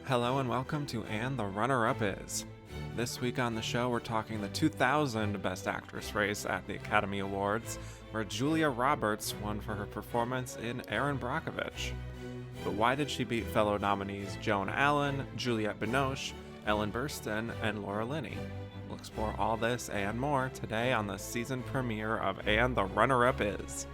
Hello and welcome to And the Runner-Up Is. This week on the show, we're talking the 2000 Best Actress race at the Academy Awards, where Julia Roberts won for her performance in Erin Brockovich. But why did she beat fellow nominees Joan Allen, Juliette Binoche, Ellen Burstyn, and Laura Linney? We'll explore all this and more today on the season premiere of And the Runner-Up Is.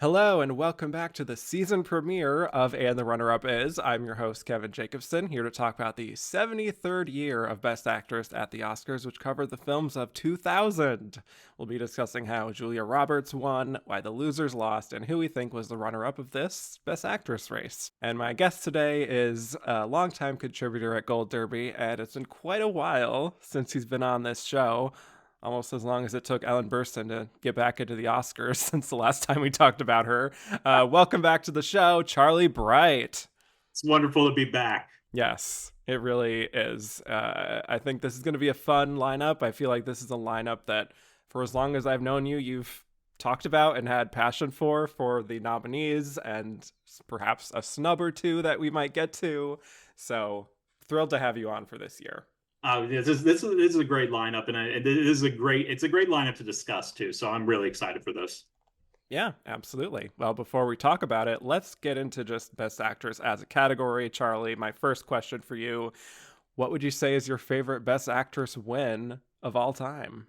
Hello and welcome back to the season premiere of And the Runner-Up Is. I'm your host, Kevin Jacobson, here to talk about the 73rd year of Best Actress at the Oscars, which covered the films of 2000. We'll be discussing how Julia Roberts won, why the losers lost, and who we think was the runner-up of this Best Actress race. And my guest today is a longtime contributor at Gold Derby, and it's been quite a while since he's been on this show. Almost as long as it took Ellen Burstyn to get back into the Oscars since the last time we talked about her. Welcome back to the show, Charlie Bright. It's wonderful to be back. Yes, it really is. I think this is going to be a fun lineup. I feel like this is a lineup that, for as long as I've known you, you've talked about and had passion for the nominees, and perhaps a snub or two that we might get to. So thrilled to have you on for this year. This is a great lineup, and it's a great lineup to discuss too. So I'm really excited for this. Yeah, absolutely. Well, before we talk about it, let's get into just Best Actress as a category. Charlie, my first question for you: what would you say is your favorite Best Actress win of all time?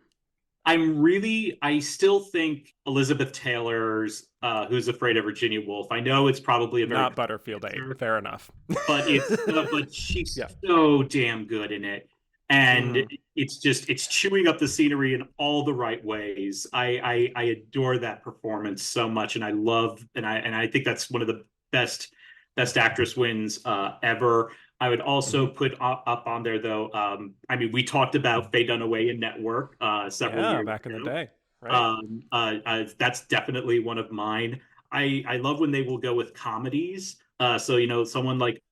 I still think Elizabeth Taylor's Who's Afraid of Virginia Woolf. I know it's probably a very not Butterfield 8. Fair enough. but she's so damn good in it. And it's chewing up the scenery in all the right ways. I adore that performance so much, and I think that's one of the best actress wins ever. I would also put up on there though. We talked about Faye Dunaway in Network several years back ago. In the day. Right. That's definitely one of mine. I love when they will go with comedies. So someone like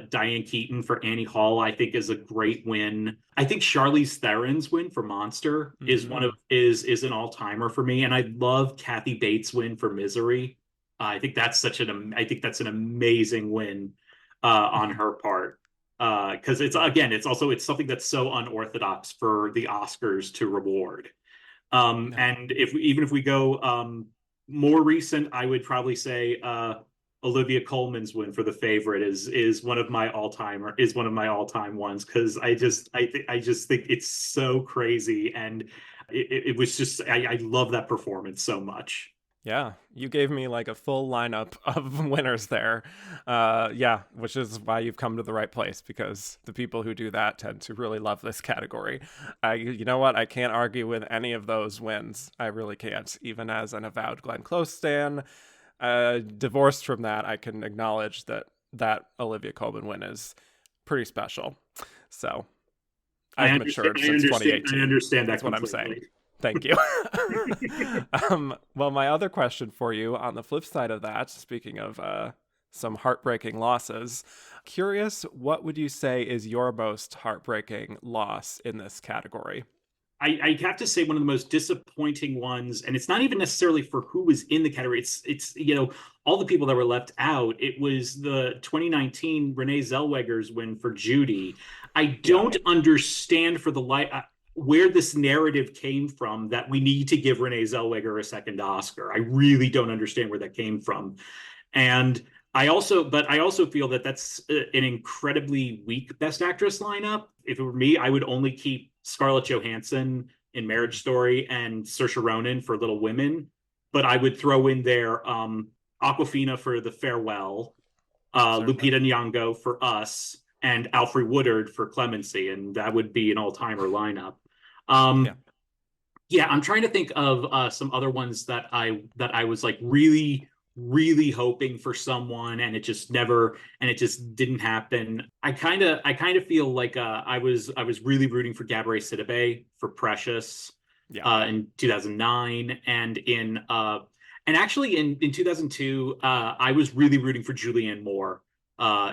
Diane Keaton for Annie Hall, I think, is a great win. I think Charlize Theron's win for Monster is an all-timer for me, and I love Kathy Bates' win for Misery. I think that's an amazing win on her part, because it's something that's so unorthodox for the Oscars to reward. And if we go more recent, I would probably say Olivia Colman's win for The Favorite is one of my all-time ones, because I just think it's so crazy, and it was just I love that performance so much. Yeah, you gave me like a full lineup of winners there. Which is why you've come to the right place, because the people who do that tend to really love this category. You know what? I can't argue with any of those wins. I really can't. Even as an avowed Glenn Close stan, divorced from that, I can acknowledge that Olivia Colman win is pretty special. So I've matured since 2018. I understand that. That's what I'm saying. Thank you. Well, my other question for you on the flip side of that, speaking of some heartbreaking losses, curious, what would you say is your most heartbreaking loss in this category? I have to say one of the most disappointing ones, and it's not even necessarily for who was in the category. It's all the people that were left out. It was the 2019 Renee Zellweger's win for Judy. I don't understand for the life where this narrative came from that we need to give Renee Zellweger a second Oscar. I really don't understand where that came from. And I also feel that that's an incredibly weak Best Actress lineup. If it were me, I would only keep Scarlett Johansson in Marriage Story and Saoirse Ronan for Little Women, but I would throw in there Awkwafina for The Farewell, Lupita Nyong'o for Us, and Alfre Woodard for Clemency, and that would be an all-timer lineup. I'm trying to think of some other ones that I was like really really hoping for someone, and it just didn't happen. I kind of feel like I was really rooting for Gabourey Sidibe for Precious Yeah. in 2009, and actually in 2002 I was really rooting for Julianne Moore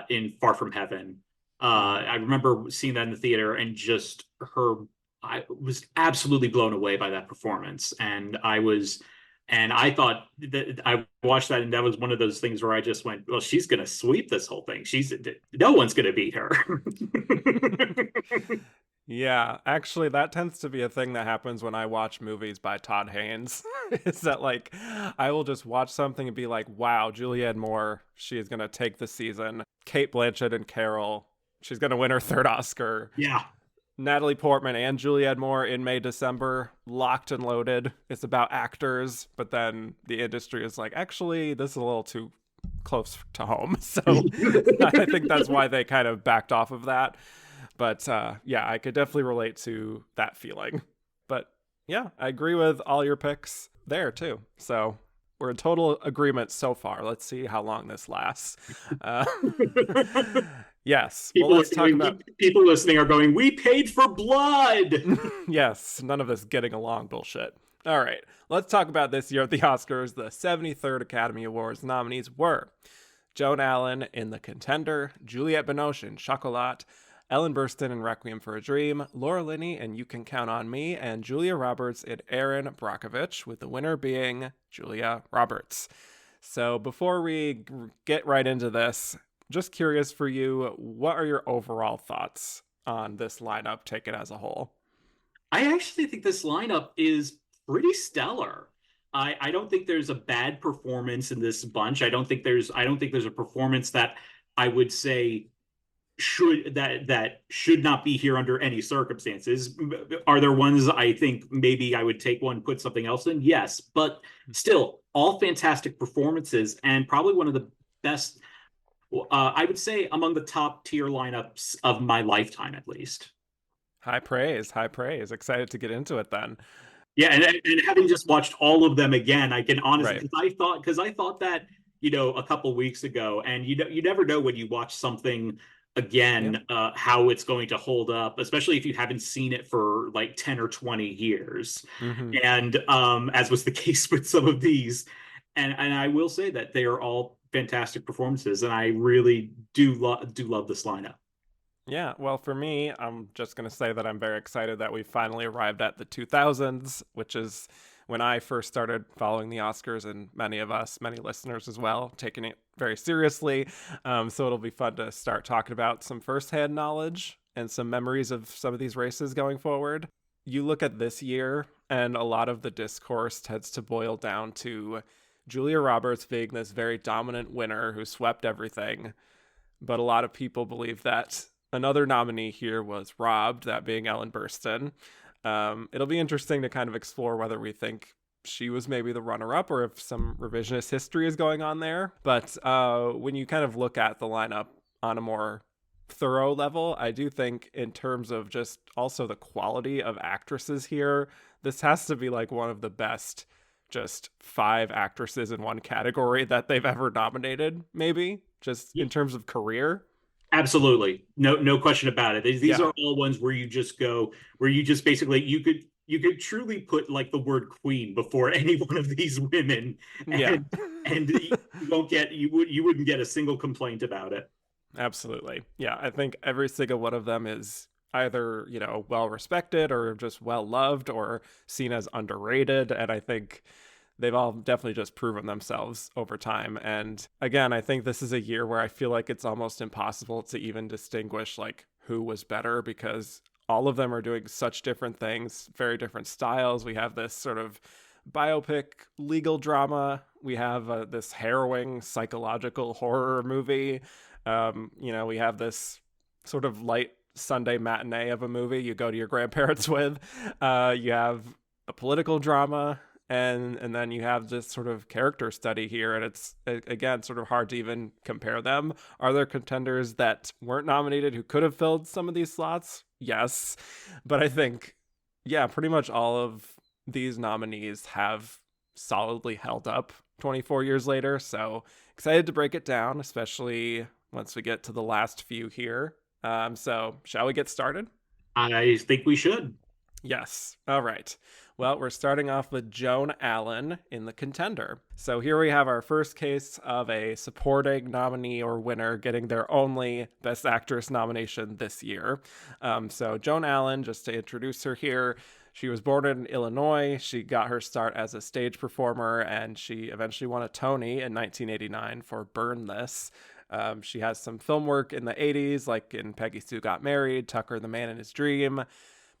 in Far From Heaven. I remember seeing that in the theater, and just her, I was absolutely blown away by that performance. And I thought that I watched that, and that was one of those things where I just went, well, she's going to sweep this whole thing. No one's going to beat her. Yeah, actually, that tends to be a thing that happens when I watch movies by Todd Haynes. Is that like I will just watch something and be like, wow, Julianne Moore, she is going to take the season. Kate Blanchett and Carol, she's going to win her third Oscar. Yeah. Natalie Portman and Julianne Moore in May, December, locked and loaded. It's about actors, but then the industry is like, actually, this is a little too close to home. So I think that's why they kind of backed off of that. But yeah, I could definitely relate to that feeling. But yeah, I agree with all your picks there too. So we're in total agreement so far. Let's see how long this lasts. Uh, yes. Well, let's talk about People listening are going, we paid for blood. yes, none of this getting along bullshit. All right, let's talk about this year at the Oscars. The 73rd Academy Awards nominees were Joan Allen in The Contender, Juliette Binoche in Chocolat, Ellen Burstyn in Requiem for a Dream, Laura Linney in You Can Count on Me, and Julia Roberts in Erin Brockovich, with the winner being Julia Roberts. So before we get right into this, just curious for you, what are your overall thoughts on this lineup taken as a whole? I actually think this lineup is pretty stellar. I don't think there's a bad performance in this bunch. I don't think there's a performance that I would say should not be here under any circumstances. Are there ones I think maybe I would take one, put something else in? Yes, but still, all fantastic performances, and probably one of the best. I would say among the top tier lineups of my lifetime, at least. High praise, high praise. Excited to get into it then. Yeah, and having just watched all of them again, I can honestly, Right. because I thought that a couple weeks ago, and you never know when you watch something Yeah. again how it's going to hold up, especially if you haven't seen it for like 10 or 20 years. Mm-hmm. And as was the case with some of these, and I will say that they are all fantastic performances, and I really do love this lineup. Yeah, well, for me, I'm just going to say that I'm very excited that we finally arrived at the 2000s, which is when I first started following the Oscars, and many of us, many listeners as well, taking it very seriously. So it'll be fun to start talking about some firsthand knowledge and some memories of some of these races going forward. You look at this year, and a lot of the discourse tends to boil down to Julia Roberts being this very dominant winner who swept everything. But a lot of people believe that another nominee here was robbed, that being Ellen Burstyn. It'll be interesting to kind of explore whether we think she was maybe the runner-up or if some revisionist history is going on there. But when you kind of look at the lineup on a more thorough level, I do think in terms of just also the quality of actresses here, this has to be like one of the best just 5 actresses in one category that they've ever nominated, maybe, just in terms of career. Absolutely. No question about it. These Yeah. are all ones where you just basically you could truly put like the word queen before any one of these women, Yeah. and you wouldn't get a single complaint about it. Absolutely. Yeah, I think every single one of them is either, well respected or just well loved or seen as underrated. And I think they've all definitely just proven themselves over time. And again, I think this is a year where I feel like it's almost impossible to even distinguish like who was better because all of them are doing such different things, very different styles. We have this sort of biopic legal drama. We have this harrowing psychological horror movie. We have this sort of light Sunday matinee of a movie you go to your grandparents with. You have a political drama, and then you have this sort of character study here, and it's again sort of hard to even compare them. Are there contenders that weren't nominated who could have filled some of these slots? Yes, but I think pretty much all of these nominees have solidly held up 24 years later. So excited to break it down, especially once we get to the last few here. So shall we get started? I think we should. Yes. All right. Well, we're starting off with Joan Allen in The Contender. So here we have our first case of a supporting nominee or winner getting their only Best Actress nomination this year. So Joan Allen, just to introduce her here, she was born in Illinois. She got her start as a stage performer, and she eventually won a Tony in 1989 for Burn This. She has some film work in the 80s, like in Peggy Sue Got Married, Tucker the Man in His Dream.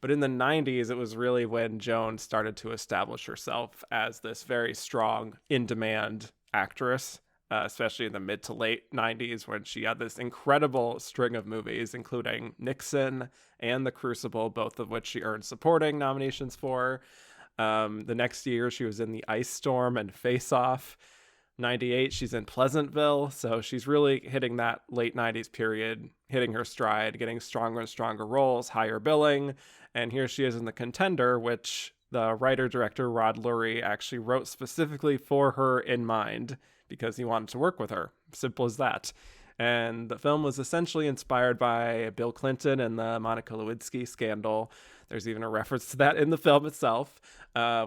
But in the 90s, it was really when Joan started to establish herself as this very strong, in-demand actress, especially in the mid to late 90s when she had this incredible string of movies, including Nixon and The Crucible, both of which she earned supporting nominations for. The next year, she was in The Ice Storm and Face Off. 98, she's in Pleasantville, so she's really hitting that late 90s period, hitting her stride, getting stronger and stronger roles, higher billing, and here she is in The Contender, which the writer-director Rod Lurie actually wrote specifically for her in mind because he wanted to work with her. Simple as that. And the film was essentially inspired by Bill Clinton and the Monica Lewinsky scandal. There's even a reference to that in the film itself,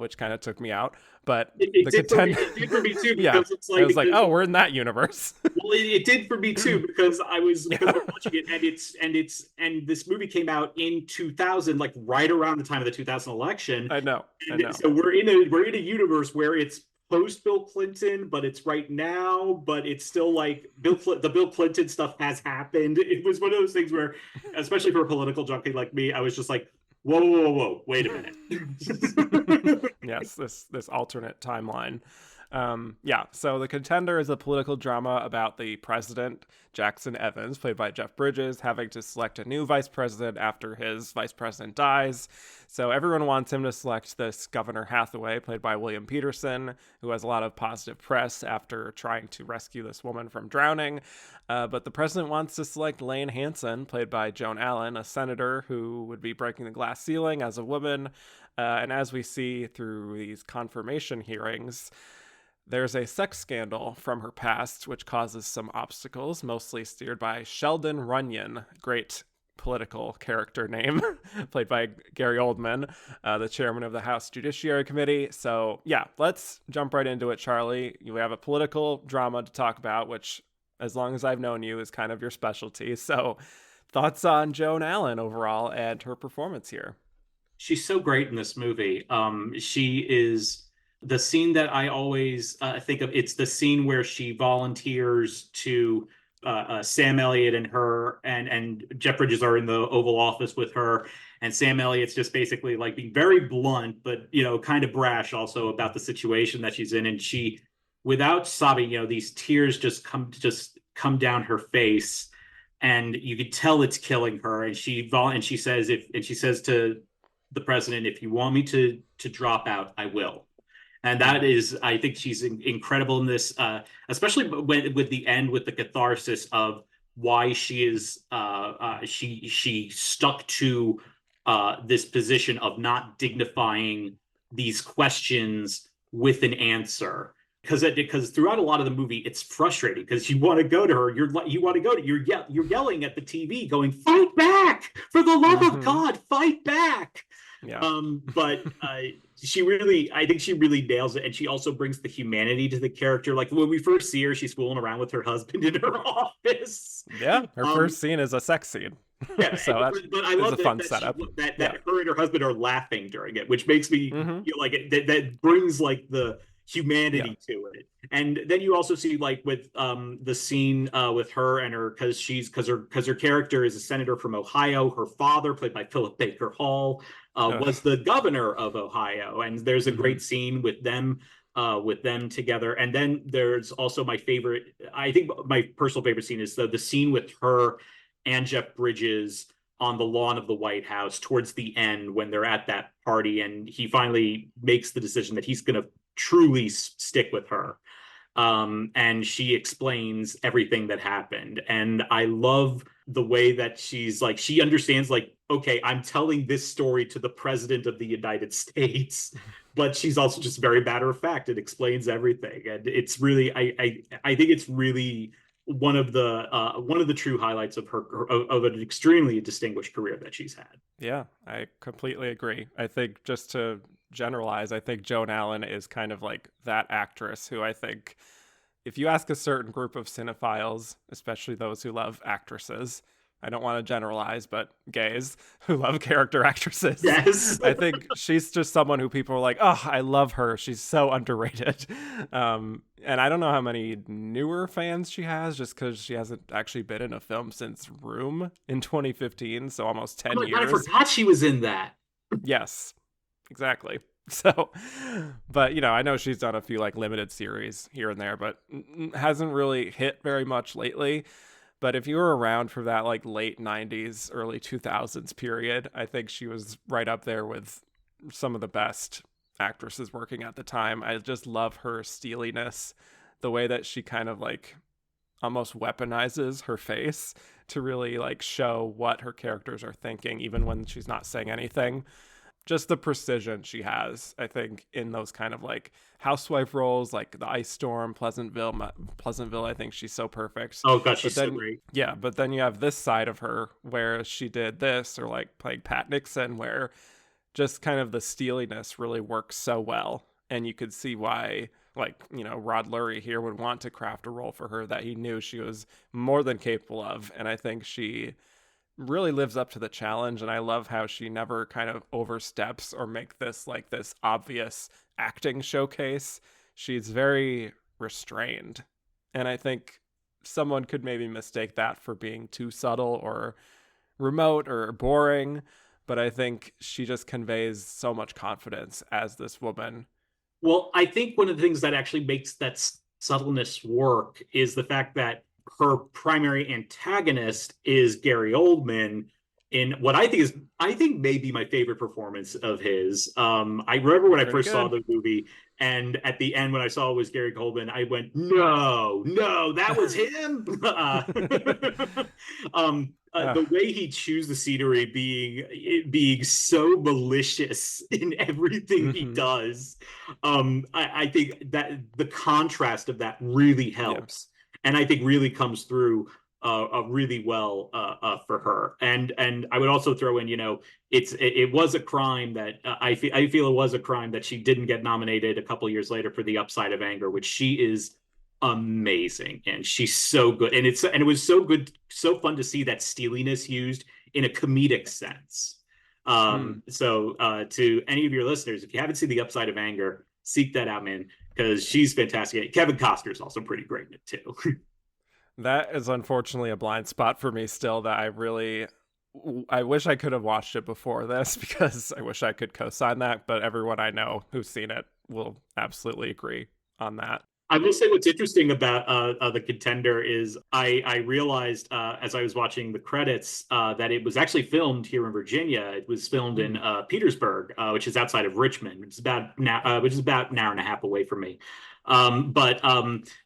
which kind of took me out. But it The did Contender... it did for me too, because yeah, it's like, I was like, oh, we're in that universe. well, it did for me too, because I was watching it, and this movie came out in 2000, like right around the time of the 2000 election. I know. So we're in a universe where it's post Bill Clinton, but it's right now, but it's still like the Bill Clinton stuff has happened. It was one of those things where, especially for a political junkie like me, I was just like, whoa, wait a minute. Yes, this alternate timeline. So The Contender is a political drama about the president, Jackson Evans, played by Jeff Bridges, having to select a new vice president after his vice president dies. So everyone wants him to select this Governor Hathaway, played by William Peterson, who has a lot of positive press after trying to rescue this woman from drowning. But the president wants to select Lane Hansen, played by Joan Allen, a senator who would be breaking the glass ceiling as a woman. And as we see through these confirmation hearings, there's a sex scandal from her past, which causes some obstacles, mostly steered by Sheldon Runyon, great political character name, played by Gary Oldman, the chairman of the House Judiciary Committee. So yeah, let's jump right into it, Charlie. You have a political drama to talk about, which, as long as I've known you, is kind of your specialty. So thoughts on Joan Allen overall and her performance here? She's so great in this movie. She is the scene that I always think of. It's the scene where she volunteers to Sam Elliott and her and Jeff Bridges are in the Oval Office with her, and Sam Elliott's just basically like being very blunt, but kind of brash also about the situation that she's in, and she, without sobbing, these tears just come down her face, and you could tell it's killing her. And she says to the president, "If you want me to drop out, I will." And that is, I think she's incredible in this, especially with the end, with the catharsis of why she is she stuck to this position of not dignifying these questions with an answer. Because throughout a lot of the movie, it's frustrating because you want to go to her, you're yelling at the TV, going, "Fight back! For the love of God, fight back!" Yeah. But I think she really nails it, and she also brings the humanity to the character. Like when we first see her, she's fooling around with her husband in her office. Yeah, her first scene is a sex scene. Yeah, so but I love a fun setup. That her and her husband are laughing during it, which makes me feel like that brings like the humanity to it. And then you also see like with the scene with her and her, because her character is a senator from Ohio. Her father, played by Philip Baker Hall, was the governor of Ohio, and there's a great scene with them together. And then there's also my personal favorite scene is the scene with her and Jeff Bridges on the lawn of the White House towards the end when they're at that party, and he finally makes the decision that he's going to truly stick with her. And she explains everything that happened. And I love the way that she's like, she understands like, okay, I'm telling this story to the president of the United States. but she's also just very matter of fact. It explains everything, and it's really I think it's really one of the true highlights of her of an extremely distinguished career that she's had. Yeah, I completely agree. I think just to generalize, I think Joan Allen is kind of like that actress who I think if you ask a certain group of cinephiles, especially those who love actresses, I don't want to generalize, but gays who love character actresses, Yes. I think she's just someone who people are like, oh, I love her. She's so underrated. And I don't know how many newer fans she has just because she hasn't actually been in a film since Room in 2015. So almost Oh 10 my God, I years. forgot she was in that. Yes, exactly. So, but I know she's done a few like limited series here and there, but hasn't really hit very much lately. But if you were around for that like late 90s, early 2000s period, I think she was right up there with some of the best actresses working at the time. I just love her steeliness, the way that she kind of like almost weaponizes her face to really like show what her characters are thinking, even when she's not saying anything. Just the precision she has, I think, in those kind of like housewife roles, like the Ice Storm, Pleasantville. I think she's so perfect. Oh gosh, But she's so then, great. yeah, but then you have this side of her where she did this, or like playing Pat Nixon, where just kind of the steeliness really works so well, and you could see why. Like, Rod Lurie here would want to craft a role for her that he knew she was more than capable of. And I think she really lives up to the challenge, and I love how she never kind of oversteps or make this like this obvious acting showcase. She's very restrained, and I think someone could maybe mistake that for being too subtle or remote or boring, but I think she just conveys so much confidence as this woman. Well, I think one of the things that actually makes that subtleness work is the fact that her primary antagonist is Gary Oldman in what I think maybe my favorite performance of his. I remember when I Very first saw good. the movie, and at the end when I saw it was Gary Oldman, I went, "No, no, that was him." The way he chews the scenery, being so malicious in everything he Mm-hmm. does, I think that the contrast of that really Yeah. helps, and I think really comes through really well for her. And I would also throw in, it was a crime that I feel it was a crime that she didn't get nominated a couple years later for The Upside of Anger, which she is amazing and she's so good. And it was so good, so fun to see that steeliness used in a comedic sense. Mm. So to any of your listeners, if you haven't seen The Upside of Anger, seek that out, man, because she's fantastic. Kevin Costner is also pretty great in it too. That is unfortunately a blind spot for me still that I wish I could have watched it before this because I wish I could co-sign that, but everyone I know who's seen it will absolutely agree on that. I will say what's interesting about the Contender is I realized as I was watching the credits that it was actually filmed here in Virginia. It was filmed in Mm. Petersburg, which is outside of Richmond, which is about an hour and a half away from me. But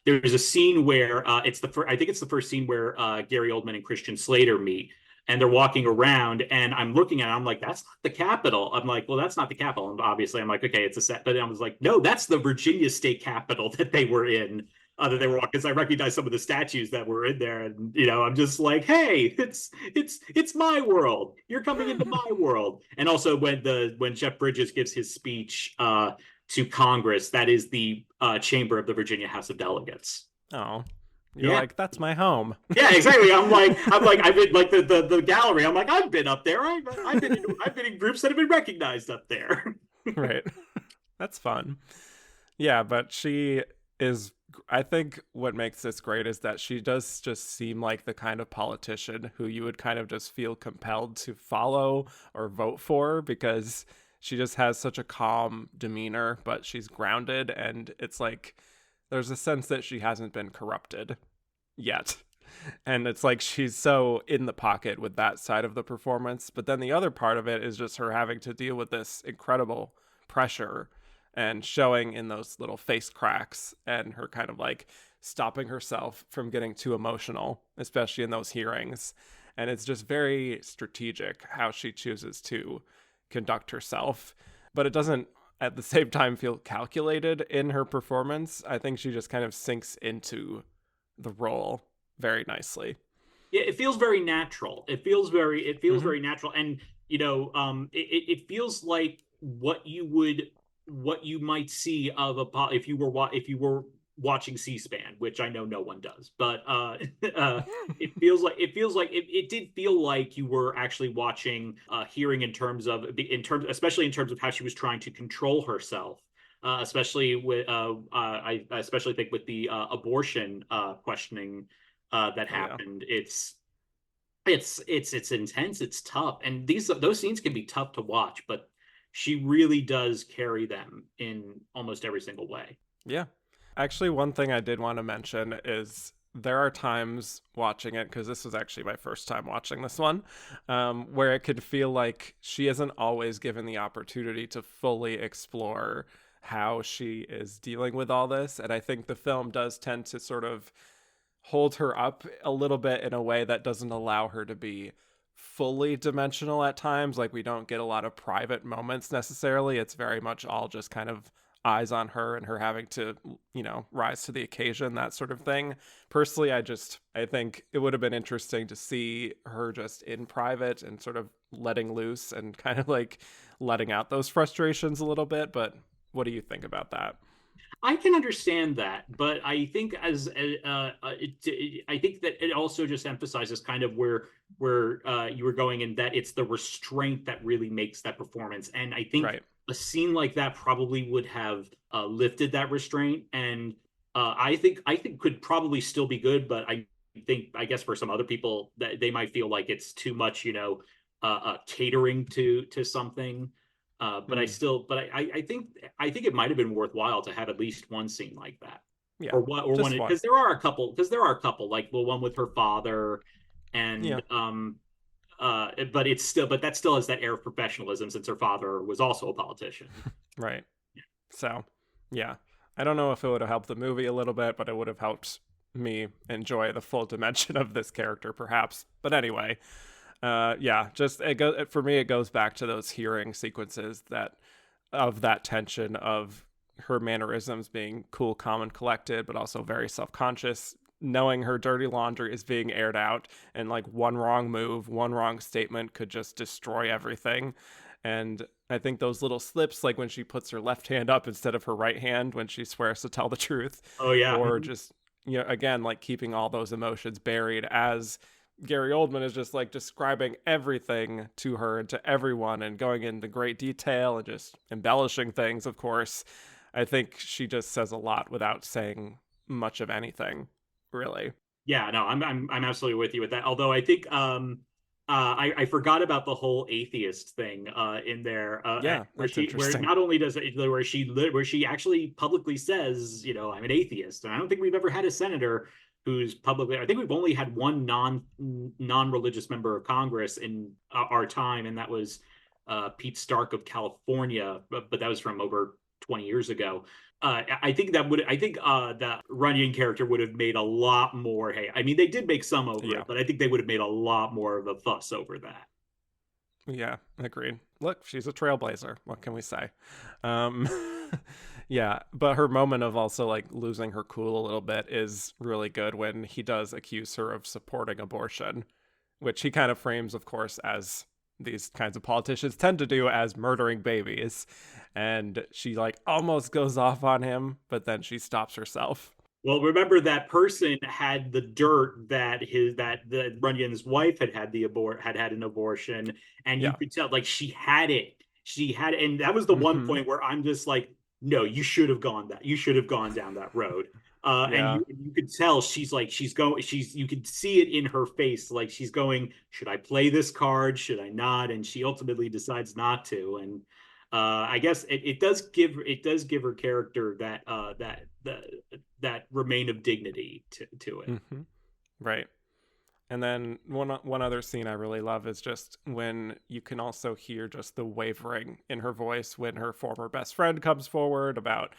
there's a scene where I think it's the first scene where Gary Oldman and Christian Slater meet, and they're walking around, and I'm looking at it, I'm like, that's not the Capitol. I'm like, well, that's not the Capitol. And obviously I'm like, okay, it's a set. But then I was like, no, that's the Virginia State Capitol that they were in. That they were because I recognize some of the statues that were in there, and I'm just like, hey, it's my world. You're coming into my world. And also when Jeff Bridges gives his speech to Congress, that is the chamber of the Virginia House of Delegates. Oh, you're Yeah, like, that's my home. yeah, exactly. I've been like the gallery. I'm like, I've been up there. I've been in groups that have been recognized up there. Right. That's fun. Yeah, but she is, I think what makes this great is that she does just seem like the kind of politician who you would kind of just feel compelled to follow or vote for because she just has such a calm demeanor, but she's grounded. And it's like there's a sense that she hasn't been corrupted yet. And it's like she's so in the pocket with that side of the performance. But then the other part of it is just her having to deal with this incredible pressure and showing in those little face cracks and her kind of like stopping herself from getting too emotional, especially in those hearings. And it's just very strategic how she chooses to conduct herself. But it doesn't at the same time feel calculated in her performance. I think she just kind of sinks into the role very nicely. Yeah, it feels very natural. It feels Mm-hmm. very natural, and it feels like what you might see of if you were watching C-SPAN, which I know no one does, but it feels like it did feel like you were actually watching, hearing in terms, especially in terms of how she was trying to control herself. Especially with I especially think with the abortion questioning that Oh yeah. happened. It's intense. It's tough, and those scenes can be tough to watch, but she really does carry them in almost every single way. Yeah. Actually, one thing I did want to mention is there are times watching it, because this was actually my first time watching this one, where it could feel like she isn't always given the opportunity to fully explore how she is dealing with all this. And I think the film does tend to sort of hold her up a little bit in a way that doesn't allow her to be fully dimensional at times. Like, we don't get a lot of private moments necessarily. It's very much all just kind of eyes on her and her having to, rise to the occasion, that sort of thing. Personally, I think it would have been interesting to see her just in private and sort of letting loose and kind of like letting out those frustrations a little bit. But what do you think about that? I can understand that, but I think I think that it also just emphasizes kind of where you were going, in that it's the restraint that really makes that performance, and I think Right. a scene like that probably would have lifted that restraint, and I think could probably still be good, but I guess for some other people that they might feel like it's too much, catering to something. But I Mm, still, but I think it might have been worthwhile to have at least one scene like that, yeah. or what, or one, Just one. because there are a couple, like the one with her father, Yeah. and but it's still, but that still has that air of professionalism, since her father was also a politician. Right. So, yeah. I don't know if it would have helped the movie a little bit, but it would have helped me enjoy the full dimension of this character, perhaps. But anyway, yeah, just for me. It goes back to those hearing sequences that tension of her mannerisms being cool, calm, and collected, but also very self-conscious, knowing her dirty laundry is being aired out, and like one wrong move, one wrong statement could just destroy everything. And I think those little slips, like when she puts her left hand up instead of her right hand when she swears to tell the truth, Oh yeah. or just, again, like keeping all those emotions buried, as Gary Oldman is just like describing everything to her and to everyone and going into great detail and just embellishing things, of course. I think she just says a lot without saying much of anything, really. Yeah, no, I'm absolutely with you with that. Although I think I forgot about the whole atheist thing in there, Yeah, where that's where interesting. not only does it, where she actually publicly says, I'm an atheist, and I don't think we've ever had a senator who's publicly. I think we've only had one non-religious member of Congress in our time, and that was Pete Stark of California, but that was from over 20 years ago. I think that Runyon character would have made a lot more. Hey, I mean, they did make some over Yeah. it, but I think they would have made a lot more of a fuss over that. Yeah, agreed. Look, she's a trailblazer. What can we say? Um, yeah, but her moment of also like losing her cool a little bit is really good when he does accuse her of supporting abortion, which he kind of frames, of course, as these kinds of politicians tend to do, as murdering babies. And she like almost goes off on him, but then she stops herself. Well, remember that person had the dirt that the Runyon's wife had had an abortion, and you Yeah. could tell, like, she had it. She had it, and that was the one Mm-hmm. point where I'm just like, no, you should have gone down that road. And Yeah. you could tell you could see it in her face, like she's going, should I play this card? Should I not? And she ultimately decides not to. And I guess it does give her character that remain of dignity to it. Mm-hmm. Right. And then one other scene I really love is just when you can also hear just the wavering in her voice when her former best friend comes forward about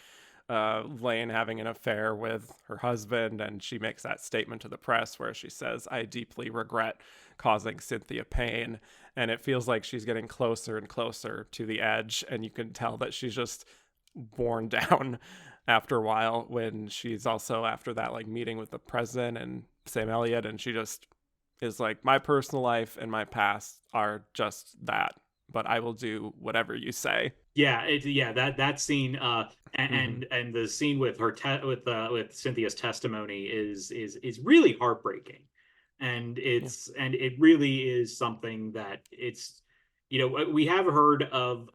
Lane having an affair with her husband, and she makes that statement to the press where she says, "I deeply regret causing Cynthia pain." And it feels like she's getting closer and closer to the edge, and you can tell that she's just worn down after a while, when she's also after that like meeting with the president and Sam Elliott, and she just is like, "My personal life and my past are just that, but I will do whatever you say." Yeah, that scene, Mm-hmm. and the scene with her with Cynthia's testimony is really heartbreaking, and Yeah. it really is something that it's, we have heard of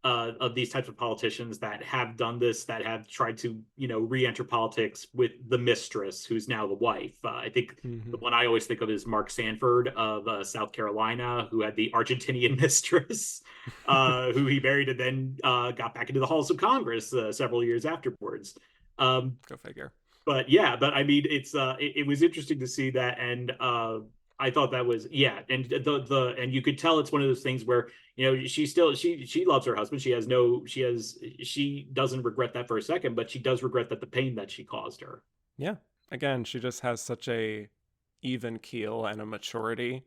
these types of politicians that have done this, that have tried to, re-enter politics with the mistress who's now the wife. I think Mm-hmm. the one I always think of is Mark Sanford of South Carolina, who had the Argentinian mistress, who he married and then got back into the halls of Congress several years afterwards. Um, Go figure. but yeah, but I mean, it was interesting to see that, and I thought that was, yeah, and and you could tell it's one of those things where, she loves her husband. She doesn't regret that for a second, but she does regret that the pain that she caused her. Yeah. Again, she just has such a even keel and a maturity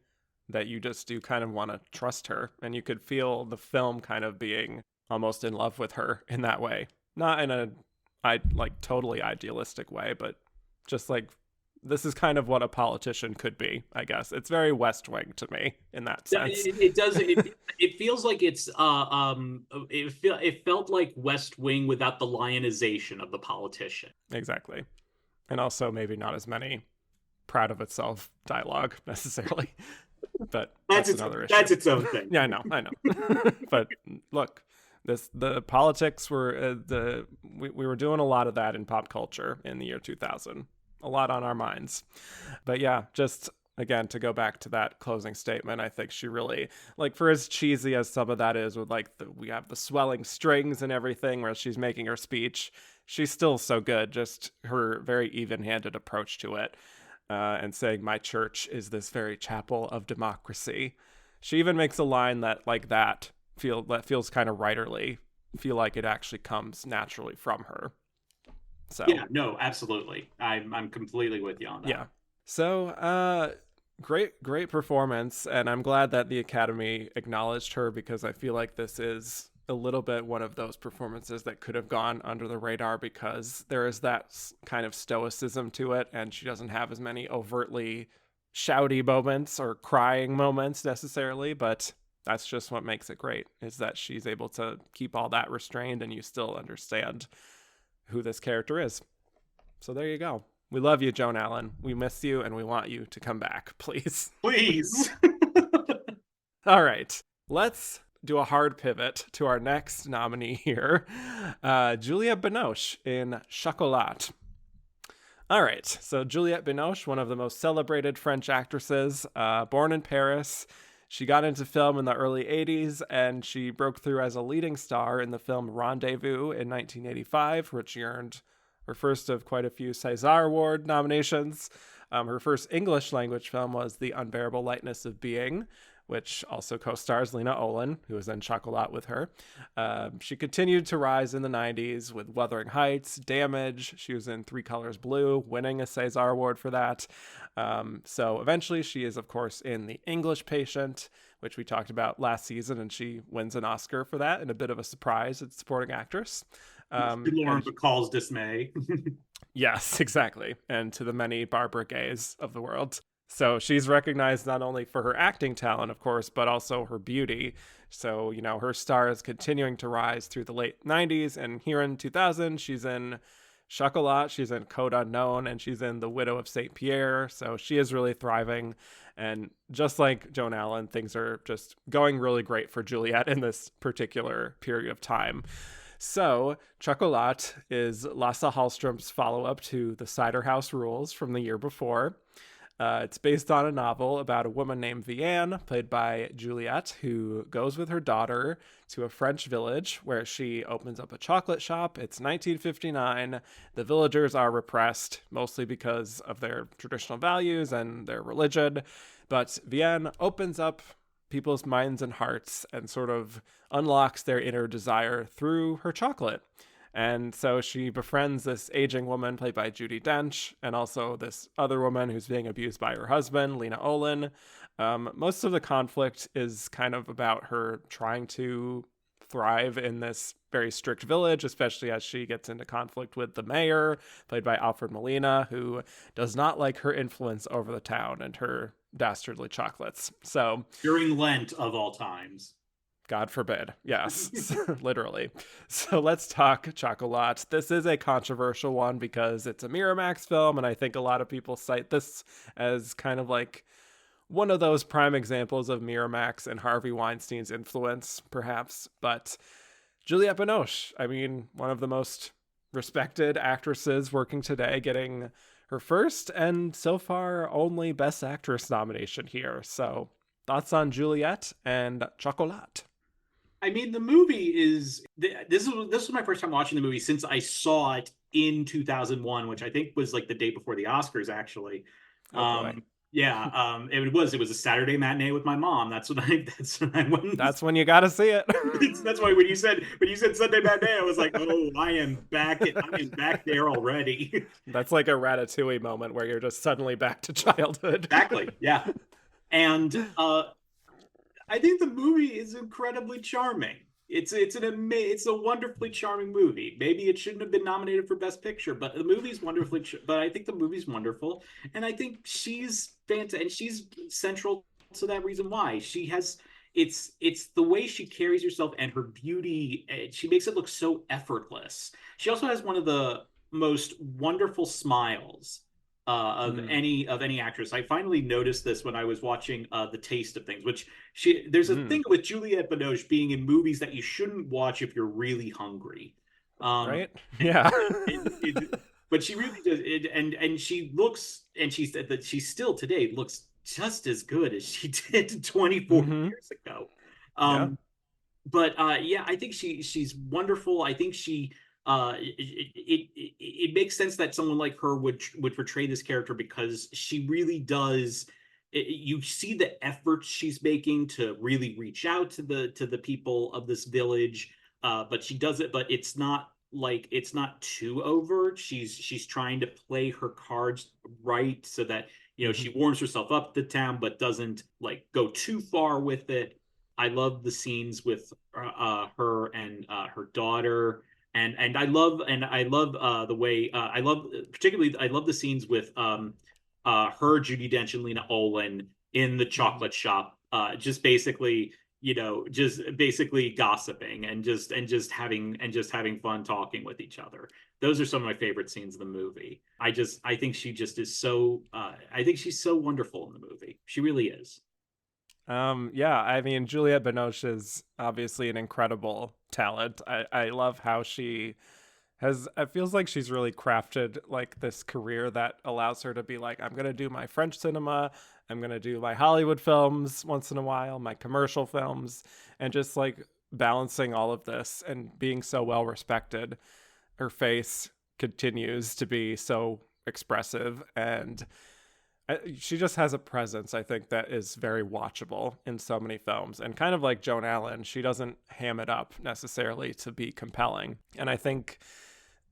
that you just do kind of want to trust her. And you could feel the film kind of being almost in love with her in that way. Not in a like totally idealistic way, but just like, this is kind of what a politician could be, I guess. It's very West Wing to me in that sense. It does. It feels like it felt like West Wing without the lionization of the politician. Exactly. And also maybe not as many proud of itself dialogue necessarily. But that's another issue. That's its own thing. Yeah, I know. But look, the politics were we were doing a lot of that in pop culture in the year 2000. A lot on our minds. But yeah, just again to go back to that closing statement, I think she really, like, for as cheesy as some of that is, with like we have the swelling strings and everything where she's making her speech, she's still so good. Just her very even-handed approach to it, and saying, "My church is this very chapel of democracy." She even makes a line that feels kind of writerly, feel like it actually comes naturally from her. So Yeah, no, absolutely. I'm completely with you on that. yeah. So great performance, and I'm glad that the Academy acknowledged her, because I feel like this is a little bit one of those performances that could have gone under the radar, because there is that kind of stoicism to it, and she doesn't have as many overtly shouty moments or crying moments necessarily, but that's just what makes it great, is that she's able to keep all that restrained and you still understand who this character is. So there you go. We love you, Joan Allen. We miss you, and we want you to come back, please. Please. All right. Let's do a hard pivot to our next nominee here, Juliette Binoche in Chocolat. All right. So Juliette Binoche, one of the most celebrated French actresses, born in Paris. She got into film in the early 80s, and she broke through as a leading star in the film Rendezvous in 1985, which she earned her first of quite a few César Award nominations. Her first English language film was The Unbearable Lightness of Being, which also co-stars Lena Olin, who was in Chocolat with her. She continued to rise in the 90s with Wuthering Heights, Damage. She was in Three Colors Blue, winning a César Award for that. So eventually she is, of course, in The English Patient, which we talked about last season, and she wins an Oscar for that, and a bit of a surprise at supporting actress. Lauren Bacall's dismay. Yes, exactly. And to the many Barbara Gays of the world. So she's recognized not only for her acting talent, of course, but also her beauty. So, her star is continuing to rise through the late 90s. And here in 2000, she's in Chocolat, she's in Code Unknown, and she's in The Widow of St. Pierre. So she is really thriving. And just like Joan Allen, things are just going really great for Juliette in this particular period of time. So, Chocolat is Lasse Hallström's follow-up to The Cider House Rules from the year before. It's based on a novel about a woman named Vianne, played by Juliette, who goes with her daughter to a French village where she opens up a chocolate shop. It's 1959. The villagers are repressed, mostly because of their traditional values and their religion. But Vianne opens up people's minds and hearts and sort of unlocks their inner desire through her chocolate. And so she befriends this aging woman played by Judi Dench, and also this other woman who's being abused by her husband, Lena Olin. Most of the conflict is kind of about her trying to thrive in this very strict village, especially as she gets into conflict with the mayor, played by Alfred Molina, who does not like her influence over the town and her dastardly chocolates. So, During Lent of all times. God forbid. Yes, literally. So let's talk Chocolat. This is a controversial one because it's a Miramax film, and I think a lot of people cite this as kind of like one of those prime examples of Miramax and Harvey Weinstein's influence, perhaps. But Juliette Binoche, I mean, one of the most respected actresses working today, getting her first and so far only Best Actress nomination here. So, thoughts on Juliette and Chocolat? I mean, the movie is this was my first time watching the movie since I saw it in 2001, which I think was like the day before the Oscars, actually. Oh boy. It was a Saturday matinee with my mom. That's when I went. That's when you got to see it. That's why when you said Sunday matinee, I was like, oh, I am back there already. That's like a Ratatouille moment where you're just suddenly back to childhood. Exactly. Yeah. And I think the movie is incredibly charming. It's a wonderfully charming movie. Maybe it shouldn't have been nominated for Best Picture, but the movie's wonderfully. But I think the movie's wonderful, and I think she's fantastic, and she's central to that reason why she has. It's the way she carries herself and her beauty. She makes it look so effortless. She also has one of the most wonderful smiles of any actress. I finally noticed this when I was watching The Taste of Things, which there's a thing with Juliette Binoche being in movies that you shouldn't watch if you're really hungry. Right? Yeah. But she really does, and she looks, and she said that she still today looks just as good as she did 24 years ago. But yeah, I think she's wonderful. I think it makes sense that someone like her would portray this character because she really does. You see the efforts she's making to really reach out to the people of this village, but she does it. But it's not too overt. She's trying to play her cards right so that she warms herself up to the town, but doesn't like go too far with it. I love the scenes with her and her daughter. And I love the way I love the scenes with her, Judi Dench, and Lena Olin in the chocolate shop, just basically gossiping and just having fun talking with each other. Those are some of my favorite scenes of the movie. I think she just is so I think she's so wonderful in the movie. She really is. Yeah, I mean, Juliette Binoche is obviously an incredible talent. I love how she it feels like she's really crafted like this career that allows her to be like, I'm going to do my French cinema, I'm going to do my Hollywood films once in a while, my commercial films, and just like balancing all of this and being so well respected. Her face continues to be so expressive, and she just has a presence, I think, that is very watchable in so many films. And kind of like Joan Allen, she doesn't ham it up necessarily to be compelling. And I think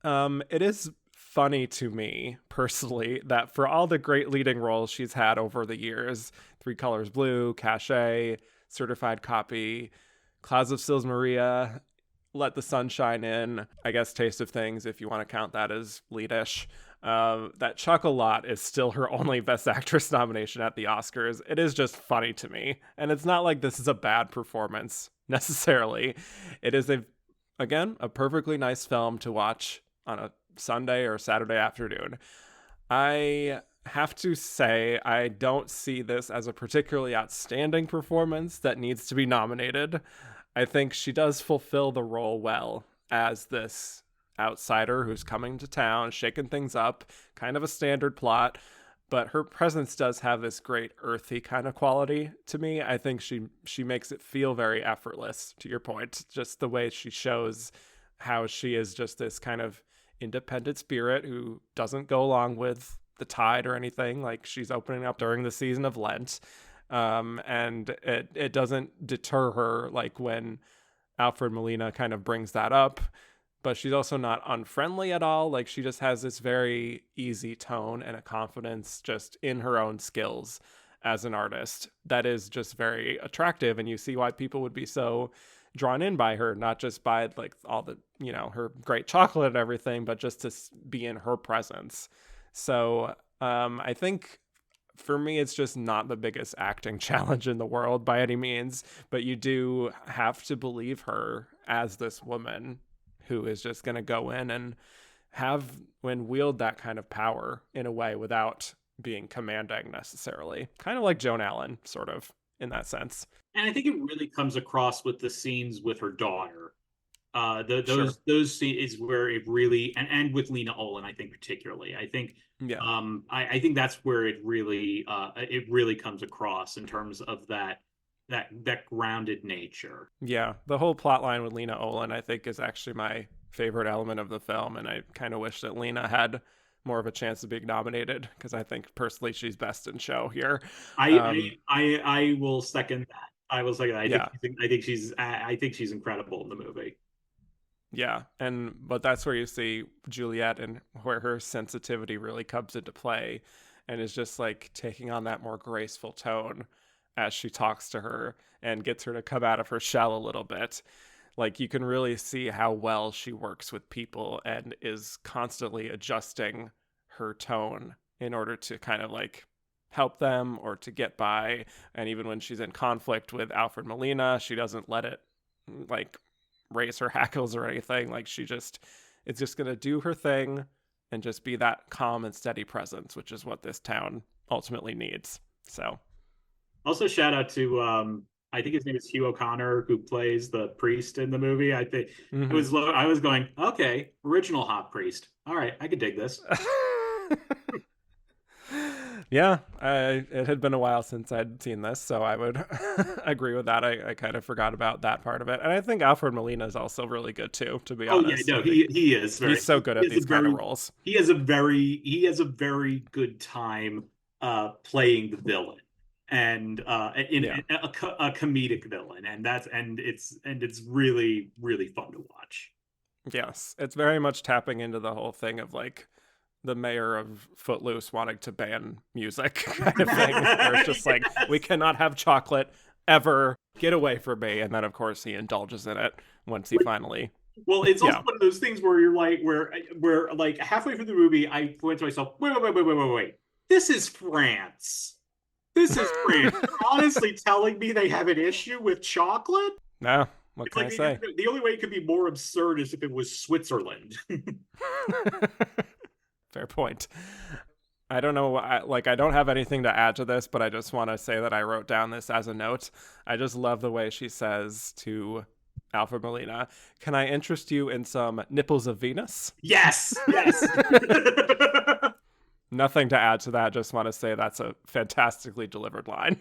it is funny to me personally that for all the great leading roles she's had over the years, Three Colors Blue, Cachet, Certified Copy, Clouds of Sils Maria, Let the Sun Shine In, I guess Taste of Things, if you want to count that as leadish. That Chocolat is still her only Best Actress nomination at the Oscars. It is just funny to me. And it's not like this is a bad performance necessarily. It is again, a perfectly nice film to watch on a Sunday or Saturday afternoon. I have to say, I don't see this as a particularly outstanding performance that needs to be nominated. I think she does fulfill the role well as this outsider who's coming to town, shaking things up, kind of a standard plot, but her presence does have this great earthy kind of quality to me. I think she makes it feel very effortless, to your point, just the way she shows how she is just this kind of independent spirit who doesn't go along with the tide or anything. Like, she's opening up during the season of Lent, and it doesn't deter her, like when Alfred Molina kind of brings that up. but she's also not unfriendly at all. Like, she just has this very easy tone and a confidence just in her own skills as an artist that is just very attractive. And you see why people would be so drawn in by her, not just by like all the, her great chocolate and everything, but just to be in her presence. So I think for me, it's just not the biggest acting challenge in the world by any means, but you do have to believe her as this woman who is just going to go in and wield that kind of power in a way without being commanding necessarily. Kind of like Joan Allen, sort of, in that sense. And I think it really comes across with the scenes with her daughter. Sure. Those scenes is where it really, and with Lena Olin, I think particularly. I think Yeah. I think that's where it really comes across in terms of that grounded nature. Yeah, the whole plot line with Lena Olin, I think, is actually my favorite element of the film, and I kind of wish that Lena had more of a chance of being nominated because I think personally she's best in show here. I will second that. I will second that. Yeah, I think she's incredible in the movie. yeah, but that's where you see Juliette and where her sensitivity really comes into play, and is just like taking on that more graceful tone as she talks to her and gets her to come out of her shell a little bit. Like, you can really see how well she works with people and is constantly adjusting her tone in order to kind of like help them or to get by. And even when she's in conflict with Alfred Molina, she doesn't let it like raise her hackles or anything. Like, it's just going to do her thing and just be that calm and steady presence, which is what this town ultimately needs. So Also, shout out to I think his name is Hugh O'Connor, who plays the priest in the movie. I think mm-hmm. I was going, okay, original hot priest. All right, I could dig this. Yeah, it had been a while since I'd seen this, so I would agree with that. I kind of forgot about that part of it. And I think Alfred Molina is also really good too, to be Oh yeah, honest. no, I think he is very he's so good at these kind of roles. he has a very good time playing the villain and in Yeah. a comedic villain, and it's really really fun to watch. Yes. It's very much tapping into the whole thing of like the mayor of Footloose wanting to ban music kind of thing, where it's just like, we Yes. cannot have chocolate ever. Get away from me. And then, of course, he indulges in it once he finally. Well, it's also Yeah. one of those things where you're like, where like halfway through the movie, I went to myself, wait. This is France. This is France. You're honestly telling me they have an issue with chocolate? No, what It's can like I say? the only way it could be more absurd is if it was Switzerland. Fair point. I don't know. I don't have anything to add to this, but I just want to say that I wrote down this as a note. I just love the way she says to Alfred Molina, "Can I interest you in some nipples of Venus?" Yes, yes. Nothing to add to that. Just want to say that's a fantastically delivered line.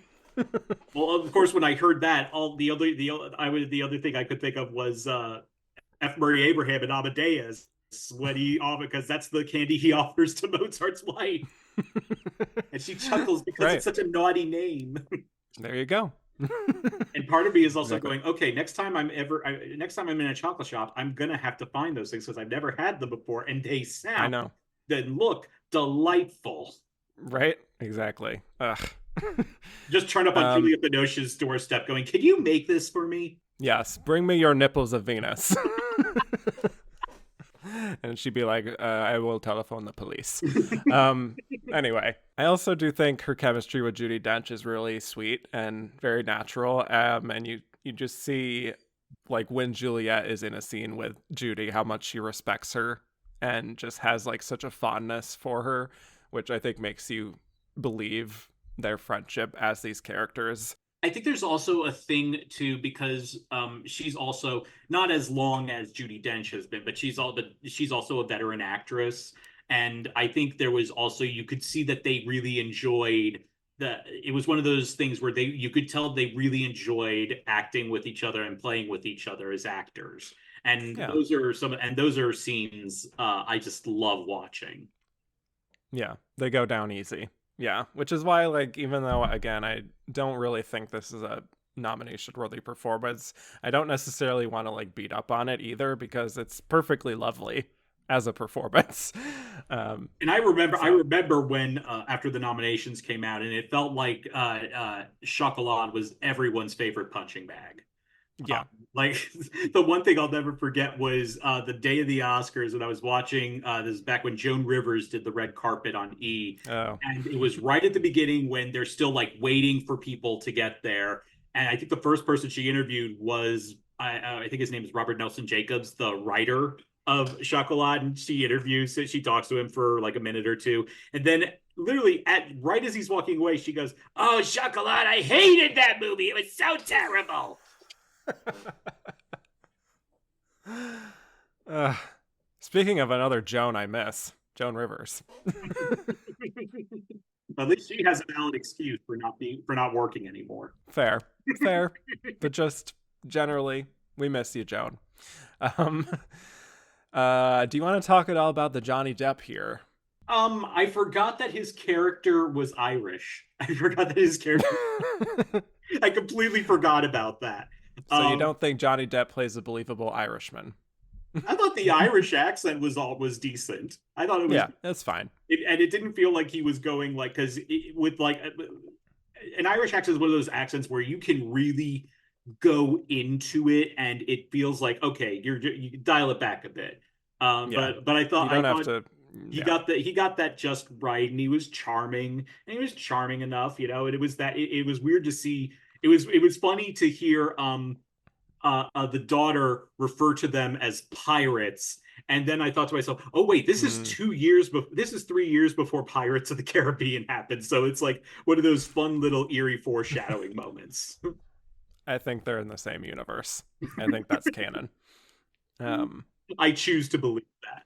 Well, of course, when I heard that, all the other thing I could think of was F. Murray Abraham and Amadeus when because that's the candy he offers to Mozart's wife, and she chuckles because Right. it's such a naughty name. There you go. And part of me is also Exactly. going, okay, next time I'm in a chocolate shop, I'm gonna have to find those things because I've never had them before, and they I sound know. then look delightful. Right? Exactly. Ugh. Just turn up on um, Juliette Binoche's doorstep, going, "Can you make this for me?" yes. Bring me your nipples of Venus. And she'd be like, I will telephone the police. Um, anyway, I also do think her chemistry with Judi Dench is really sweet and very natural. And you just see, like, when Juliette is in a scene with Judy, how much she respects her and just has like such a fondness for her, which I think makes you believe their friendship as these characters. I think there's also a thing too because she's also not as long as Judi Dench has been, but she's also a veteran actress, and I think there was also you could see that they really enjoyed it was one of those things where you could tell they really enjoyed acting with each other and playing with each other as actors, and Yeah. those are scenes I just love watching. Yeah, they go down easy. Yeah, which is why, like, even though again I don't really think this is a nomination-worthy performance. I don't necessarily want to like beat up on it either because it's perfectly lovely as a performance. And I remember when after the nominations came out, and it felt like Chocolat was everyone's favorite punching bag. Yeah. Like the one thing I'll never forget was the day of the Oscars when I was watching. This is back when Joan Rivers did the red carpet on E, Oh. and it was right at the beginning when they're still like waiting for people to get there. And I think the first person she interviewed was I think his name is Robert Nelson Jacobs, the writer of Chocolat, and she talks to him for like a minute or two, and then literally at right as he's walking away, she goes, "Oh, Chocolat, I hated that movie. It was so terrible." Speaking of another Joan I miss, Joan Rivers. At least she has a valid excuse for not working anymore. Fair, but just generally, we miss you, Joan. Um, do you want to talk at all about the Johnny Depp here? I forgot that his character was Irish. I forgot that his character. I completely forgot about that. So you don't think Johnny Depp plays a believable Irishman? I thought the Irish accent was decent. I thought it was that's fine. And it didn't feel like he was going like because with like an Irish accent is one of those accents where you can really go into it and it feels like okay, you can dial it back a bit. But I thought you don't have to. He got that just right, and he was charming, and he was charming enough, you know. And it was weird to see. It was funny to hear the daughter refer to them as pirates, and then I thought to myself, oh wait, this is 3 years before Pirates of the Caribbean happened. So it's like one of those fun little eerie foreshadowing moments. I think they're in the same universe. I think that's canon. I choose to believe that.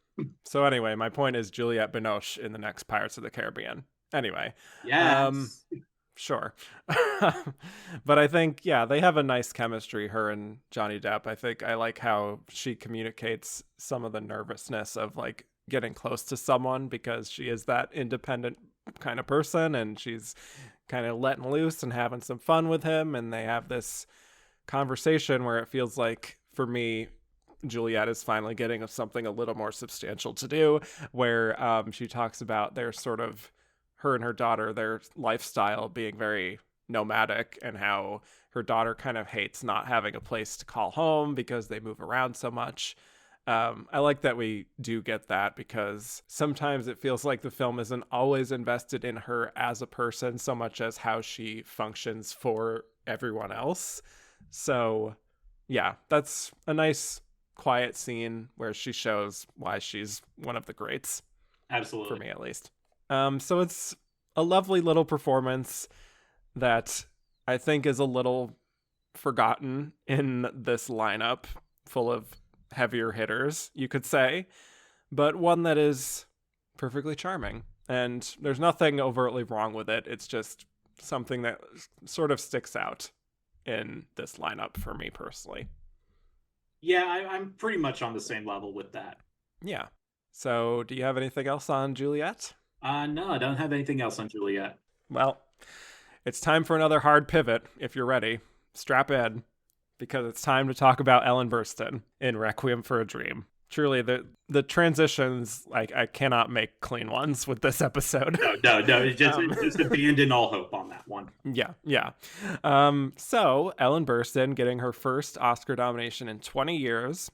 So anyway, my point is Juliette Binoche in the next Pirates of the Caribbean. Anyway. Yes. Sure. But I think, they have a nice chemistry, her and Johnny Depp. I think I like how she communicates some of the nervousness of like getting close to someone because she is that independent kind of person and she's kind of letting loose and having some fun with him. And they have this conversation where it feels like, for me, Juliette is finally getting something a little more substantial to do, where she talks about their sort of, her and her daughter, their lifestyle being very nomadic and how her daughter kind of hates not having a place to call home because they move around so much. I like that we do get that because sometimes it feels like the film isn't always invested in her as a person so much as how she functions for everyone else. So yeah, that's a nice quiet scene where she shows why she's one of the greats. Absolutely. For me, at least. So it's a lovely little performance that I think is a little forgotten in this lineup full of heavier hitters, you could say, but one that is perfectly charming. And there's nothing overtly wrong with it. It's just something that sort of sticks out in this lineup for me personally. Yeah, I'm pretty much on the same level with that. Yeah. So do you have anything else on Juliette? No, I don't have anything else on Juliette. Well, it's time for another hard pivot. If you're ready, strap in, because it's time to talk about Ellen Burstyn in Requiem for a Dream. Truly, the transitions, like, I cannot make clean ones with this episode. No, just abandon all hope on that one. Yeah. So Ellen Burstyn getting her first Oscar nomination in 20 years.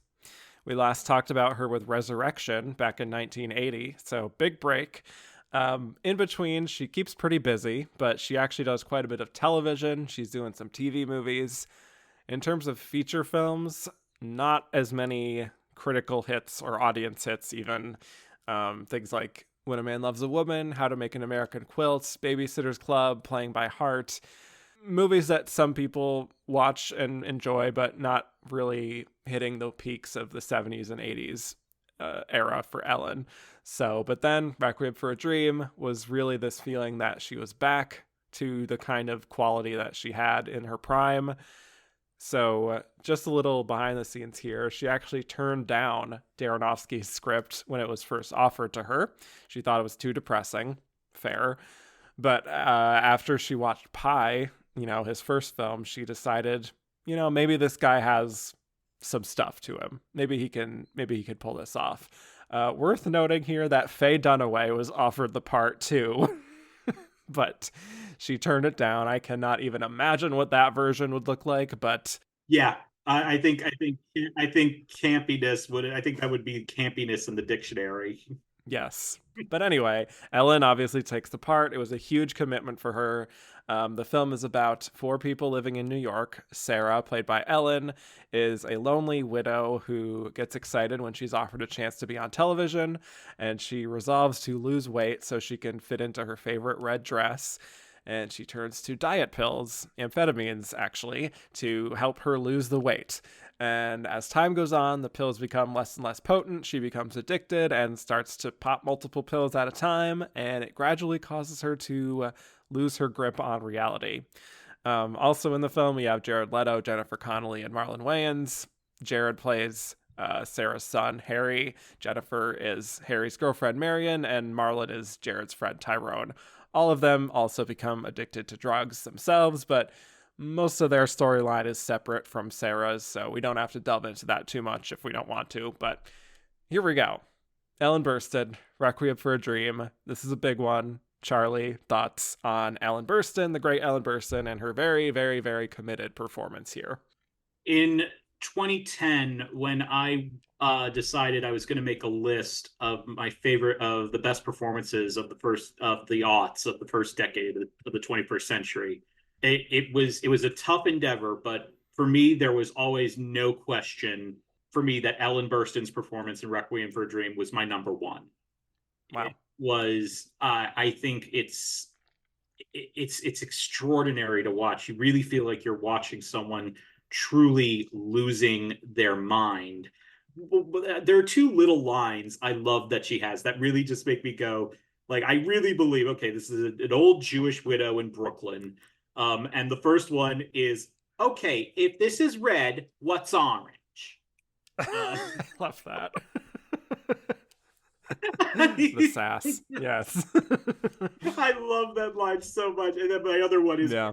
We last talked about her with Resurrection back in 1980, so big break. In between, she keeps pretty busy, but she actually does quite a bit of television. She's doing some TV movies. In terms of feature films, not as many critical hits or audience hits even. Things like When a Man Loves a Woman, How to Make an American Quilt, Babysitter's Club, Playing by Heart. Movies that some people watch and enjoy, but not really hitting the peaks of the 70s and 80s era for Ellen. So, but then Requiem for a Dream was really this feeling that she was back to the kind of quality that she had in her prime. So just a little behind the scenes here. She actually turned down Aronofsky's script when it was first offered to her. She thought it was too depressing. Fair. But after she watched Pi, his first film, she decided, maybe this guy has some stuff to him. Maybe he could pull this off. Worth noting here that Faye Dunaway was offered the part too, but she turned it down. I cannot even imagine what that version would look like, but Yeah, I think campiness would. I think that would be campiness in the dictionary. yes. But anyway, Ellen obviously takes the part. It was a huge commitment for her. The film is about four people living in New York. Sarah, played by Ellen, is a lonely widow who gets excited when she's offered a chance to be on television, and she resolves to lose weight so she can fit into her favorite red dress. And she turns to diet pills, amphetamines actually, to help her lose the weight. And as time goes on, the pills become less and less potent. She becomes addicted and starts to pop multiple pills at a time, and it gradually causes her to lose her grip on reality. Also in the film, we have Jared Leto, Jennifer Connelly, and Marlon Wayans. Jared plays Sarah's son, Harry. Jennifer is Harry's girlfriend, Marion, and Marlon is Jared's friend, Tyrone. All of them also become addicted to drugs themselves, but most of their storyline is separate from Sarah's, so we don't have to delve into that too much if we don't want to. But here we go. Ellen Burstyn, Requiem for a Dream. This is a big one. Charlie, thoughts on Ellen Burstyn, the great Ellen Burstyn, and her very, very, very committed performance here? In 2010, when I decided I was going to make a list of my favorite of the best performances of the aughts of the first decade of the 21st century, it was a tough endeavor, but for me there was always no question for me that Ellen Burstyn's performance in Requiem for a Dream was my number one. Wow. It was I think it's extraordinary to watch. You really feel like you're watching someone truly losing their mind. There are two little lines I love that she has that really just make me go, like, I really believe, okay, this is an old Jewish widow in Brooklyn. And the first one is, okay, if this is red, what's orange? I love that. The sass. Yes. I love that line so much. And then my other one is Yeah.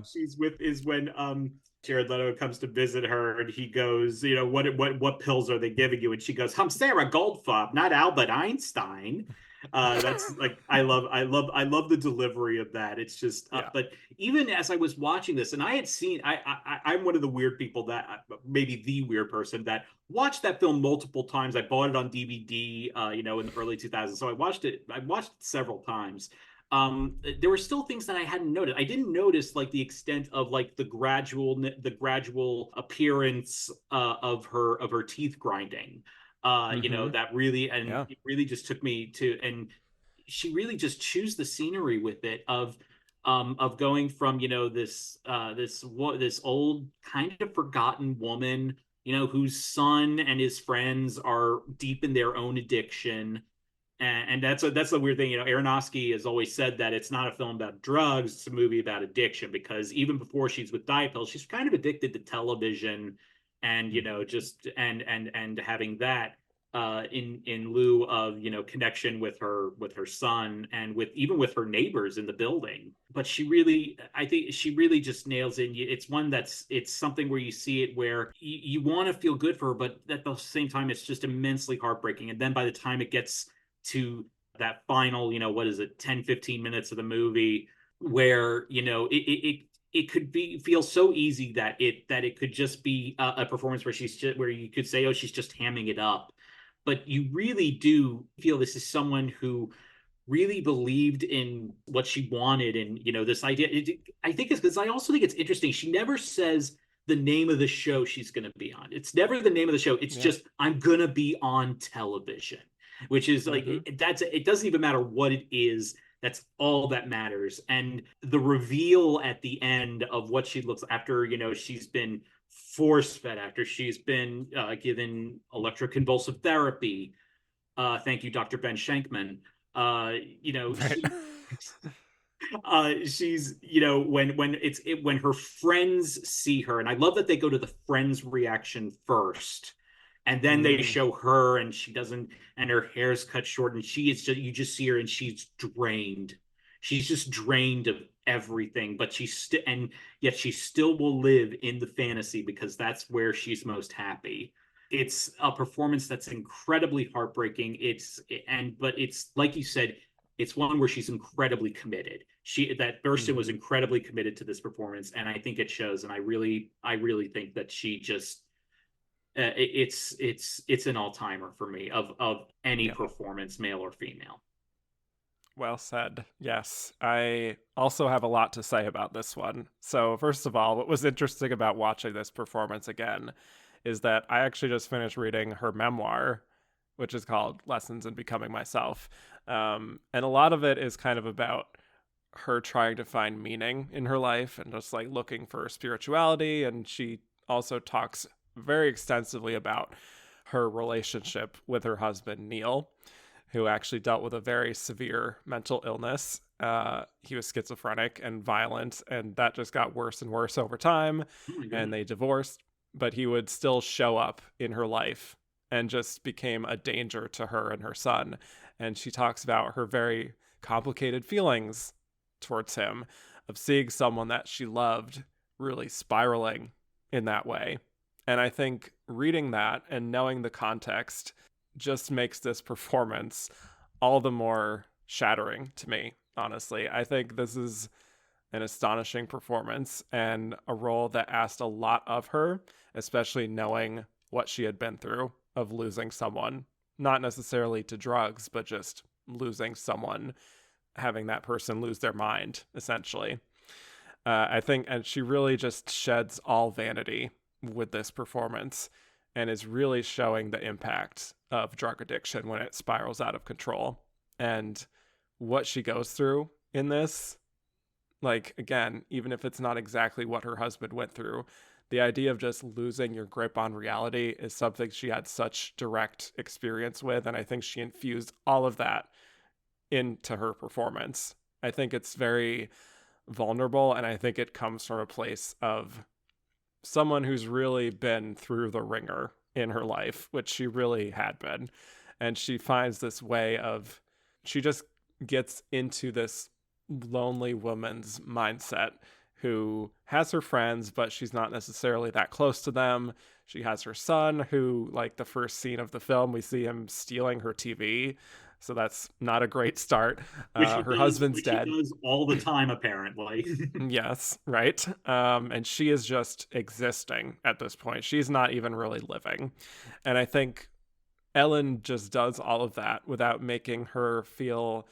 when Jared Leto comes to visit her and he goes, what pills are they giving you? And she goes, I'm Sarah Goldfarb, not Albert Einstein. That's like I love the delivery of that. It's just Yeah. but even as I was watching this, and I had seen I'm one of the weird people that maybe the weird person that watched that film multiple times. I bought it on DVD, in the early 2000s, so I watched it several times. There were still things that I hadn't noticed. I didn't notice like the extent of like the gradual appearance of her teeth grinding. That really, and Yeah. it really just took me to, and she really just chews the scenery with it of going from this old kind of forgotten woman, whose son and his friends are deep in their own addiction. And that's the weird thing. Aronofsky has always said that it's not a film about drugs; it's a movie about addiction. Because even before she's with diet pills, she's kind of addicted to television, and just and having that in lieu of connection with her son and with her neighbors in the building. But I think she really just nails it. It's something where you see it where you want to feel good for her, but at the same time it's just immensely heartbreaking. And then by the time it gets to that final, what is it, 10-15 minutes of the movie, where it could feel so easy that it could just be a performance where you could say, oh, she's just hamming it up. But you really do feel this is someone who really believed in what she wanted, and this idea. I think it's because I also think it's interesting. She never says the name of the show she's going to be on. It's never the name of the show. It's just, I'm going to be on television, which is like, it doesn't even matter what it is. That's all that matters. And the reveal at the end of what she looks after, she's been force fed, after she's been given electroconvulsive therapy. Thank you, Dr. Ben Shankman. Right. She's when her friends see her, and I love that they go to the friends' reaction first, and then they show her, and she doesn't, and her hair's cut short, and she is just, you just see her and she's drained. she's just drained of everything, but and yet she still will live in the fantasy because that's where she's most happy. It's a performance that's incredibly heartbreaking. But it's like you said, it's one where she's incredibly committed. That Burstyn was Mm-hmm. incredibly committed to this performance, and I think it shows. And I really think that she just it's an all timer for me of any Yeah. performance, male or female. Well said. Yes. I also have a lot to say about this one. So, first of all, what was interesting about watching this performance again is that I actually just finished reading her memoir, which is called Lessons in Becoming Myself. And a lot of it is kind of about her trying to find meaning in her life and just like looking for spirituality. And she also talks very extensively about her relationship with her husband, Neil, who actually dealt with a very severe mental illness. He was schizophrenic and violent, and that just got worse and worse over time. Oh my And goodness. they divorced, but he would still show up in her life and just became a danger to her and her son. And she talks about her very complicated feelings towards him of seeing someone that she loved really spiraling in that way. And I think reading that and knowing the context just makes this performance all the more shattering to me, honestly. I think this is an astonishing performance and a role that asked a lot of her, especially knowing what she had been through of losing someone, not necessarily to drugs, but just losing someone, having that person lose their mind, essentially. I think, and she really just sheds all vanity with this performance and is really showing the impact of drug addiction when it spirals out of control. And what she goes through in this, like, again, even if it's not exactly what her husband went through, the idea of just losing your grip on reality is something she had such direct experience with. And I think she infused all of that into her performance. I think it's very vulnerable, and I think it comes from a place of someone who's really been through the ringer in her life, which she really had been. And she finds this way of, she just gets into this lonely woman's mindset who has her friends, but she's not necessarily that close to them. She has her son, who, like the first scene of the film, we see him stealing her TV. So that's not a great start. Her husband's Which he dead. does all the time, apparently. Yes, right. And she is just existing at this point. She's not even really living. And I think Ellen just does all of that without making her feel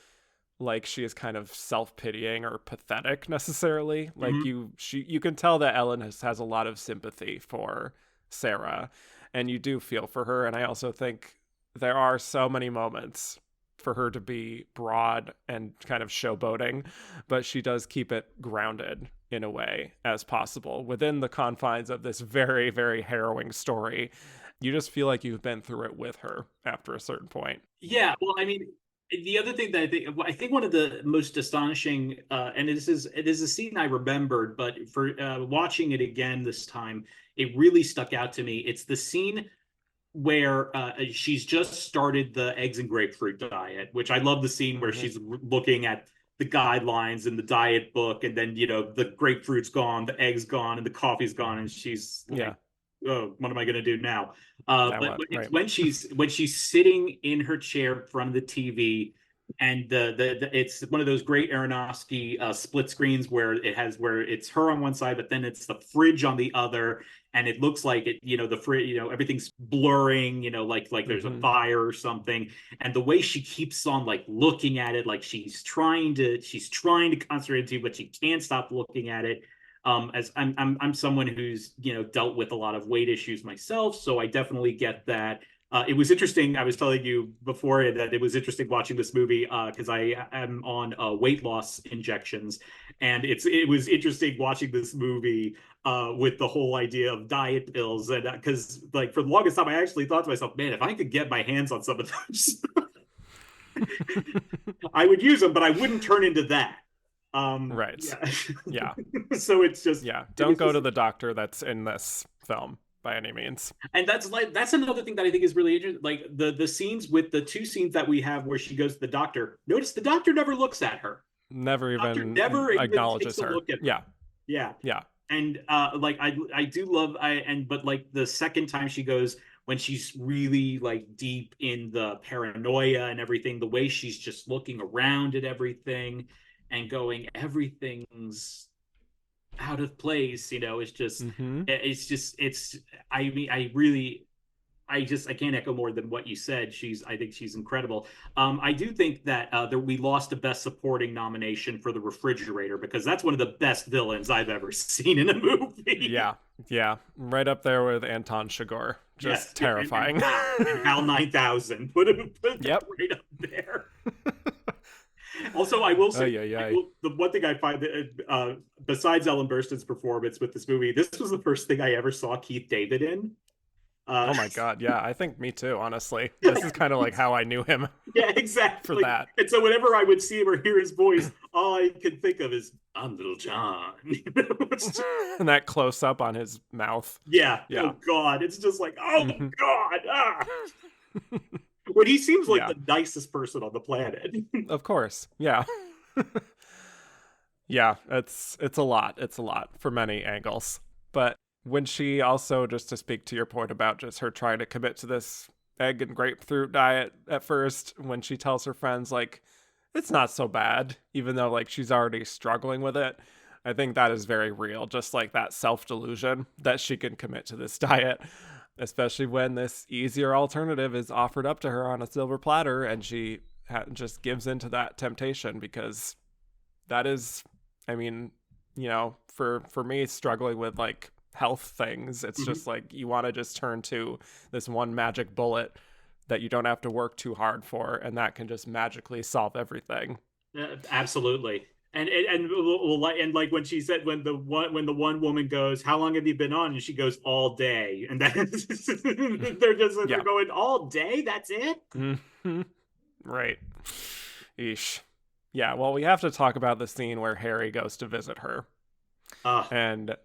like she is kind of self-pitying or pathetic necessarily. Like Mhm. you can tell that Ellen has a lot of sympathy for Sarah, and you do feel for her. And I also think there are so many moments for her to be broad and kind of showboating, but she does keep it grounded in a way as possible within the confines of this very, very harrowing story. You just feel like you've been through it with her after a certain point. Yeah, well, I mean, the other thing that I think one of the most astonishing, and it is a scene I remembered, but for watching it again this time, it really stuck out to me. It's the scene where she's just started the eggs and grapefruit diet, which I love the scene where Mm-hmm. she's looking at the guidelines in the diet book, and then the grapefruit's gone, the eggs gone, and the coffee's gone, and she's Yeah. like, "Oh, what am I going to do now?" Now But what? it's Right. when she's sitting in her chair in front of the TV, and it's one of those great Aronofsky split screens where it's her on one side, but then it's the fridge on the other, and it looks like the fridge, everything's blurring, like there's a Mm-hmm. fire or something, and the way she keeps on like looking at it, like she's trying to concentrate too, but she can't stop looking at it. As I'm someone who's dealt with a lot of weight issues myself, so I definitely get that. It was interesting. I was telling you before that it was interesting watching this movie because I am on weight loss injections, and it was interesting watching this movie with the whole idea of diet pills, and because like for the longest time I actually thought to myself, man, if I could get my hands on some of those, I would use them, but I wouldn't turn into that. Right. Yeah. Yeah. So Yeah. it Don't was go just to the doctor that's in this film by any means. and that's another thing that I think is really interesting. Like the scenes with the two scenes that we have where she goes to the doctor. Notice the doctor never looks at her. never Doctor even never even takes acknowledges a her. look at Yeah, her. Yeah. yeah. And like I do love but like the second time she goes, when she's really like deep in the paranoia and everything, the way she's just looking around at everything and going, everything's out of place, Mm-hmm. it's I mean, I really, I can't echo more than what you said. I think she's incredible. I do think that we lost a Best Supporting nomination for the refrigerator, because that's one of the best villains I've ever seen in a movie. Yeah, yeah. Right up there with Anton Chigurh. Yes, Just yeah, terrifying. and Hal 9000, put that Yep. right up there. Also, I will say, Ay, ay, ay. the one thing I find that besides Ellen Burstyn's performance with this movie, this was the first thing I ever saw Keith David in. Uh, Oh my God. Yeah, I think me too, honestly. This is kind of like how I knew him Yeah, for exactly. that. And so whenever I would see him or hear his voice, all I could think of is, I'm Little John. And that close up on his mouth. Yeah. Yeah. Oh God. It's just like, oh Hmm. God. When he seems like Yeah, the nicest person on the planet. of course. Yeah. Yeah, it's a lot. It's a lot for many angles. But when she also, just to speak to your point about just her trying to commit to this egg and grapefruit diet at first, when she tells her friends like it's not so bad, even though like she's already struggling with it, I think that is very real. Just like that self-delusion that she can commit to this diet, especially when this easier alternative is offered up to her on a silver platter, and she just gives into that temptation because that is, I mean, for me struggling with like health things, it's Mhm. just like you want to just turn to this one magic bullet that you don't have to work too hard for, and that can just magically solve everything. Absolutely. And like when she said, when the one woman goes, how long have you been on? And she goes, all day. And then they're Yeah. going, all day, that's it. Hmm. Right. Eesh. Yeah, well, we have to talk about the scene where Harry goes to visit her, Uh and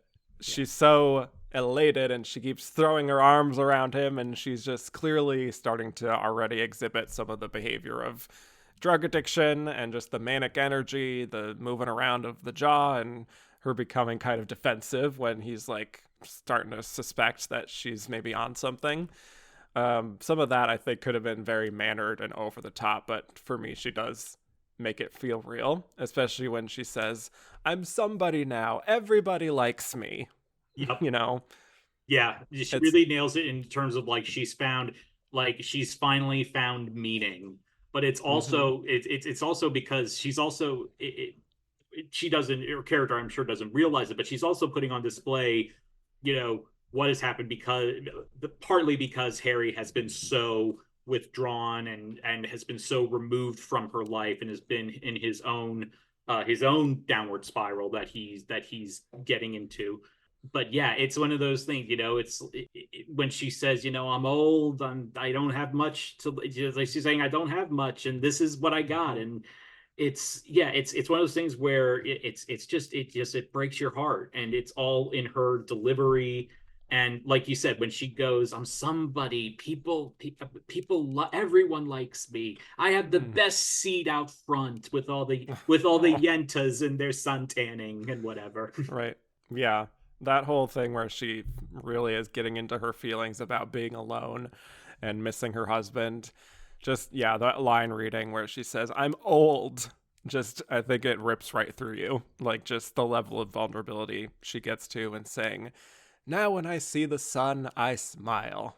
yeah. she's so elated and she keeps throwing her arms around him, and she's just clearly starting to already exhibit some of the behavior of drug addiction and just the manic energy, the moving around of the jaw, and her becoming kind of defensive when he's like starting to suspect that she's maybe on something. Some of that I think could have been very mannered and over the top, but for me, she does make it feel real, especially when she says, I'm somebody now. Everybody likes me. Yep. You know, Yeah, she it's, really nails it in terms of like she's finally found meaning. But it's mm-hmm, also it's also because she's also she doesn't, her character I'm sure doesn't realize it, but she's also putting on display, what has happened, because partly because Harry has been so withdrawn and has been so removed from her life and has been in his own downward spiral that he's getting into. But yeah, it's one of those things, when she says, I'm old, I don't have much to, like she's saying, I don't have much, and this is what I got. And it's one of those things where it breaks your heart, and it's all in her delivery. And like you said, when she goes, I'm somebody, everyone likes me, I have the mm, best seat out front with all the oh, yentas and their sun tanning and whatever. right. Yeah. That whole thing where she really is getting into her feelings about being alone and missing her husband. Just, yeah, that line reading where she says, I'm old. Just, I think it rips right through you. Like, just the level of vulnerability she gets to and saying, now when I see the sun, I smile,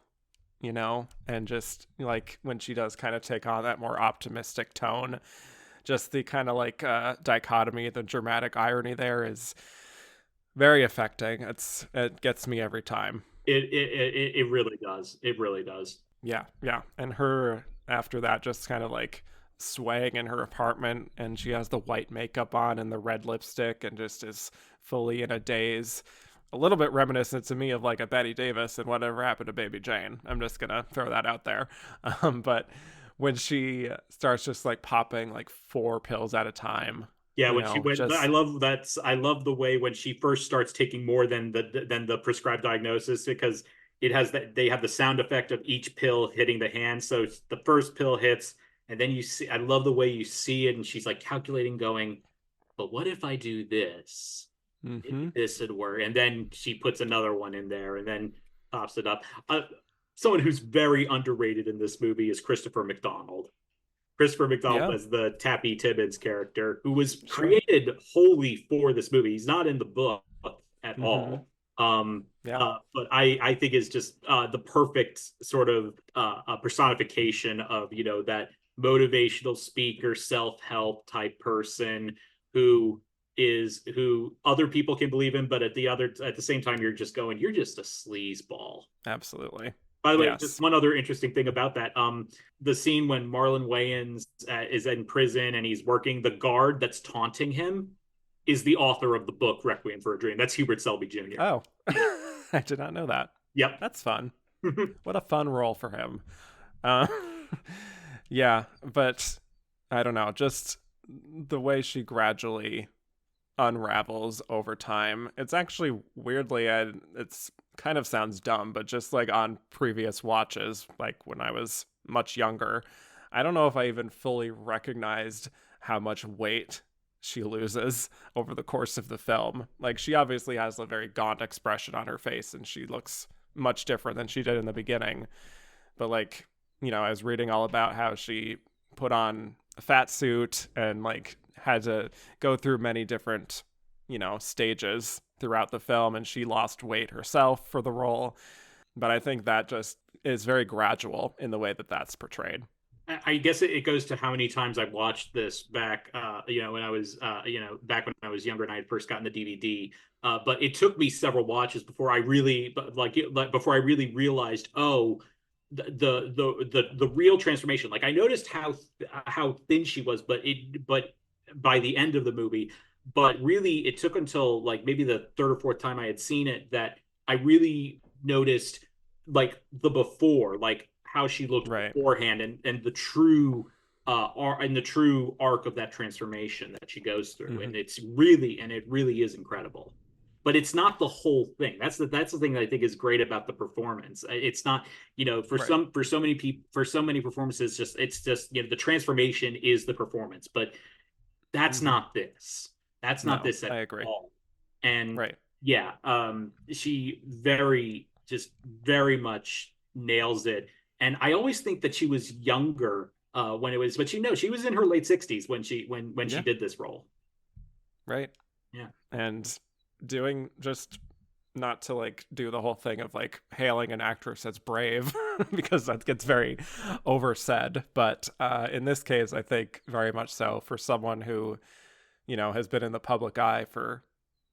And just like when she does kind of take on that more optimistic tone, just the kind of like dichotomy, the dramatic irony there is very affecting. It gets me every time. It really does. It really does. Yeah, yeah. And her after that just kind of like swaying in her apartment, and she has the white makeup on and the red lipstick and just is fully in a daze. A little bit reminiscent to me of like a Betty Davis and Whatever Happened to Baby Jane. I'm just gonna throw that out there. But when she starts just like popping like 4 pills at a time, Yeah, when she went, I just love that. I love the way when she first starts taking more than the prescribed diagnosis, because it has that they have the sound effect of each pill hitting the hand. So the first pill hits, and then you see. I love the way you see it, and she's like calculating, going, but what if I do this? Mm-hmm. Maybe this would work. And then she puts another one in there and then pops it up. Someone who's very underrated in this movie is Christopher McDonald. Christopher McDonald Yeah, as the Tappy Tibbins character, who was sure. created wholly for this movie. He's not in the book at Mm-hmm. all. Um, Yeah, but I think is just the perfect sort of personification of that motivational speaker, self help type person who who other people can believe in, but at the same time you're just a sleazeball. absolutely. By the way, just Yes. one other interesting thing about that, the scene when Marlon Wayans is in prison and he's working, the guard that's taunting him is the author of the book Requiem for a Dream. That's Hubert Selby Jr. Oh, I did not know that. Yep. That's fun. What a fun role for him. Uh, yeah, but I don't know, just the way she gradually unravels over time. It's actually weirdly, it's kind of sounds dumb, but just like on previous watches, like when I was much younger, I don't know if I even fully recognized how much weight she loses over the course of the film. Like she obviously has a very gaunt expression on her face and she looks much different than she did in the beginning. But like, I was reading all about how she put on a fat suit and like had to go through many different, stages throughout the film, and she lost weight herself for the role. But I think that just is very gradual in the way that that's portrayed. I guess it goes to how many times I've watched this back, when I was, back when I was younger and I had first gotten the DVD. But it took me several watches before I really, before I really realized, oh, the real transformation. Like I noticed how thin she was, but by the end of the movie, but really it took until like maybe the third or fourth time I had seen it that I really noticed like the before, like how she looked Right. beforehand, and the true and the true arc of that transformation that she goes through, Mm-hmm. and it really is incredible. But it's not the whole thing. That's the thing that I think is great about the performance. It's not, Right. for so many people, for so many performances, it's just the transformation is the performance, but that's Mm-hmm. not this. That's not No, this at I agree. all. And Right. yeah, she just very much nails it. And I always think that she was younger when it was, but she was in her late 60s when she Yeah. did this role. Right. Yeah. And doing just not to like do the whole thing of like hailing an actress as brave because that gets very oversaid, but in this case I think very much so for someone who has been in the public eye for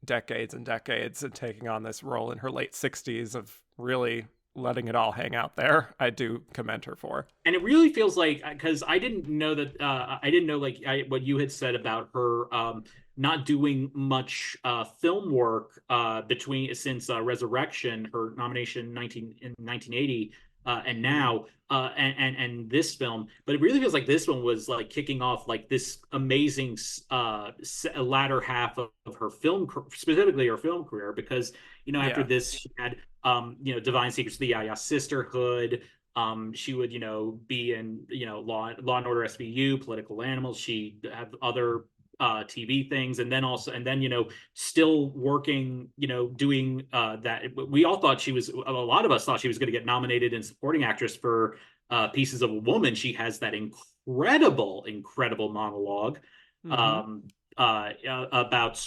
decades and decades and taking on this role in her late 60s of really letting it all hang out there. I do commend her for. And it really feels like, because I didn't know that, I didn't know like what you had said about her not doing much film work between since Resurrection, her nomination in 1980, and Mm-hmm. now and this film. But it really feels like this one was like kicking off like this amazing latter half of her film, specifically her film career, because after Yeah. this she had Divine Secrets of the Yaya Sisterhood. She would, be in, Law and Order SVU, Political Animals. She had other TV things, and then still working, doing that. We all thought a lot of us thought she was going to get nominated in supporting actress for Pieces of a Woman. She has that incredible monologue. Mm-hmm. Um, about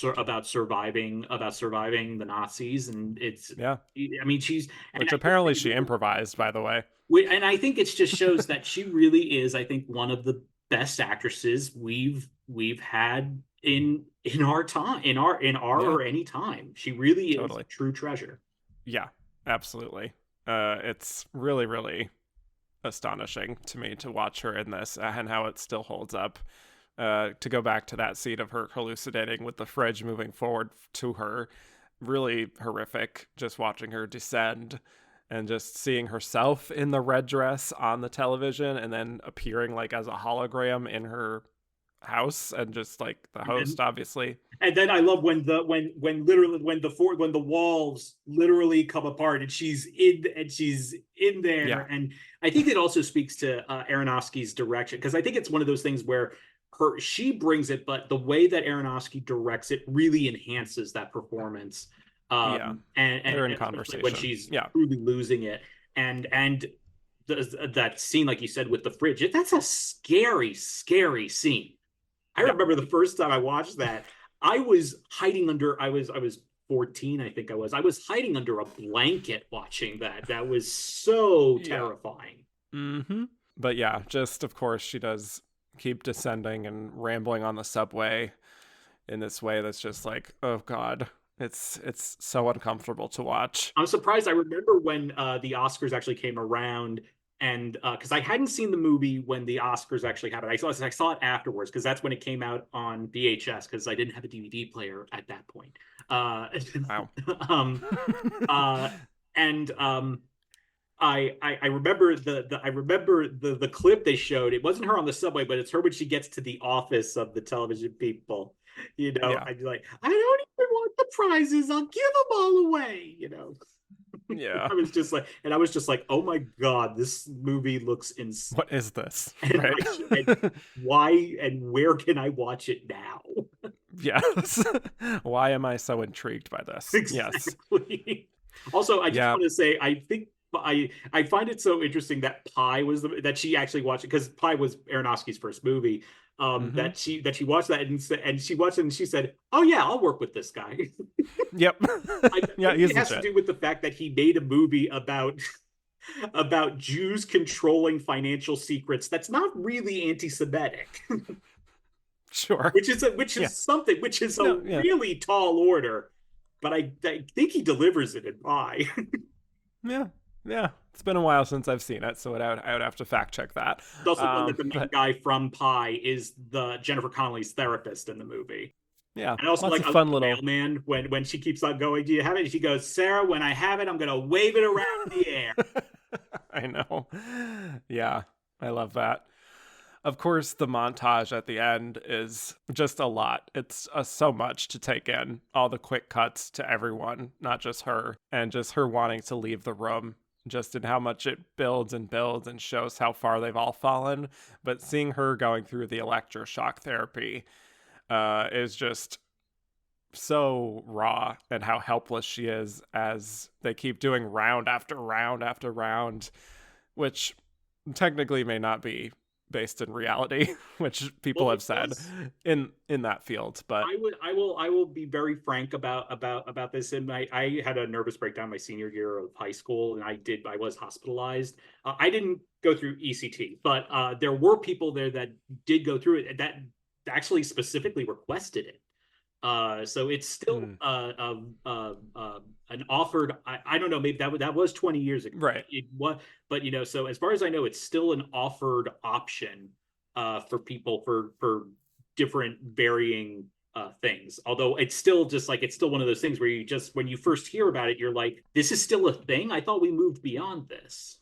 surviving the Nazis, and it's Yeah. I mean she's and Which I just apparently think she improvised, by the way. and I think it just shows that she really is, I think, one of the best actresses we've had in our time, in our Yeah, or any time. She really is a totally. true treasure. Yeah, absolutely. It's really, really astonishing to me to watch her in this and how it still holds up. To go back to that scene of her hallucinating with the fridge moving forward to her, really horrific. Just watching her descend and just seeing herself in the red dress on the television and then appearing like as a hologram in her house and just like the And then host, obviously. I love when literally when the walls literally come apart and she's in there. Yeah. And I think it also speaks to Aronofsky's direction, because I think it's one of those things where she brings it, but the way that Aronofsky directs it really enhances that performance. Yeah, And they're in especially when conversation. she's Yeah, truly losing it, and that scene, like you said, with the fridge, that's a scary, scary scene. I yeah, remember the first time I watched that, I was hiding under. I was 14, I think I was. I was hiding under a blanket watching that. That was so yeah. terrifying. But yeah, just of course she does keep descending and rambling on the subway in this way that's just like, oh god, it's so uncomfortable to watch. I'm surprised. I remember when the Oscars actually came around, and because I hadn't seen the movie when the Oscars actually happened. I saw it afterwards because that's when it came out on VHS because I didn't have a DVD player at that point. Uh, Wow. um, uh, and I remember I remember the clip they showed. It wasn't her on the subway, but it's her when she gets to the office of the television people. Yeah. I'd be like, I don't even want the prizes. I'll give them all away. Yeah. I was just like, oh my god, this movie looks insane. What is this? And, Right. and why and where can I watch it now? Yes. Why am I so intrigued by this? Yes. Exactly. Also, I just Yeah. want to say, I think I find it so interesting that Pi was that she actually watched it because Pi was Aronofsky's first movie. Mm-hmm. That she watched that and she watched it and she said, "Oh yeah, I'll work with this guy." Yep. Yeah, Maybe he's it has to legit. do with the fact that he made a movie about Jews controlling financial secrets. That's not really anti-Semitic, Sure. which Yeah. is something which is a No, yeah. really tall order. But I think he delivers it in Pi. Yeah. Yeah. It's been a while since I've seen it, so I would have to fact check that. It's also fun that the main But guy from Pi is the Jennifer Connelly's therapist in the movie. yeah, And also lots like of I like fun the little. mailman when she keeps on going, "Do you have it?" And she goes, "Sarah, when I have it, I'm gonna wave it around in the air." I know. Yeah, I love that. Of course, the montage at the end is just a lot. It's so much to take in. All the quick cuts to everyone, not just her, and just her wanting to leave the room, just in how much it builds and builds and shows how far they've all fallen. But seeing her going through the electroshock therapy is just so raw, and how helpless she is as they keep doing round after round after round, which technically may not be based in reality, which people Well, have it said was. in that field. But I will be very frank about this. And I had a nervous breakdown my senior year of high school, and I was hospitalized. I didn't go through ECT, but there were people there that did go through it that actually specifically requested it. So it's still mm, an offered. I don't know. Maybe that was 20 years ago. right, It was, but so as far as I know, it's still an offered option for people for different varying things. Although it's still just like it's still one of those things where you just when you first hear about it, you're like, this is still a thing. I thought we moved beyond this.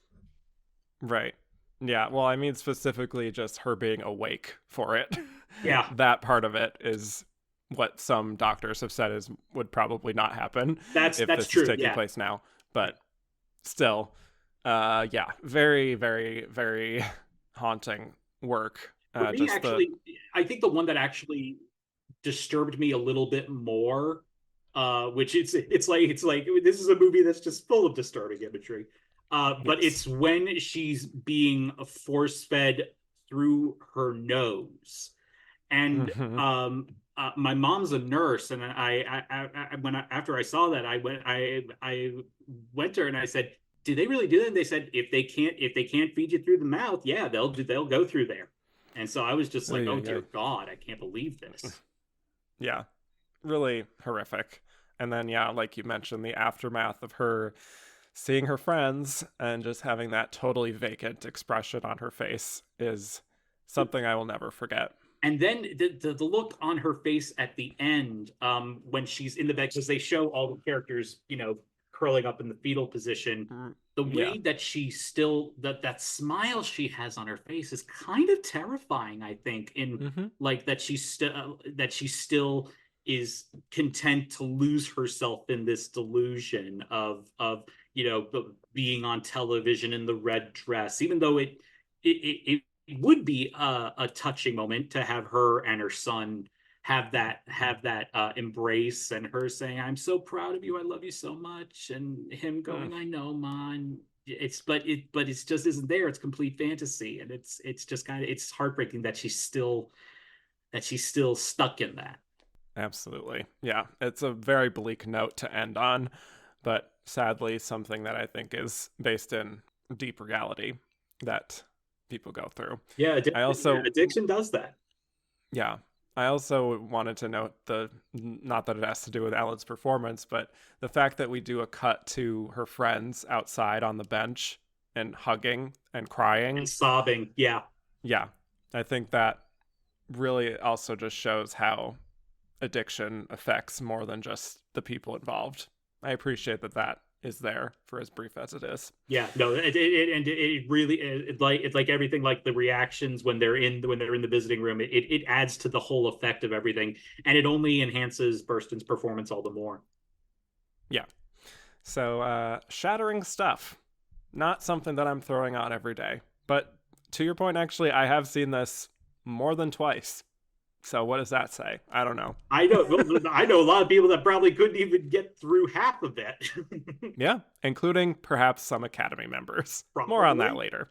right. Yeah, well, I mean specifically just her being awake for it. Yeah, That part of it is what some doctors have said is would probably not happen if that's this is true. taking Yeah. place now. But still, yeah, very, very, very haunting work. For me, Just the actually, I think the one that actually disturbed me a little bit more, which it's like this is a movie that's just full of disturbing imagery. But yes. it's when she's being force fed through her nose, and Hmm. my mom's a nurse, and after I saw that, I went to her and I said, "Do they really do that?" And they said, "If they can't feed you through the mouth, yeah, they'll go through there." And so I was just like, "Oh dear God, I can't believe this." Yeah, really horrific. And then, yeah, like you mentioned, the aftermath of her seeing her friends and just having that totally vacant expression on her face is something I will never forget. And then the look on her face at the end, when she's in the bed, because they show all the characters, curling up in the fetal position. The Yeah. way that she still that smile she has on her face is kind of terrifying. I think in Hmm. like that she still is content to lose herself in this delusion of being on television in the red dress, even though it would be a touching moment to have her and her son have that embrace, and her saying, "I'm so proud of you, I love you so much," and him Mm, going, "I know, man." It's just isn't there. It's complete fantasy, and it's just kind of it's heartbreaking that she's still stuck in that. absolutely. Yeah, it's a very bleak note to end on, but sadly, something that I think is based in deep reality that people go through. Yeah, I yeah, also, addiction does that. yeah, I also wanted to note not that it has to do with Ellen's performance, but the fact that we do a cut to her friends outside on the bench and hugging and And crying. sobbing. Yeah. Yeah, I think that really also just shows how addiction affects more than just the people involved. I appreciate that that is there for as brief as it is. Yeah, no, it really it's like everything, like the reactions when they're in the visiting room, it adds to the whole effect of everything, and it only enhances Burstyn's performance all the more. Yeah. So, shattering stuff. Not something that I'm throwing on every day. But to your point, actually, I have seen this more than twice. So, what does that say? I don't know. I know a lot of people that probably couldn't even get through half of it. Yeah, including perhaps some Academy members. More on that Probably. later.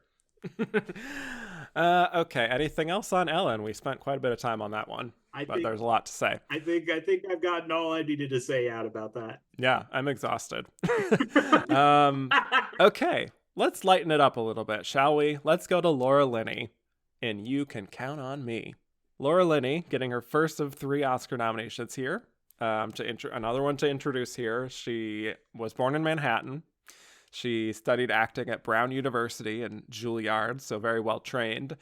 Okay, anything else on Ellen? We spent quite a bit of time on that one, I but think there's a lot to say. I think I've gotten all I needed to say out about that. Yeah, I'm exhausted. um, okay, let's lighten it up a little bit, shall we? Let's go to Laura Linney, and You Can Count on Me. Laura Linney getting her first of 3 Oscar nominations here. Another one to introduce here. She was born in Manhattan. She studied acting at Brown University and Juilliard, so very well trained.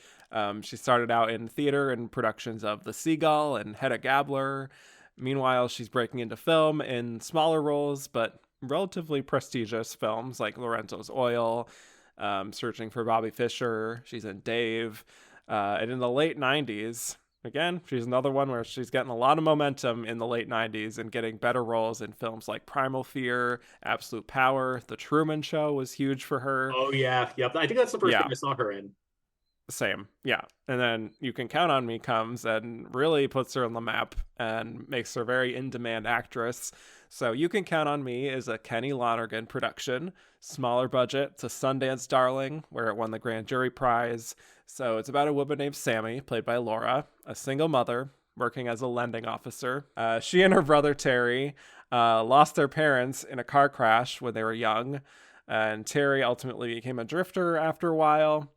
She started out in theater and productions of The Seagull and Hedda Gabler. Meanwhile, she's breaking into film in smaller roles, but relatively prestigious films like Lorenzo's Oil, Searching for Bobby Fischer. She's in Dave. And in the late 90s, again, she's another one where she's getting a lot of momentum in the late 90s and getting better roles in films like Primal Fear, Absolute Power. The Truman Show was huge for her. Oh yeah, yep. I think that's the first thing Yeah, I saw her in. same. Yeah. And then You Can Count on Me comes and really puts her on the map and makes her a very in demand actress. So You Can Count on Me is a Kenny Lonergan production, smaller budget. It's a Sundance darling where it won the Grand Jury Prize. So it's about a woman named Sammy, played by Laura, a single mother working as a lending officer. She and her brother Terry lost their parents in a car crash when they were young. And Terry ultimately became a drifter after a while.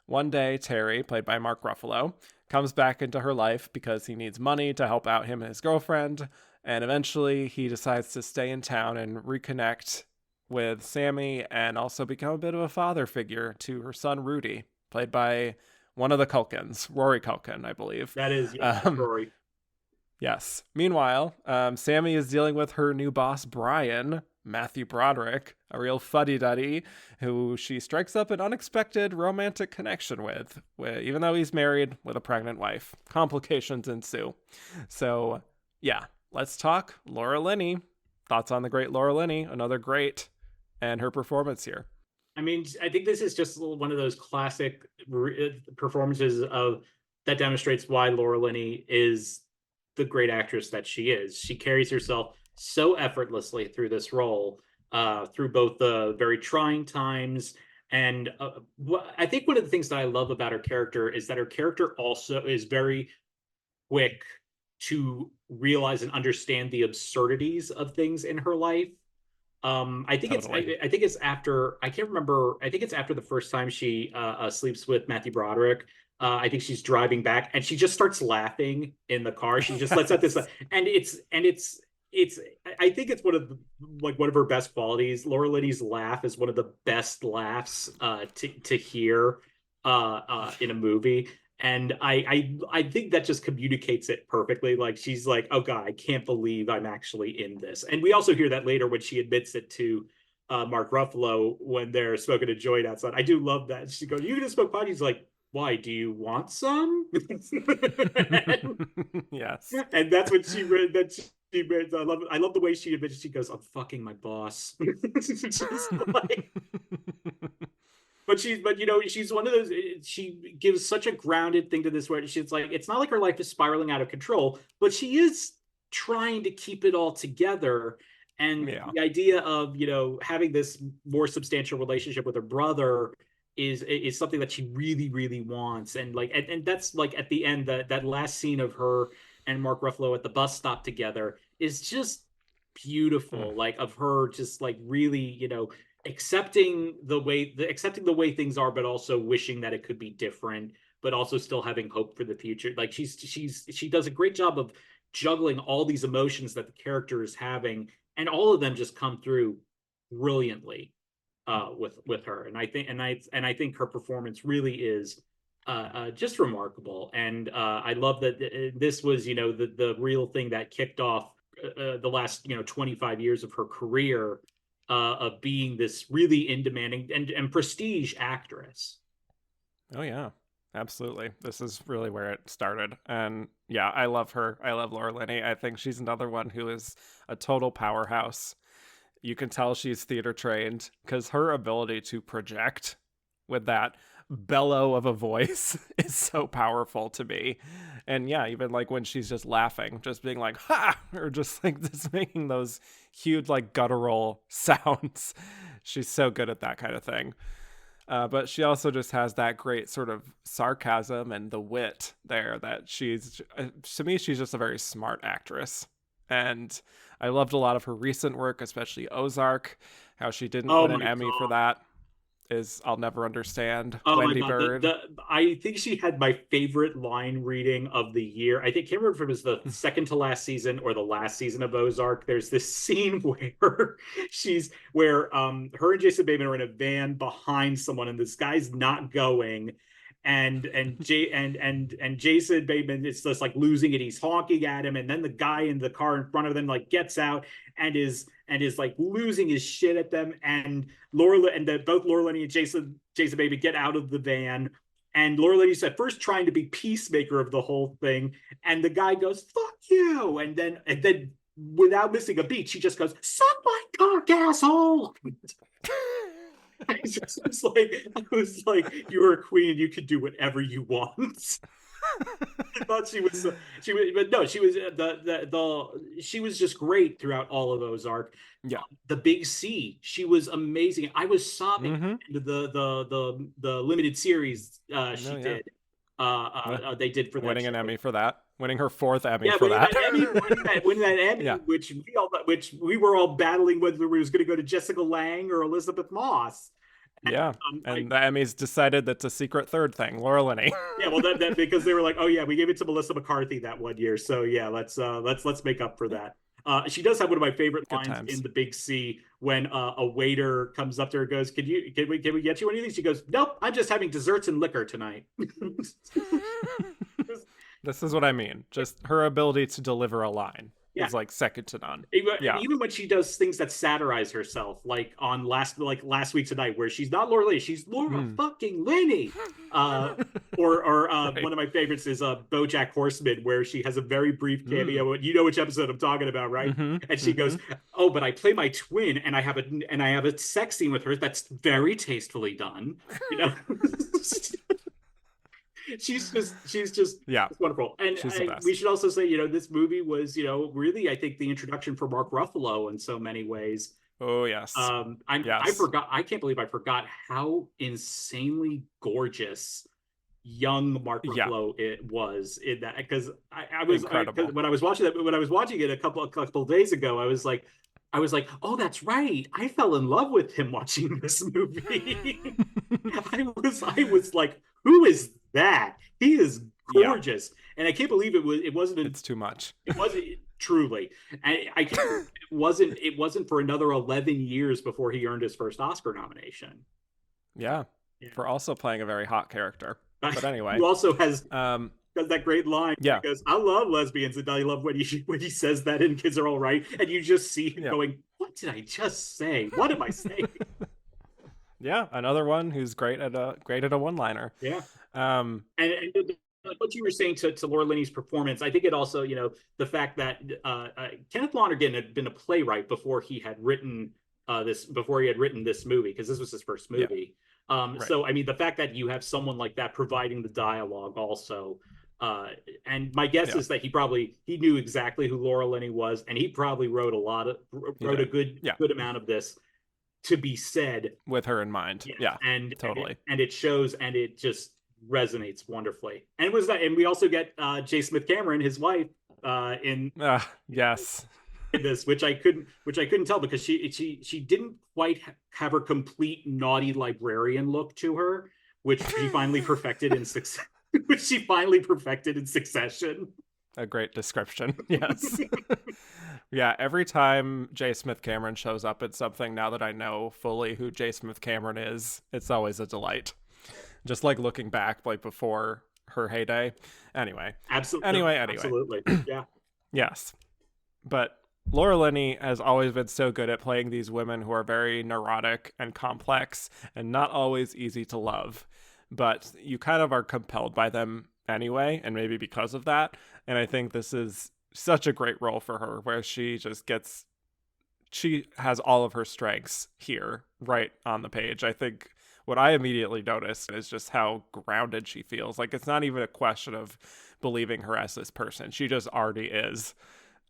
One day, Terry, played by Mark Ruffalo, comes back into her life because he needs money to help out him and his girlfriend, and eventually he decides to stay in town and reconnect with Sammy and also become a bit of a father figure to her son Rudy, played by one of the Culkins, Rory Culkin, I believe. That is, yeah, Um, Rory. Yes. Meanwhile, Sammy is dealing with her new boss, Brian, Matthew Broderick, a real fuddy-duddy, who she strikes up an unexpected romantic connection with, even though he's married with a pregnant wife. Complications ensue. So, yeah, let's talk Laura Linney. Thoughts on the great Laura Linney, another great, and her performance here. I mean, I think this is just one of those classic performances of that demonstrates why Laura Linney is the great actress that she is. She carries herself so effortlessly through this role, through both the very trying times and I think one of the things that I love about her character is that her character also is very quick to realize and understand the absurdities of things in her life. Totally. I think it's after I can't remember. I think it's after the first time she sleeps with Matthew Broderick. I think she's driving back and she just starts laughing in the car. She just lets out this, Yes. and it's. I think it's one of one of her best qualities. Laura Linney's laugh is one of the best laughs to hear in a movie. And I think that just communicates it perfectly. Like she's like, oh God, I can't believe I'm actually in this. And we also hear that later when she admits it to Mark Ruffalo when they're smoking a joint outside. I do love that. She goes, "You can just smoke pot." He's like, "Why? Do you want some?" Yes. And that's what she read. That she I love the way she admits. She goes, "I'm fucking my boss." Just like, but she's one of those. She gives such a grounded thing to this, where she's like, it's not like her life is spiraling out of control, but she is trying to keep it all together. And Yeah. the idea of having this more substantial relationship with her brother is something that she really really wants. And like, and that's like at the end, that last scene of her and Mark Ruffalo at the bus stop together is just Mm. beautiful. Like, of her just like really accepting the way things are, but also wishing that it could be different, but also still having hope for the future. Like, she does a great job of juggling all these emotions that the character is having, and all of them just come through brilliantly with her. And I think her performance really is just remarkable. And I love that this was the real thing that kicked off the last 25 years of her career, of being this really in demanding and prestige actress. Oh yeah, absolutely. This is really where it started. And yeah, I love her. I love Laura Linney. I think she's another one who is a total powerhouse. You can tell she's theater trained because her ability to project with that bellow of a voice is so powerful to me. And yeah, even like when she's just laughing, just being like, ha, or just like just making those huge, like guttural sounds. She's so good at that kind of thing. But she also just has that great sort of sarcasm and the wit there that to me, she's just a very smart actress. And I loved a lot of her recent work, especially Ozark. How she didn't Oh win an my Emmy for god. that is I'll never understand. Oh my Wendy god, Bird. I think she had my favorite line reading of the year. I think, can't remember if it was the second to last season or the last season of Ozark. There's this scene where her and Jason Bateman are in a van behind someone, and this guy's not going, and Jason Bateman is just like losing it. He's honking at him, and then the guy in the car in front of them like gets out and is like losing his shit at them. And both Laura Linney and Jason Baby get out of the van. And Laura Linney's at first trying to be peacemaker of the whole thing, and the guy goes, "Fuck you!" And then without missing a beat, she just goes, "Suck my cock, asshole!" I was like, "You were a queen, and you could do whatever you want." I thought but no, she was she was just great throughout all of Ozark. Yeah. The Big C, she was amazing. I was sobbing Mm-hmm. into the limited series No, she yeah. did. They did for that Winning an show. Emmy for that. Winning her fourth Emmy Yeah, for that. winning that Yeah. Emmy, which we were all battling whether we was going to go to Jessica Lange or Elizabeth Moss. And, Yeah. And the Emmys decided that's a secret third thing. Laura Linney. yeah, well, that because they were like, oh yeah, we gave it to Melissa McCarthy that one year, so yeah, let's make up for that. She does have one of my favorite Good lines times. in The Big C when a waiter comes up to her and goes, can we get you anything? She goes, nope, I'm just having desserts and liquor tonight. This is what I mean. Just her ability to deliver a line Yeah. is like second to none. And Yeah. even when she does things that satirize herself, like on last week tonight, where she's not Laura Linney, she's Laura fucking Linney. Or Right. one of my favorites is BoJack Horseman, where she has a very brief Mm. cameo. You know which episode I'm talking about, right? Mm-hmm. And she Mm-hmm. goes, "Oh, but I play my twin, and I have a sex scene with her that's very tastefully done." You know. she's just Yeah. wonderful. And She's the we best. should also say, this movie was, really, I think, the introduction for Mark Ruffalo in so many ways. Oh yes. Yes. I can't believe I forgot how insanely gorgeous young Mark Yeah. Ruffalo it was in that, because I was Incredible. when I was watching it a couple of days ago, I was like, oh, that's right, I fell in love with him watching this movie. I was like, who is that? He is Yeah. gorgeous, and I can't believe it wasn't It's too much. it wasn't truly. I can't believe it wasn't for another 11 years before he earned his first Oscar nomination. Yeah. Yeah. For also playing a very hot character. But anyway. Who also has Um that great line yeah. because I love lesbians, and I love when he says that in Kids Are All Right, and you just see him Yeah. going, what did I just say? What am I saying? Yeah, another one who's great at a one-liner. Yeah. Um And what you were saying to Laura Linney's performance, I think it also, the fact that Kenneth Lonergan had been a playwright before he had written this movie, because this was his first movie. Right. So I mean, the fact that you have someone like that providing the dialogue also, and my guess Yeah, is that he knew exactly who Laura Linney was, and he probably he wrote a did. good Yeah, amount of this to be said. with her in mind. Yeah, Yeah, and totally. it shows, and it just resonates wonderfully. And it was that, and we also get J. Smith Cameron, his wife, Yes. in this, which I couldn't tell because she didn't quite have her complete naughty librarian look to her, which she finally perfected in success. Which she finally perfected in Succession. A great description. Yes. Yeah, every time J. Smith Cameron shows up in something, now that I know fully who J. Smith Cameron is, it's always a delight. Just like looking back, like before her heyday. Anyway. Absolutely, no, Anyway. absolutely, yeah. Yes. But Laura Linney has always been so good at playing these women who are very neurotic and complex and not always easy to love. But you kind of are compelled by them anyway, and maybe because of that. And I think this is such a great role for her where she has all of her strengths here right on the page. I think what I immediately noticed is just how grounded she feels. Like it's not even a question of believing her as this person. She just already is.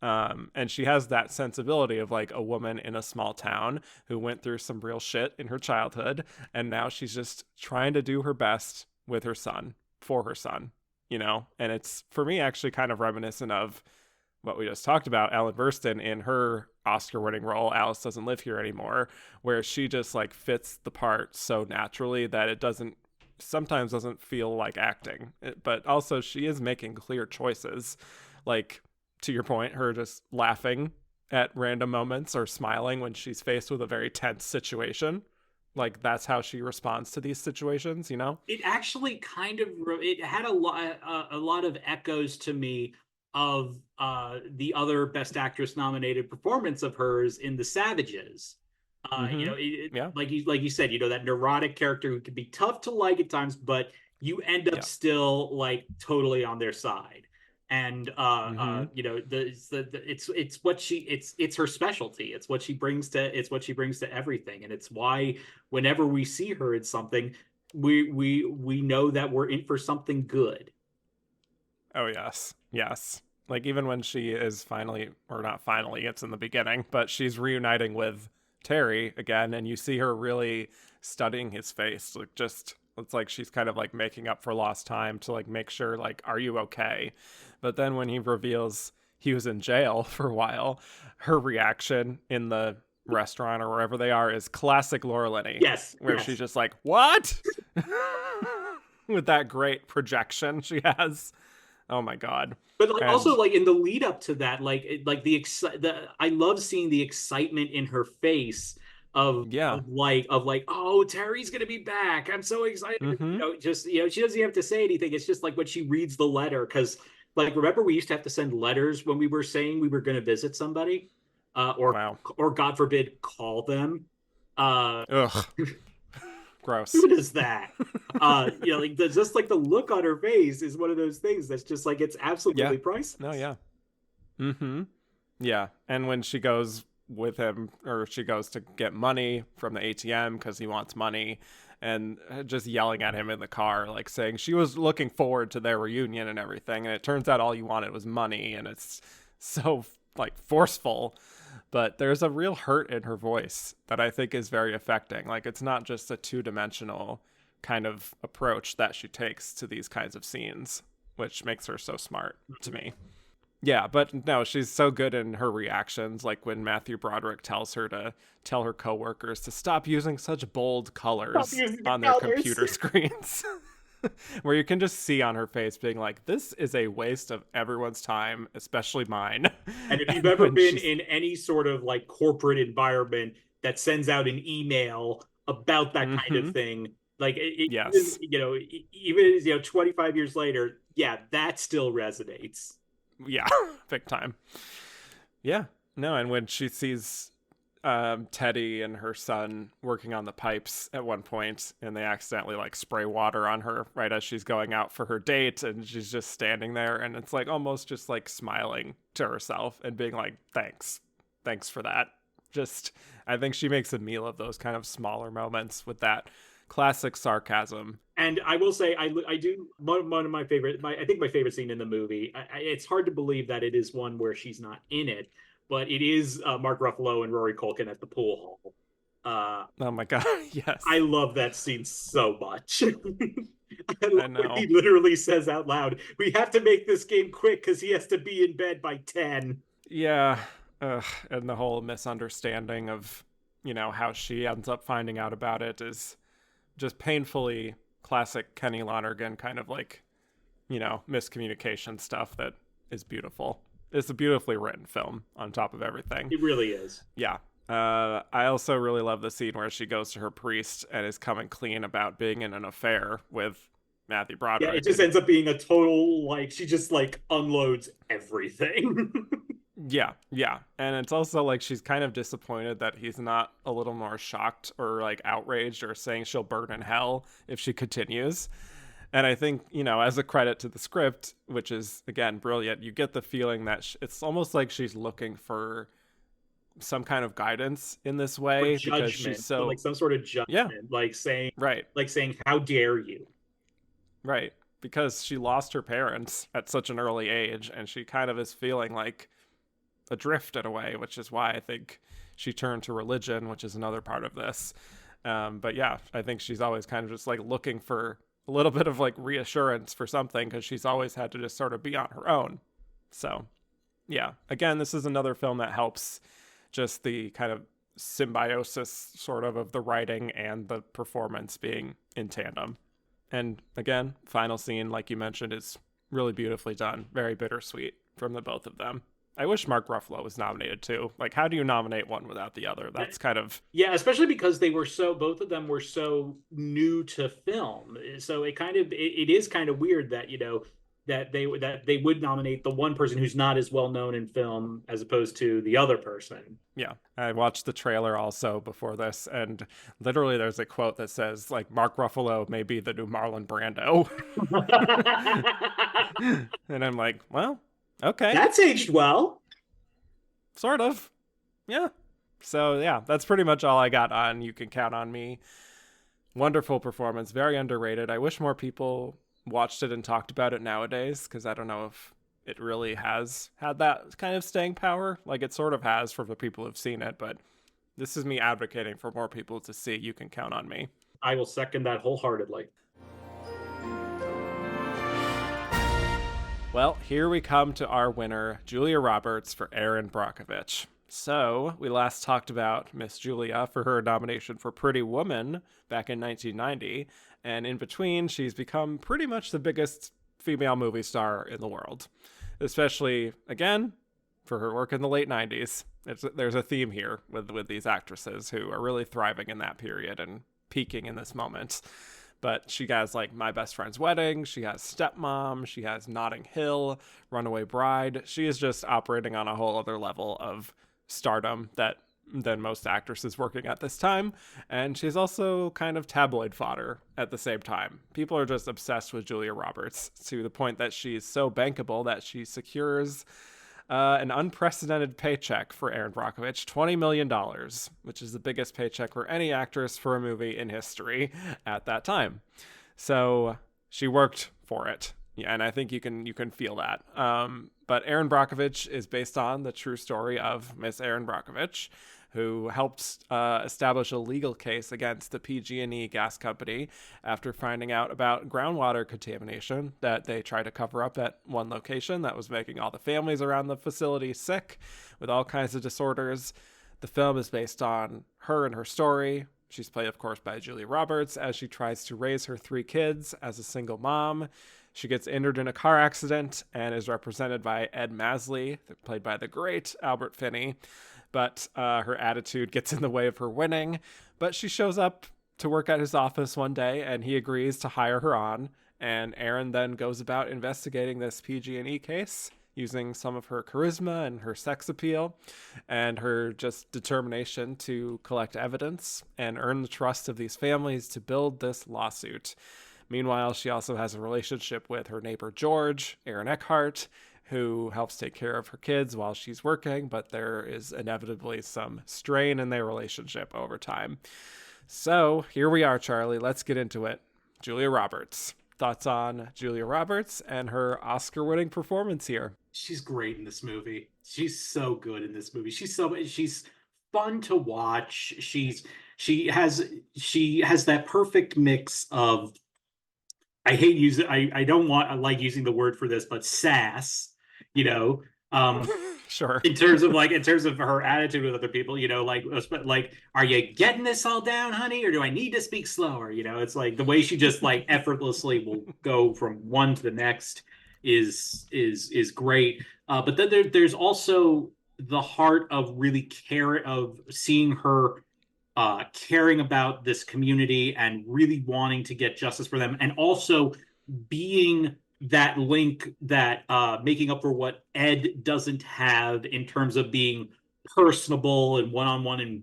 And she has that sensibility of like a woman in a small town who went through some real shit in her childhood. And now she's just trying to do her best with her son, for her son, you know? And it's for me actually kind of reminiscent of what we just talked about, Ellen Burstyn in her Oscar winning role, Alice Doesn't Live Here Anymore, where she just like fits the part so naturally that it sometimes doesn't feel like acting. But also she is making clear choices. Like, to your point, her just laughing at random moments or smiling when she's faced with a very tense situation. Like that's how she responds to these situations, you know? It actually kind of it had a lot of echoes to me of the other Best Actress nominated performance of hers in The Savages. Mm-hmm. Yeah. Like you said, that neurotic character who can be tough to like at times, but you end up Yeah. still like totally on their side. And Mm-hmm. it's what it's her specialty. It's what she brings to everything, and it's why whenever we see her in something, we know that we're in for something good. Oh, yes. Yes. Like, even when she is finally, or not finally, it's in the beginning, but she's reuniting with Terry again, and you see her really studying his face. Like, just, it's like she's kind of like making up for lost time to like make sure, like, are you okay? But then when he reveals he was in jail for a while, her reaction in the restaurant or wherever they are is classic Laura Linney, Yes, where she's yes. just like, what? With that great projection she has. Oh my god. But like also And like in the lead up to that, like the I love seeing the excitement in her face yeah. of like, oh, Terry's gonna be back. I'm so excited. Mm-hmm. Just she doesn't even have to say anything. It's just like when she reads the letter, because like remember we used to have to send letters when we were saying we were gonna visit somebody, Wow. or God forbid call them. Uh Ugh. Gross. who does that? Like just like the look on her face is one of those things that's just like it's Yeah. absolutely No, priceless. yeah. Mm-hmm. Yeah. And when she goes with him, or she goes to get money from the ATM because he wants money, and just yelling at him in the car, like saying she was looking forward to their reunion and everything, and it turns out all you wanted was money, and it's so like forceful. But there's a real hurt in her voice that I think is very affecting. Like it's not just a two-dimensional kind of approach that she takes to these kinds of scenes, which makes her so smart to me. Yeah, but no, she's so good in her reactions, like when Matthew Broderick tells her to tell her coworkers to stop using such bold Stop colors using the on their colors. computer screens. Where you can just see on her face being like, this is a waste of everyone's time, especially mine. And if you've And ever when been she's, in any sort of like corporate environment that sends out an email about that kind of mm-hmm, thing, like yes, even 25 years later, yeah, that still resonates. yeah, big time. Yeah, no, and when she sees Teddy and her son working on the pipes at one point, and they accidentally like spray water on her right as she's going out for her date, and she's just standing there, and it's like almost just like smiling to herself and being like, thanks for that. Just, I think she makes a meal of those kind of smaller moments with that classic sarcasm. And I will say, I do one of my favorite. I think my favorite scene in the movie. It's hard to believe that it is one where she's not in it, but it is Mark Ruffalo and Rory Culkin at the pool hall. Oh my God. Yes. I love that scene so much. I know. He literally says out loud, "We have to make this game quick because he has to be in bed by 10." Yeah. And the whole misunderstanding of, how she ends up finding out about it is just painfully classic Kenny Lonergan kind of like, miscommunication stuff that is beautiful. It's a beautifully written film on top of everything. It really is. Yeah. I also really love the scene where she goes to her priest and is coming clean about being in an affair with Matthew Broderick. Yeah, it just ends up being a total, like, she just, like, unloads everything. Yeah. And it's also like she's kind of disappointed that he's not a little more shocked or, like, outraged or saying she'll burn in hell if she continues. And I think, as a credit to the script, which is, again, brilliant, you get the feeling that it's almost like she's looking for some kind of guidance in this way because she's so like some sort of judgment, like saying how dare you, right, because she lost her parents at such an early age and she kind of is feeling like adrift in a way, which is why I think she turned to religion, which is another part of this. But yeah, I think she's always kind of just like looking for a little bit of like reassurance for something because she's always had to just sort of be on her own. So yeah, again, this is another film that helps just the kind of symbiosis sort of the writing and the performance being in tandem. And again, final scene, like you mentioned, is really beautifully done. Very bittersweet from the both of them. I wish Mark Ruffalo was nominated too. Like, how do you nominate one without the other? That's kind of... Yeah, especially because both of them were so new to film. So it is kind of weird that, that they would nominate the one person who's not as well known in film as opposed to the other person. Yeah, I watched the trailer also before this, and literally there's a quote that says, like, Mark Ruffalo may be the new Marlon Brando. And I'm like, well, okay. That's aged well. Sort of. Yeah. So, yeah, that's pretty much all I got on You Can Count on Me. Wonderful performance, very underrated. I wish more people watched it and talked about it nowadays, because I don't know if it really has had that kind of staying power. Like, it sort of has for the people who've seen it, but this is me advocating for more people to see You Can Count on Me. I will second that wholeheartedly. Well, here we come to our winner, Julia Roberts for Erin Brockovich. So, we last talked about Miss Julia for her nomination for Pretty Woman back in 1990, and in between, she's become pretty much the biggest female movie star in the world. Especially, again, for her work in the late 90s. There's a theme here with these actresses who are really thriving in that period and peaking in this moment. But she has, like, My Best Friend's Wedding, she has Stepmom, she has Notting Hill, Runaway Bride. She is just operating on a whole other level of stardom than most actresses working at this time. And she's also kind of tabloid fodder at the same time. People are just obsessed with Julia Roberts to the point that she's so bankable that she secures an unprecedented paycheck for Erin Brockovich, $20 million, which is the biggest paycheck for any actress for a movie in history at that time. So she worked for it. Yeah, and I think you can feel that. But Erin Brockovich is based on the true story of Miss Erin Brockovich, who helped establish a legal case against the PG&E gas company after finding out about groundwater contamination that they tried to cover up at one location that was making all the families around the facility sick with all kinds of disorders. The film is based on her and her story. She's played, of course, by Julia Roberts as she tries to raise her 3 kids as a single mom. She gets injured in a car accident and is represented by Ed Masley, played by the great Albert Finney. But her attitude gets in the way of her winning. But she shows up to work at his office one day, and he agrees to hire her on. And Erin then goes about investigating this PG&E case using some of her charisma and her sex appeal and her just determination to collect evidence and earn the trust of these families to build this lawsuit. Meanwhile, she also has a relationship with her neighbor George, Aaron Eckhart, who helps take care of her kids while she's working, but there is inevitably some strain in their relationship over time. So here we are, Charlie. Let's get into it. Julia Roberts. Thoughts on Julia Roberts and her Oscar-winning performance here? She's great in this movie. She's so good in this movie. She's fun to watch. She has she has that perfect mix of, I hate using I don't want I like using the word for this, but sass, you know. Um Sure. in terms of her attitude with other people, like, are you getting this all down, honey, or do I need to speak slower? It's like the way she just like effortlessly will go from one to the next is great. But then there's also the heart of really care of seeing her caring about this community and really wanting to get justice for them, and also being that link that making up for what Ed doesn't have in terms of being personable and one-on-one, and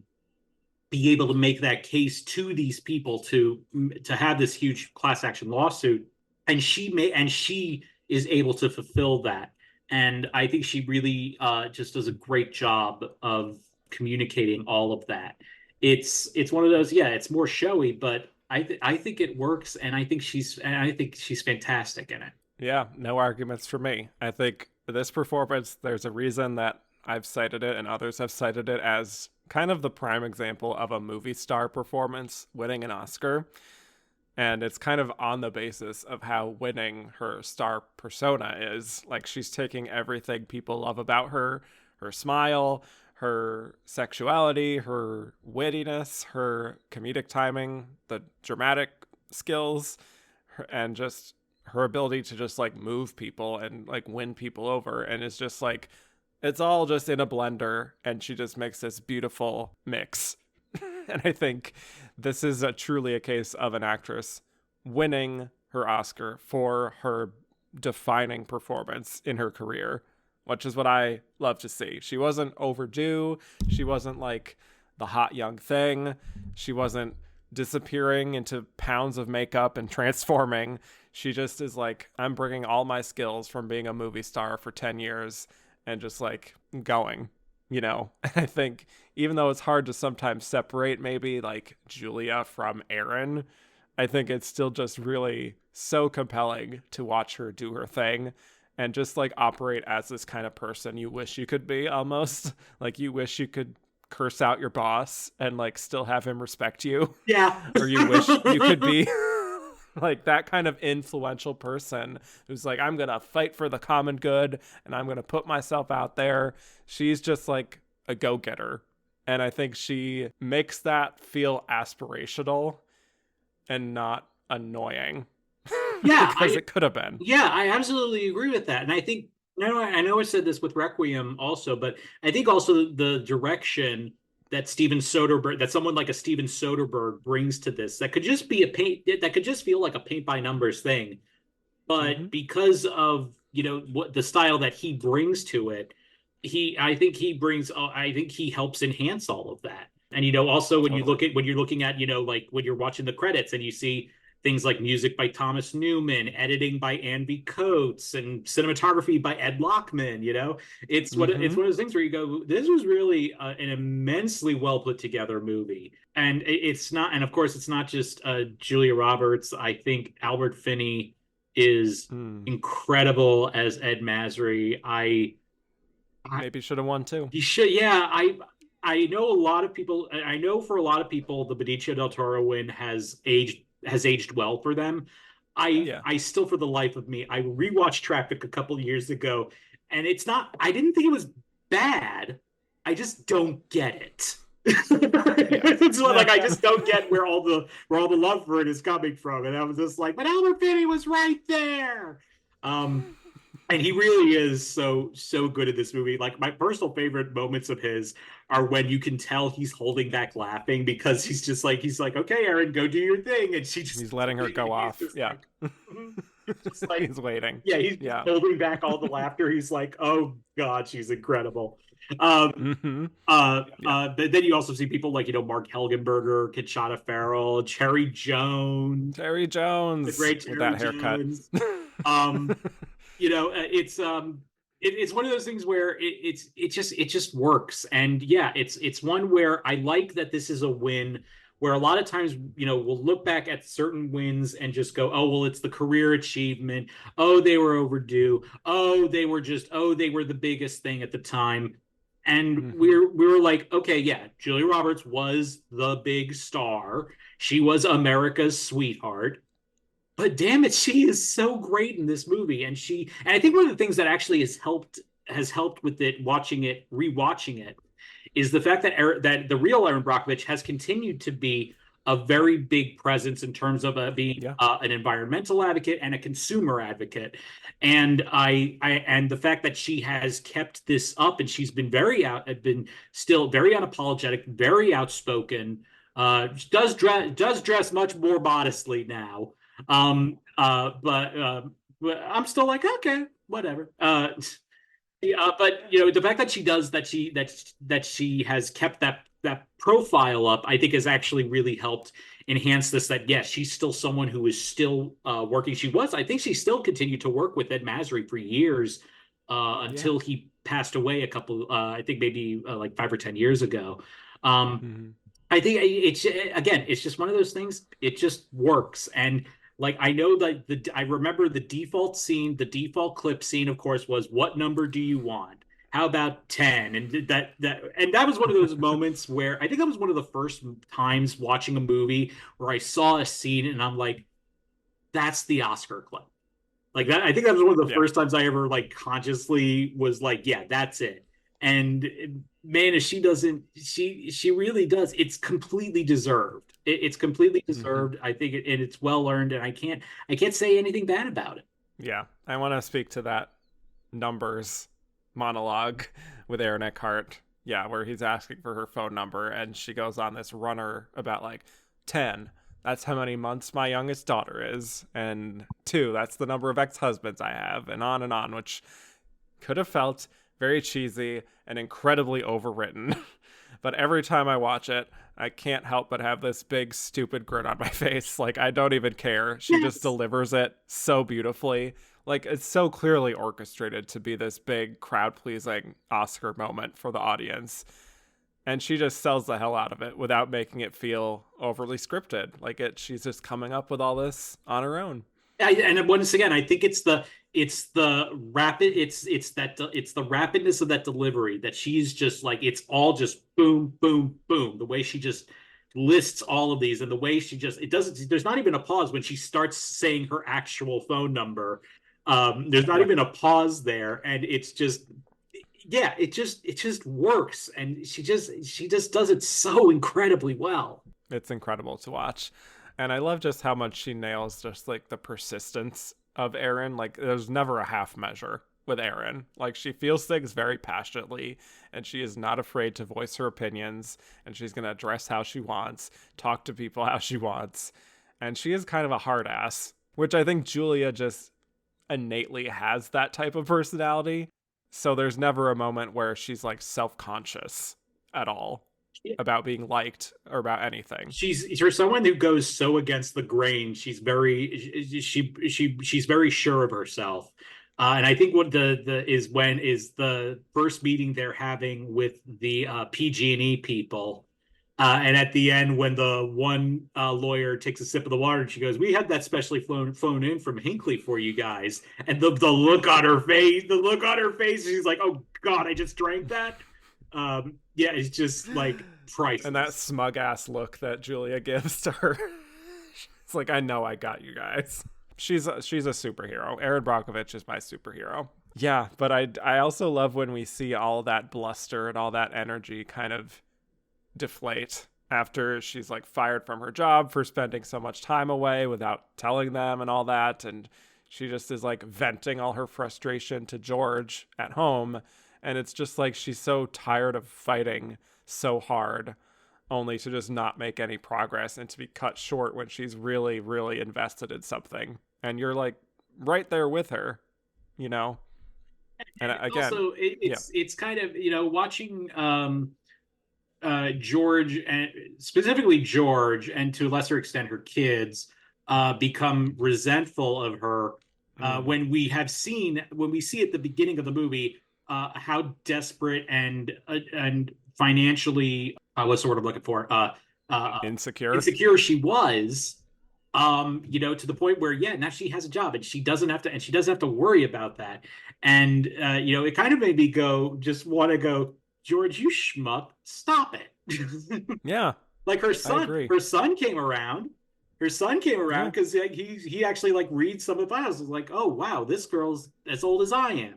be able to make that case to these people to have this huge class action lawsuit. And she is able to fulfill that. And I think she really just does a great job of communicating all of that. It's one of those, yeah, it's more showy, but I think it works, and I think she's fantastic in it. Yeah, no arguments for me. I think this performance, there's a reason that I've cited it and others have cited it as kind of the prime example of a movie star performance winning an Oscar. And it's kind of on the basis of how winning her star persona is. Like, she's taking everything people love about her smile, her sexuality, her wittiness, her comedic timing, the dramatic skills, and just her ability to just like move people and like win people over. And it's just like, it's all just in a blender, and she just makes this beautiful mix. And I think this is truly a case of an actress winning her Oscar for her defining performance in her career, which is what I love to see. She wasn't overdue. She wasn't like the hot young thing. She wasn't disappearing into pounds of makeup and transforming. She just is like, I'm bringing all my skills from being a movie star for 10 years and just like going, And I think even though it's hard to sometimes separate maybe like Julia from Erin, I think it's still just really so compelling to watch her do her thing and just like operate as this kind of person you wish you could be, almost like you wish you could curse out your boss and like still have him respect you. Yeah. Or you wish you could be like that kind of influential person who's like, I'm gonna fight for the common good and I'm gonna put myself out there. She's just like a go-getter, and I think she makes that feel aspirational and not annoying. Yeah, Because it could have been. yeah, I absolutely agree with that. And I think, I know I said this with Requiem also, but I think also the direction that someone like a Steven Soderbergh brings to this, that could just be that could just feel like a paint by numbers thing. But because of, what the style that he brings to it, I think he helps enhance all of that. And, also when Totally. when you're looking at, like when you're watching the credits and you see things like music by Thomas Newman, editing by Andy Coates, and cinematography by Ed Lockman. It's it's one of those things where you go, this was really an immensely well put together movie. And it's not, and of course, it's not just Julia Roberts. I think Albert Finney is incredible as Ed Masry. Maybe should have won too. He should, yeah. I know a lot of people. I know for a lot of people, the Benicio del Toro win has aged well for them. I still, for the life of me, I rewatched Traffic a couple of years ago, and it's not. I didn't think it was bad. I just don't get it. It's like I just don't get where all the love for it is coming from, and I was just like, but Albert Finney was right there. And he really is so good at this movie. Like, my personal favorite moments of his are when you can tell he's holding back laughing, because he's like, okay, Erin, go do your thing, and he's letting her go off. Yeah, just like, he's waiting. Yeah, he's holding back all the laughter. He's like, oh God, she's incredible. But then you also see people like, Mark Helgenberger, Kinshasa Farrell, Cherry Jones, the great Cherry with that haircut. It's one of those things where it just works. And yeah, it's one where I like that this is a win where a lot of times, we'll look back at certain wins and just go, oh, well, it's the career achievement. Oh, they were overdue. Oh, they were the biggest thing at the time. And Mm-hmm. we were like, okay, yeah, Julia Roberts was the big star. She was America's sweetheart. But damn it, she is so great in this movie. And I think one of the things that actually has helped with it, rewatching it, is the fact that the real Erin Brockovich has continued to be a very big presence in terms of being Yeah. an environmental advocate and a consumer advocate. And the fact that she has kept this up, and she's been still very unapologetic, very outspoken. Does dress much more modestly now. But I'm still like, okay, whatever. But the fact that she has kept that profile up, I think has actually really helped enhance this. That yes, she's still someone who is still working. I think she still continued to work with Ed Masry for years Yeah. until he passed away I think maybe like 5 or 10 years ago. Um, Mm-hmm. I think it's just one of those things. It just works, and like I know that I remember the default clip scene, of course, was what number do you want? How about 10? And that was one of those moments where I think that was one of the first times watching a movie where I saw a scene and I'm like, that's the Oscar clip. Like that, I think that was one of the Yeah. first times I ever like consciously was like, yeah, that's it. And man, if she doesn't, she really does. It's completely deserved. It's completely Mm-hmm. deserved. I think and it's well earned, and I can't say anything bad about it. Yeah. I want to speak to that numbers monologue with Aaron Eckhart. Yeah, where he's asking for her phone number and she goes on this runner about like 10. That's how many months my youngest daughter is. And 2, that's the number of ex husbands I have. And on, which could have felt very cheesy and incredibly overwritten. But every time I watch it, I can't help but have this big, stupid grin on my face. Like, I don't even care. She just Yes. delivers it so beautifully. Like, it's so clearly orchestrated to be this big, crowd pleasing Oscar moment for the audience. And she just sells the hell out of it without making it feel overly scripted. She's just coming up with all this on her own. And once again, I think it's the rapidness of that delivery that she's just like it's all just boom, boom, boom. The way she just lists all of these and the way she just it doesn't there's not even a pause when she starts saying her actual phone number. There's not Yeah, even a pause there, and it's just yeah, it just works, and she just does it so incredibly well. it's incredible to watch. And I love just how much she nails just like the persistence of Erin. Like, there's never a half measure with Erin. Like, she feels things very passionately and she is not afraid to voice her opinions, and she's going to dress how she wants, talk to people how she wants. And she is kind of a hard ass, which I think Julia just innately has that type of personality. So there's never a moment where she's like self conscious at all about being liked or about anything. She's for someone who goes so against the grain. She's very sure of herself, and I think what the the first meeting they're having with the PG&E people, and at the end when the one lawyer takes a sip of the water and she goes, "We had that specially flown in from Hinkley for you guys," and the look on her face, she's like, "Oh God, I just drank that." Yeah, it's just like And that priceless. smug ass look that Julia gives to her. It's like, I know I got you guys. She's a superhero. Erin Brockovich is my superhero. Yeah, but I also love when we see all that bluster and all that energy kind of deflate after she's like fired from her job for spending so much time away without telling them and all that. And she just is like venting all her frustration to George at home. And it's just like she's so tired of fighting so hard only to just not make any progress and to be cut short when she's really, really invested in something. And you're like right there with her, you know? And And it's again, also yeah. it's kind of watching George, and specifically George, and to a lesser extent her kids, become resentful of her Mm, when we see at the beginning of the movie how desperate and financially what's the word I'm looking for Insecure. insecure she was, to the point where, yeah, now she has a job and she doesn't have to worry about that. And it kind of made me want to go, George, you schmuck, stop it. Yeah, Like I agree. her son came around. Her son came around Yeah. because he actually like reads some of the files. Was like, oh wow, this girl's as old as I am,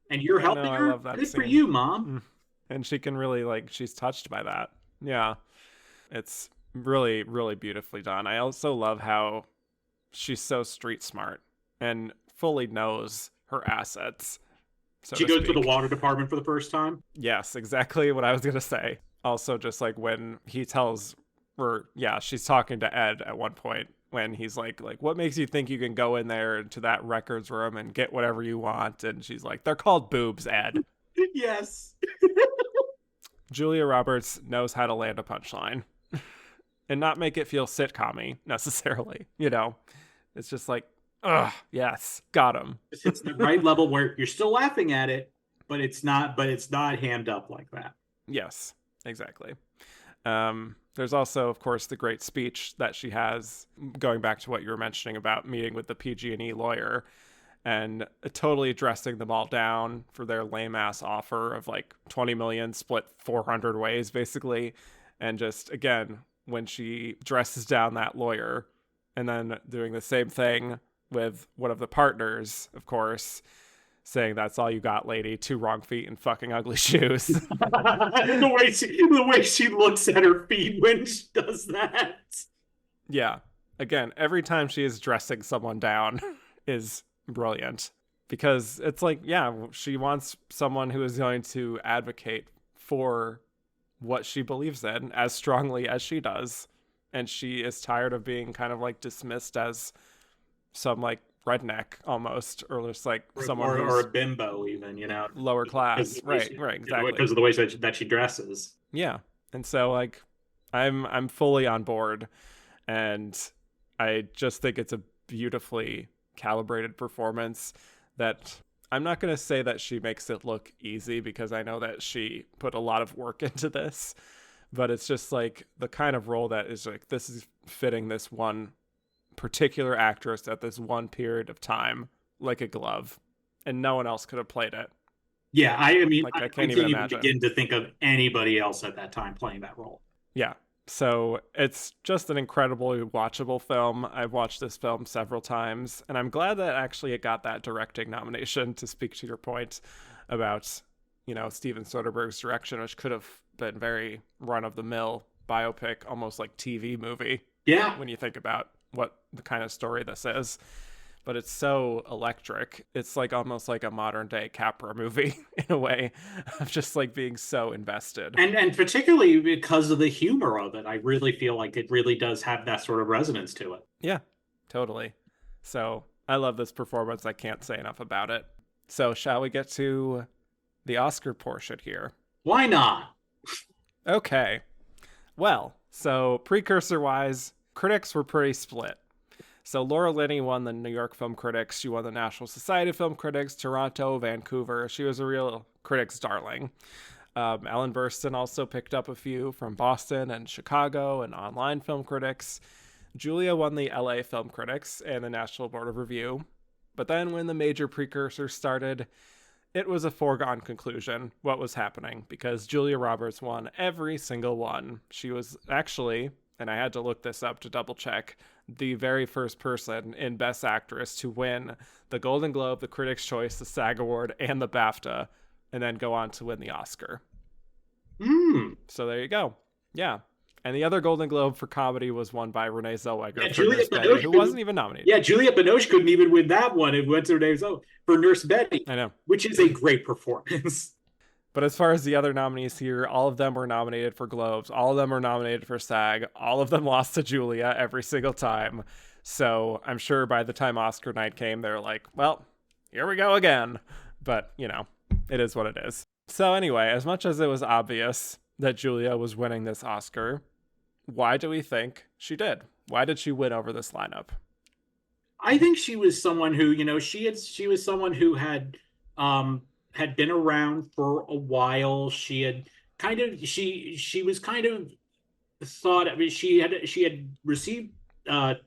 and you're I know, helping I her. love that Good for scene. you, mom. Mm. And she can really like she's touched by that. Yeah. It's really, really beautifully done. I also love how she's so street smart and fully knows her assets, so She to goes to the speak. water department for the first time. Yes, exactly what I was gonna say. Also, just like when he tells her, yeah, she's talking to Ed at one point when he's like, what makes you think you can go in there into that records room and get whatever you want? And she's like, they're called boobs, Ed. Yes. Julia Roberts knows how to land a punchline and not make it feel sitcom-y necessarily. It's just like, ugh, yes, got him. It's the right level where you're still laughing at it, but it's not hammed up like that. Yes, exactly. There's also, of course, the great speech that she has, going back to what you were mentioning about meeting with the PG&E lawyer and totally dressing them all down for their lame ass offer of like 20 million split 400 ways, basically. And just, again, when she dresses down that lawyer and then doing the same thing with one of the partners, of course, saying that's all you got, lady, 2 wrong feet and fucking ugly shoes. the way she looks at her feet when she does that. Yeah. Again, every time she is dressing someone down is brilliant, because it's like, yeah, she wants someone who is going to advocate for what she believes in as strongly as she does. And she is tired of being kind of like dismissed as some like redneck almost, or just like someone or a bimbo even, lower class. Right, exactly. Because of the way that she dresses. Yeah. And so like I'm fully on board, and I just think it's a beautifully calibrated performance that I'm not going to say that she makes it look easy, because I know that she put a lot of work into this, but it's just like the kind of role that is like, this is fitting this one particular actress at this one period of time like a glove, and no one else could have played it. Yeah, I mean, like I can't even even imagine begin to think of anybody else at that time playing that role. Yeah. So it's just an incredibly watchable film. I've watched this film several times, and I'm glad that actually it got that directing nomination, to speak to your point about, Steven Soderbergh's direction, which could have been very run-of-the-mill biopic, almost like TV movie. Yeah. When you think about what the kind of story this is. But it's so electric. It's like almost like a modern day Capra movie in a way, of just like being so invested. And particularly because of the humor of it, I really feel like it really does have that sort of resonance to it. Yeah, totally. So I love this performance. I can't say enough about it. So shall we get to the Oscar portion here? Why not? Okay. Well, so precursor wise, critics were pretty split. So Laura Linney won the New York Film Critics. She won the National Society of Film Critics, Toronto, Vancouver. She was a real critics' darling. Ellen Burstyn also picked up a few from Boston and Chicago and online film critics. Julia won the LA Film Critics and the National Board of Review. But then when the major precursors started, it was a foregone conclusion what was happening, because Julia Roberts won every single one. She was actually, and I had to look this up to double check, the very first person in Best Actress to win the Golden Globe, the Critics' Choice, the SAG Award, and the BAFTA, and then go on to win the Oscar. So there you go. Yeah. And the other Golden Globe for comedy was won by Renee Zellweger for Nurse Betty, who wasn't even nominated. Yeah, Juliette Binoche couldn't even win that one. It went to Renee Zellweger for Nurse Betty. I know. Which is a great performance. But as far as the other nominees here, all of them were nominated for Globes. All of them were nominated for SAG. All of them lost to Julia every single time. So I'm sure by the time Oscar night came, they were like, well, here we go again. But, it is what it is. So anyway, as much as it was obvious that Julia was winning this Oscar, why do we think she did? Why did she win over this lineup? I think she was someone who, she was someone who had been around for a while. She had she was kind of thought, I mean, she had received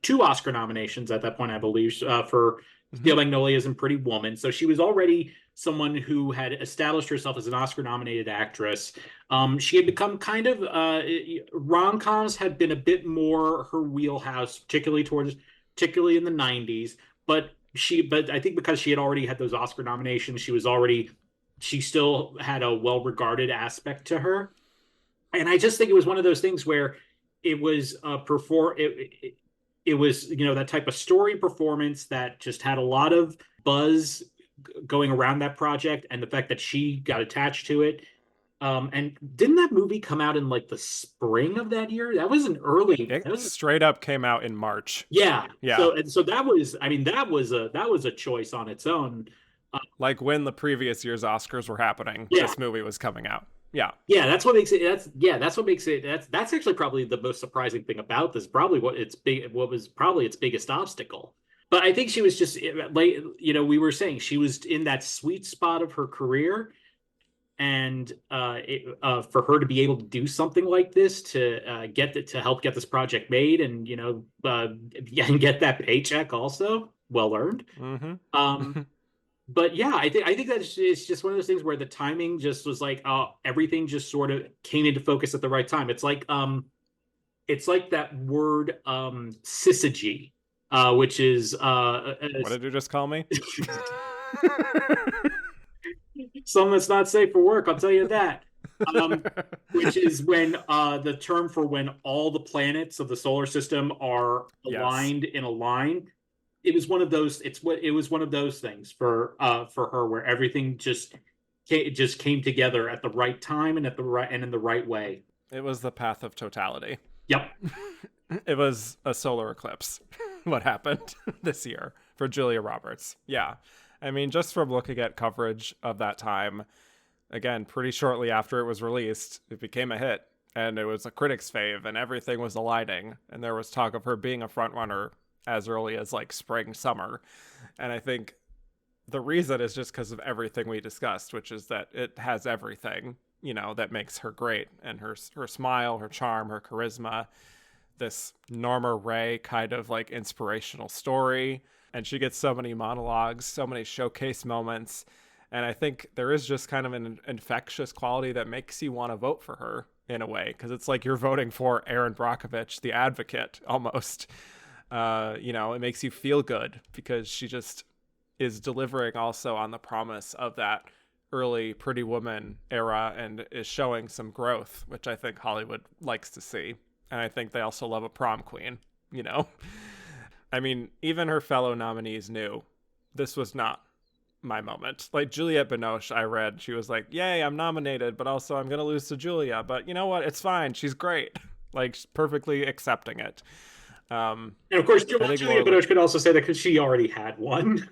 2 Oscar nominations at that point, I believe, for Steel Magnolias and Pretty Woman. So she was already someone who had established herself as an Oscar-nominated actress. She had become kind of rom-coms had been a bit more her wheelhouse, particularly in the '90s. But I think because she had already had those Oscar nominations, she still had a well-regarded aspect to her. And I just think it was one of those things where it was it was that type of story performance that just had a lot of buzz going around that project, and the fact that she got attached to it. And didn't that movie come out in like the spring of that year? That was an early. It straight up came out in March. Yeah. Yeah. So that was. I mean, that was a choice on its own. Like when the previous year's Oscars were happening, Yeah. This movie was coming out. Yeah. Yeah, that's what makes it. That's what makes it. That's actually probably the most surprising thing about this. Probably what was probably its biggest obstacle. But I think she was just like, we were saying she was in that sweet spot of her career, and for her to be able to do something like this to help get this project made, and and get that paycheck also well earned. Mm-hmm. But yeah, I think that it's just one of those things where the timing just was like, everything just sort of came into focus at the right time. It's like that word syzygy, which is What did you just call me? Something that's not safe for work, I'll tell you that. Which is when the term for when all the planets of the solar system are aligned in a line. It was one of those. It was one of those things for her where everything just came together at the right time and in the right way. It was the path of totality. Yep. It was a solar eclipse. What happened this year for Julia Roberts? Yeah. I mean, just from looking at coverage of that time, again, pretty shortly after it was released, it became a hit, and it was a critic's fave, and everything was aligning, and there was talk of her being a frontrunner as early as like spring, summer. And I think the reason is just because of everything we discussed, which is that it has everything, that makes her great. And her smile, her charm, her charisma, this Norma Ray kind of like inspirational story. And she gets so many monologues, so many showcase moments. And I think there is just kind of an infectious quality that makes you want to vote for her in a way. Because it's like you're voting for Erin Brockovich, the advocate, almost. It makes you feel good because she just is delivering also on the promise of that early Pretty Woman era and is showing some growth, which I think Hollywood likes to see. And I think they also love a prom queen, I mean, even her fellow nominees knew this was not my moment. Like Juliette Binoche, I read, she was like, yay, I'm nominated, but also I'm going to lose to Julia. But you know what? It's fine. She's great. Like, perfectly accepting it. And of course, Juliette Binoche could also say that because she already had one.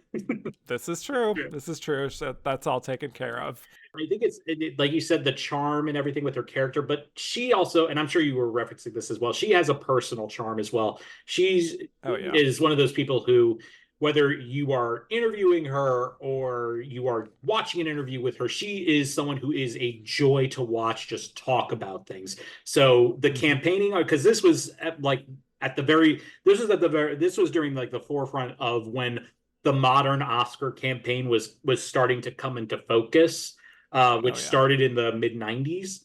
This is true. Yeah. This is true. So that's all taken care of. I think it's like you said, the charm and everything with her character, but she also, and I'm sure you were referencing this as well, she has a personal charm as well. Is one of those people who, whether you are interviewing her or you are watching an interview with her, she is someone who is a joy to watch just talk about things. So the campaigning, because this was this was during like the forefront of when the modern Oscar campaign was starting to come into focus, which started in the mid 90s.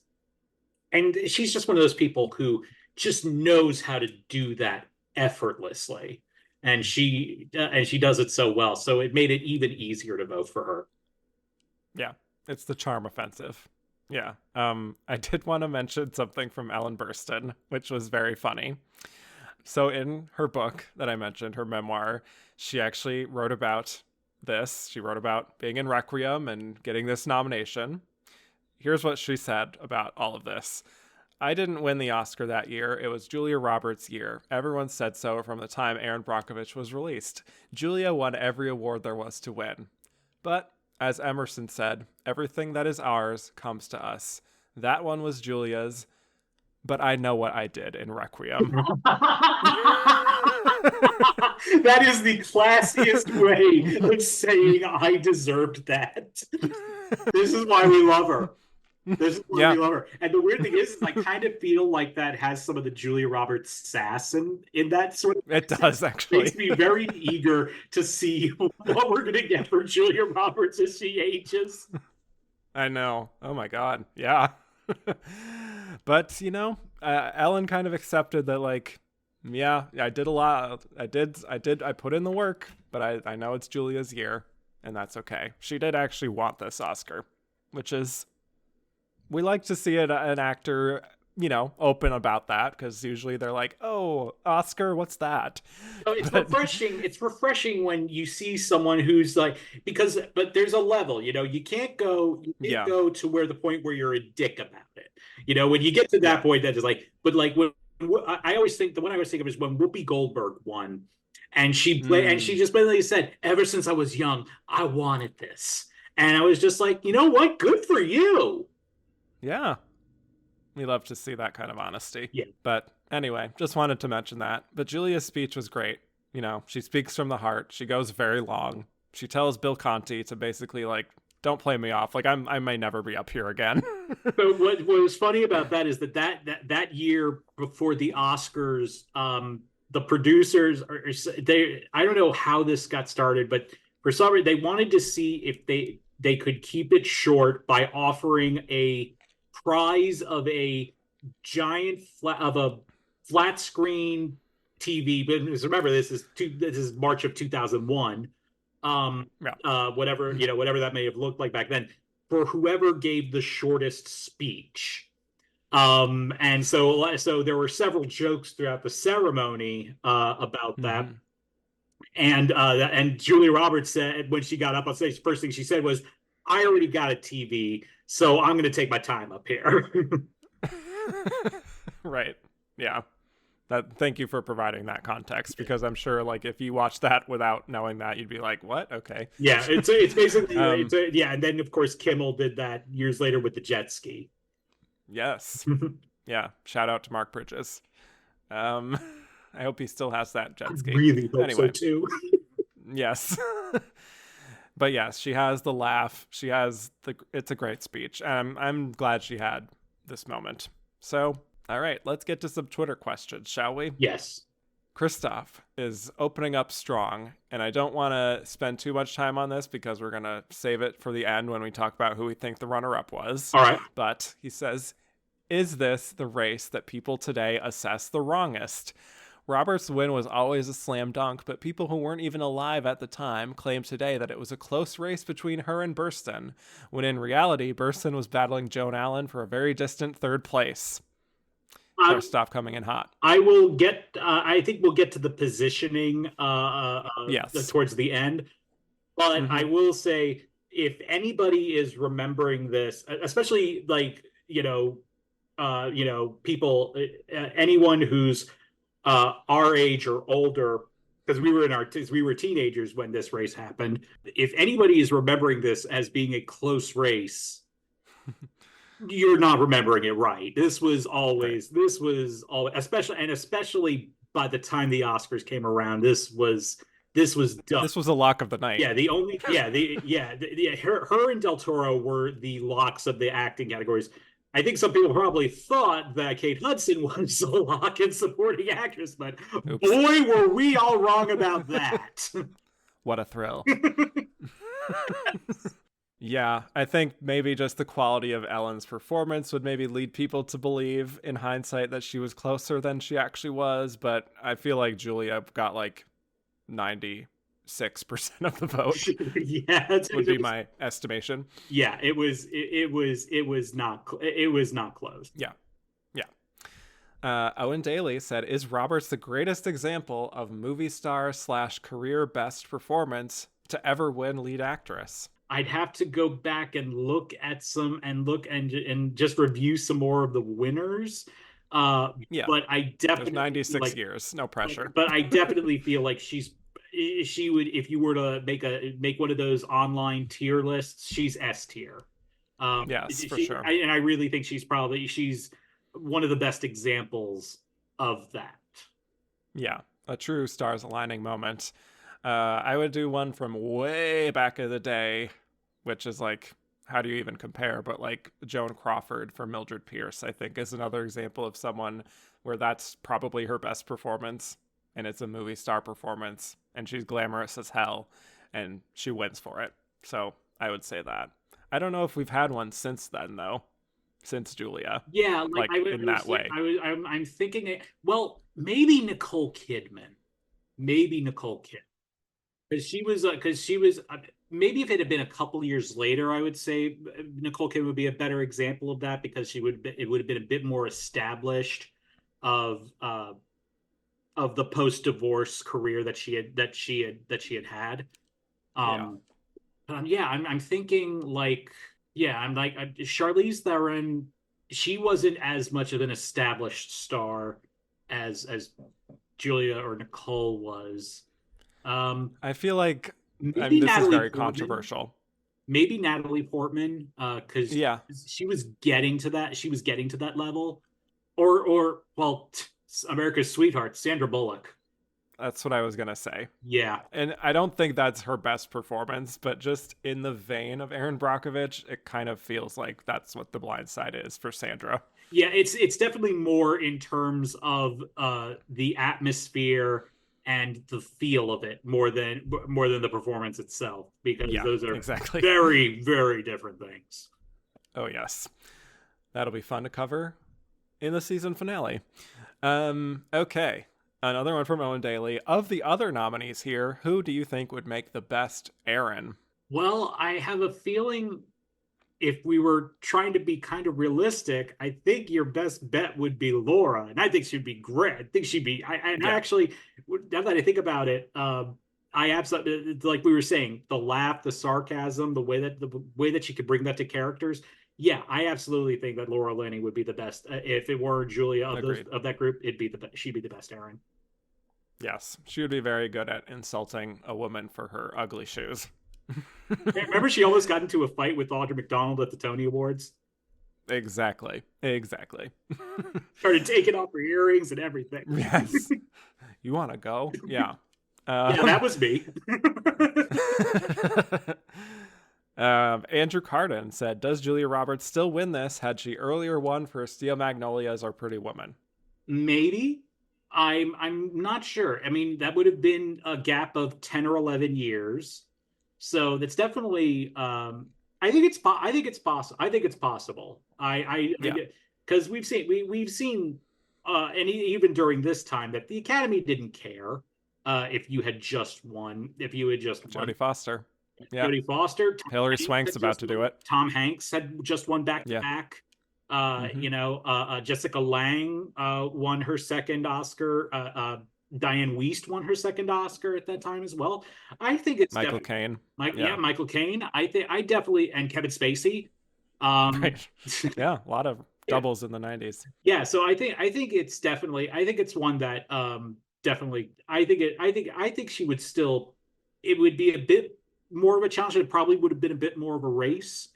And she's just one of those people who just knows how to do that effortlessly. And she does it so well. So it made it even easier to vote for her. Yeah, it's the charm offensive. Yeah. I did want to mention something from Ellen Burstyn, which was very funny. So in her book that I mentioned, her memoir, she actually wrote about this. She wrote about being in Requiem and getting this nomination. Here's what she said about all of this. I didn't win the Oscar that year. It was Julia Roberts' year. Everyone said so from the time Erin Brockovich was released. Julia won every award there was to win. But, as Emerson said, everything that is ours comes to us. That one was Julia's, but I know what I did in Requiem. That is the classiest way of saying I deserved that. This is why we love her. This is why Yeah, we love her. And the weird thing is I kind of feel like that has some of the Julia Roberts sass in that sort of it accent. does actually. Makes me very eager to see what we're gonna get from Julia Roberts as she ages. I know. Oh my god. Yeah. But Ellen kind of accepted that, like, yeah, I did a lot. I put in the work, but I know it's Julia's year, and that's okay. She did actually want this Oscar, which is, we like to see an actor, open about that, because usually they're like, oh, Oscar, what's that? So it's But refreshing. It's refreshing when you see someone who's like, but there's a level, you can't yeah. go to where the point where you're a dick about it. When you get to that Yeah. point, that is like, but like when I always think the one I always think of is when Whoopi Goldberg won, and she Mm, just basically said, ever since I was young, I wanted this, and I was just like, you know what, good for you. yeah. We love to see that kind of honesty. Yeah, But anyway, just wanted to mention that. But Julia's speech was great. She speaks from the heart. She goes very long. She tells Bill Conti to basically, like, don't play me off. Like, I may never be up here again. so what was funny about that is that year before the Oscars, the producers they I don't know how this got started, but for some reason they wanted to see if they could keep it short by offering a prize of a flat screen TV. But remember, this is March of 2001. Yeah. Whatever that may have looked like back then, for whoever gave the shortest speech. And so there were several jokes throughout the ceremony about that. Mm-hmm. And Julia Roberts said when she got up on stage, first thing she said was, "I already got a TV, so I'm going to take my time up here." Right. Yeah. Thank you for providing that context, because I'm sure, like, if you watch that without knowing that, you'd be like, what? Okay. Yeah, it's basically um, yeah, and then of course Kimmel did that years later with the jet ski. yes. Yeah. Shout out to Mark Bridges. Um, I hope he still has that I jet ski. really hope so Anyway, too. yes. But yes, she has the laugh. It's a great speech. I'm glad she had this moment. So, all right, let's get to some Twitter questions, shall we? Yes. Christoph is opening up strong, and I don't want to spend too much time on this because we're going to save it for the end when we talk about who we think the runner-up was. All right. But he says, is this the race that people today assess the wrongest? Roberts' win was always a slam dunk, but people who weren't even alive at the time claim today that it was a close race between her and Burstyn, when in reality, Burstyn was battling Joan Allen for a very distant third place. Stop coming in hot. I will get. I think we'll get to the positioning Yes. towards the end, but Mm-hmm. I will say, if anybody is remembering this, especially like people, anyone who's our age or older, because we were teenagers when this race happened. If anybody is remembering this as being a close race, you're not remembering it right. Right. This was all, especially by the time the Oscars came around, this was done. This was a lock of the night. Yeah, her and Del Toro were the locks of the acting categories. I think some people probably thought that Kate Hudson was a lock in supporting actress, but Oops. boy, were we all wrong about that. What a thrill. Yeah, I think maybe just the quality of Ellen's performance would maybe lead people to believe in hindsight that she was closer than she actually was, but I feel like Julia got like 96% of the vote. Yeah, would be my estimation. Yeah, it was not close. Yeah. Yeah. Owen Daly said, is Roberts the greatest example of movie star / career best performance to ever win lead actress? I'd have to go back and look at some and just review some more of the winners. Yeah. But I There's definitely 96 years. No pressure. but I definitely feel like she would, if you were to make one of those online tier lists, she's S tier. Yes, for sure. And I really think she's one of the best examples of that. Yeah, a true stars aligning moment. I would do one from way back in the day, which is like, how do you even compare? But like Joan Crawford for Mildred Pierce, I think, is another example of someone where that's probably her best performance, and it's a movie star performance, and she's glamorous as hell, and she wins for it. So I would say that. I don't know if we've had one since then, though, since Julia, Yeah, like like in that way. I'm thinking it. Well, maybe Nicole Kidman, maybe Nicole Kidman, because she was maybe if it had been a couple years later, I would say Nicole Kidman would be a better example of that because it would have been a bit more established of the post divorce career that she had had. Yeah. Um, yeah, I'm thinking like yeah, I'm like Charlize Theron. She wasn't as much of an established star as Julia or Nicole was. Um, I feel like maybe this is Natalie very Portman. controversial. Maybe Natalie Portman, because Yeah, she was getting to that. She was getting to that level, or well, America's sweetheart, Sandra Bullock. that's what I was going to say. Yeah, And I don't think that's her best performance, but just in the vein of Erin Brockovich, it kind of feels like that's what The Blind Side is for Sandra. yeah. It's definitely more in terms of the atmosphere and the feel of it more than the performance itself, because Yeah, those are exactly. very very different things. Oh, yes. That'll be fun to cover in the season finale. Okay. Another one from Owen Daly. Of the other nominees here, who do you think would make the best Erin? Well, I have a feeling if we were trying to be kind of realistic, I think your best bet would be Laura, and I think she'd be great. I think she'd be. I Yeah, actually, now that I think about it, I absolutely like we were saying the laugh, the sarcasm, the way that she could bring that to characters. Yeah, I absolutely think that Laura Linney would be the best. If it were Julia agreed. of that group, it'd be she'd be the best Erin. Yes, she would be very good at insulting a woman for her ugly shoes. Remember, she almost got into a fight with Audra McDonald at the Tony Awards. Exactly. Exactly. Started taking off her earrings and everything. Yes. You want to go? Yeah. Yeah, that was me. Andrew Carden said, "Does Julia Roberts still win this? Had she earlier won for Steel Magnolias or Pretty Woman?" Maybe. I'm not sure. I mean, that would have been a gap of 10 or 11 years. So that's definitely I think it's possible. I think it's possible. Yeah. Because we've seen and even during this time that the Academy didn't care if you had just won, if you had just won. Jodie Foster. Yeah. Jodie Foster, Hilary Swank's about to do it. Tom Hanks had just won back to Yeah. back. Mm-hmm. Jessica Lange won her second Oscar. Diane Wiest won her second Oscar at that time as well. I think it's Michael Caine. Yeah, Michael Caine. I definitely, and Kevin Spacey. Right. Yeah, a lot of Yeah. doubles in the 90s. Yeah, so I think it's definitely, I think it's one that definitely, I think she would still, it would be a bit more of a challenge. It probably would have been a bit more of a race,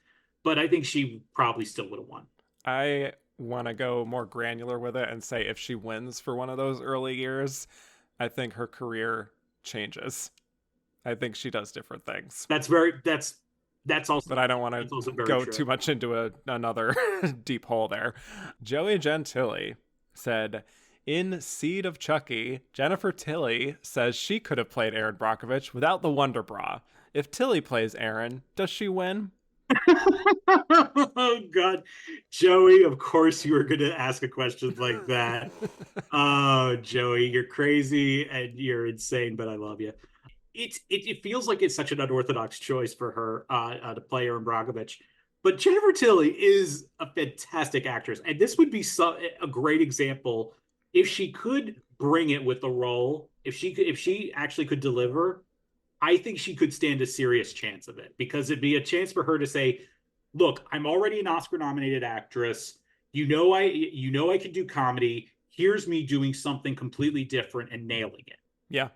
but I think she probably still would have won. I want to go more granular with it and say if she wins for one of those early years, I think her career changes. I think she does different things. That's also, But I don't want that's also to very go true. too much into another deep hole there. Joey Gentili said, in Seed of Chucky, Jennifer Tilly says she could have played Erin Brockovich without the Wonder Bra. If Tilly plays Erin, does she win? Oh God, Joey! Of course you were going to ask a question like that. Oh, Joey, you're crazy and you're insane, but I love you. It feels like it's such an unorthodox choice for her to play Erin Brockovich, but Jennifer Tilly is a fantastic actress, and this would be a great example if she could bring it with the role. If she actually could deliver, I think she could stand a serious chance of it because it'd be a chance for her to say, "Look, I'm already an Oscar-nominated actress. I can do comedy. Here's me doing something completely different and nailing it." Yeah.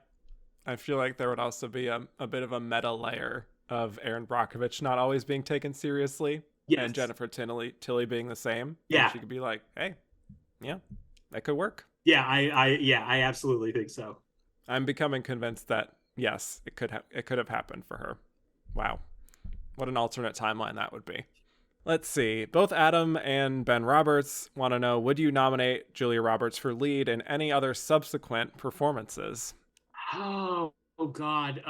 I feel like there would also be a bit of a meta layer of Erin Brockovich not always being taken seriously, Yes. and Jennifer Tilly being the same. Yeah. And she could be like, hey, yeah, that could work. Yeah, I absolutely think so. I'm becoming convinced that yes, it could have happened for her. Wow. What an alternate timeline that would be. Let's see. Both Adam and Ben Roberts want to know, would you nominate Julia Roberts for lead in any other subsequent performances? Oh God.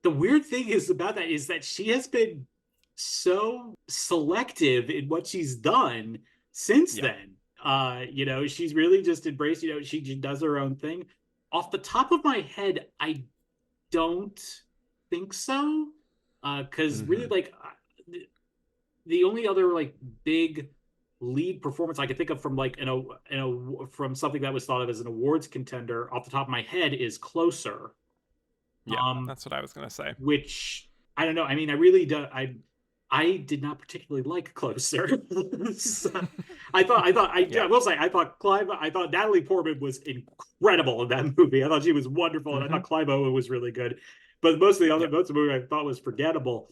The weird thing is about that is that she has been so selective in what she's done since Yeah. then. She's really just embraced, she does her own thing. Off the top of my head, I don't think so. Because really, Mm-hmm. like, the only other like big lead performance I could think of from like from something that was thought of as an awards contender off the top of my head is Closer. Yeah, Um, that's what I was going to say. which I don't know. I mean, I really do. I did not particularly like Closer. So, I Yeah. will say I thought Natalie Portman was incredible in that movie. I thought she was wonderful, and I Mm-hmm. thought Clive Owen was really good. But most of the other Yeah. most of the movie I thought was forgettable.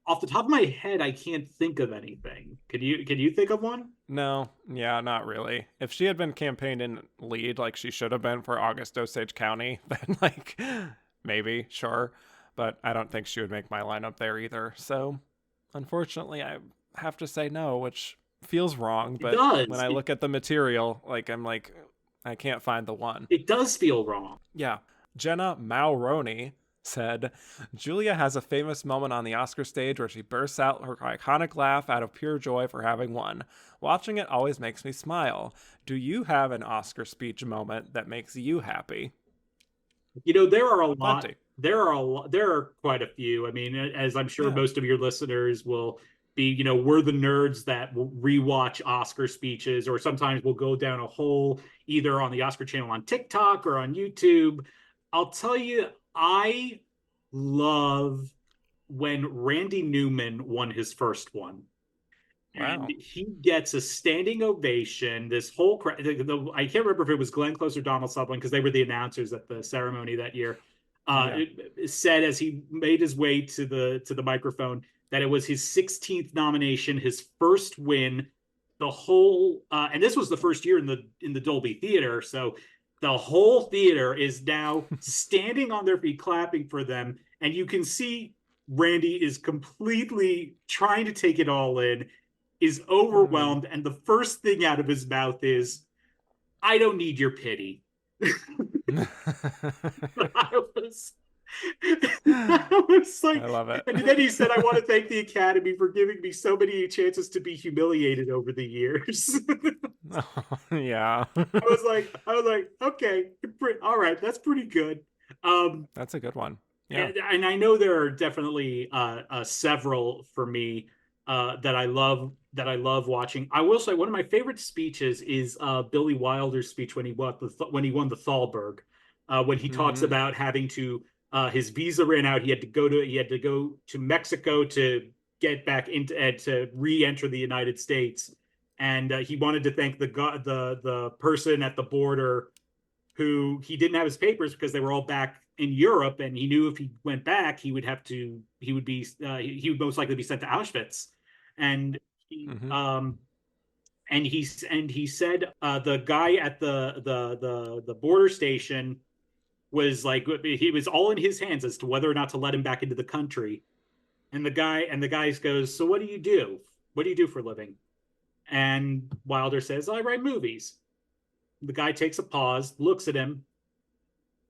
Off the top of my head, I can't think of anything. Can you think of one? No, yeah, not really. If she had been campaigned in lead like she should have been for August Osage County, then like maybe, sure. But I don't think she would make my lineup there either. So unfortunately, I have to say no, which feels wrong. It But when does. I look at the material, like I'm like, I can't find the one. It does feel wrong. Yeah. Jenna Mulroney said, Julia has a famous moment on the Oscar stage where she bursts out her iconic laugh out of pure joy for having won. Watching it always makes me smile. Do you have an Oscar speech moment that makes you happy? There are a lot. Plenty. There are quite a few. I mean, as I'm sure Yeah. most of your listeners will be, we're the nerds that will rewatch Oscar speeches, or sometimes we'll go down a hole either on the Oscar channel on TikTok or on YouTube. I'll tell you, I love when Randy Newman won his first one. And Wow. he gets a standing ovation. This whole I can't remember if it was Glenn Close or Donald Sutherland because they were the announcers at the ceremony that year. Yeah. It said as he made his way to the microphone that it was his 16th nomination, his first win. And this was the first year in the Dolby Theater, so the whole theater is now standing on their feet, clapping for them, and you can see Randy is completely trying to take it all in, is Hmm. overwhelmed, and the first thing out of his mouth is, I don't need your pity. I was I was I like, love it. and then he said, I want to thank the Academy for giving me so many chances to be humiliated over the years. Yeah. I was like, okay, all right, that's pretty good. Um, That's a good one. Yeah. and I know there are definitely several for me that I love watching. I will say one of my favorite speeches is Billy Wilder's speech when he won the Thalberg, when he talks Mm-hmm. about having to his visa ran out. He had to go to Mexico to get back into to re-enter the United States, and he wanted to thank the person at the border who he didn't have his papers because they were all back in Europe, and he knew if he went back, he would most likely be sent to Auschwitz, and he Mm-hmm. and he said the guy at the border station was like he was all in his hands as to whether or not to let him back into the country, and the guy goes, so what do you do? What do you do for a living? And Wilder says, I write movies. The guy takes a pause, looks at him,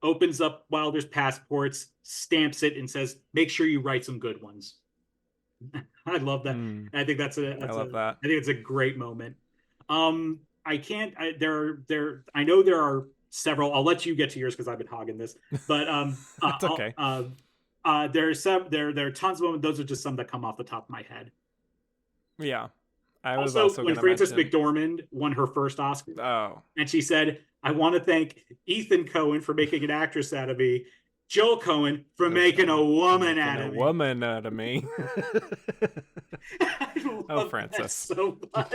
opens up Wilder's passports, stamps it, and says, "Make sure you write some good ones." I love that. Mm. I think that's a I that's a love that. I think it's a great moment. I can't. There. I know there are several. I'll let you get to yours because I've been hogging this. But That's okay. there are some. There are tons of them. Those are just some that come off the top of my head. Yeah. I was Also, also when going to Frances mention. McDormand won her first Oscar, Oh, and she said, I want to thank Ethan Cohen for making an actress out of me, Joel Cohen for Joe making a Cohen for woman making out a of me. woman out of me. I Oh, love that Francis. so much.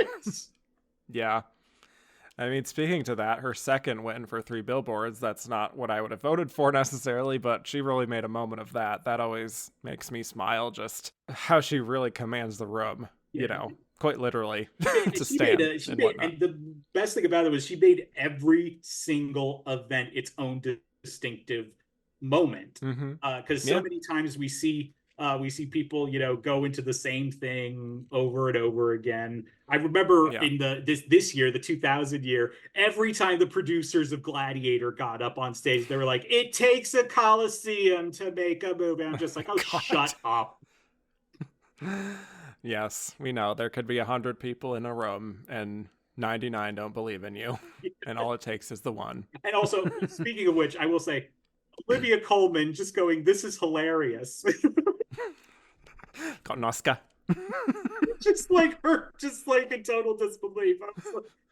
Yeah. I mean, speaking to that, her second win for Three Billboards, that's not what I would have voted for necessarily, but she really made a moment of that. That always makes me smile, just how she really commands the room, Yeah, quite literally, to she made stand a she and made, whatnot. and the best thing about it was she made every single event its own distinctive moment. Mm-hmm. Because so Yeah. many times we see We see people, go into the same thing over and over again. I remember Yeah. in this year, the 2000 year, every time the producers of Gladiator got up on stage, they were like, "It takes a coliseum to make a movie." I'm just like, "Oh, God. shut up." Yes, we know there could be 100 people in a room and 99 don't believe in you, and all it takes is the one. And also, speaking of which, I will say, Olivia Colman just going, "This is hilarious." Konoska. Just like her, just like in total disbelief.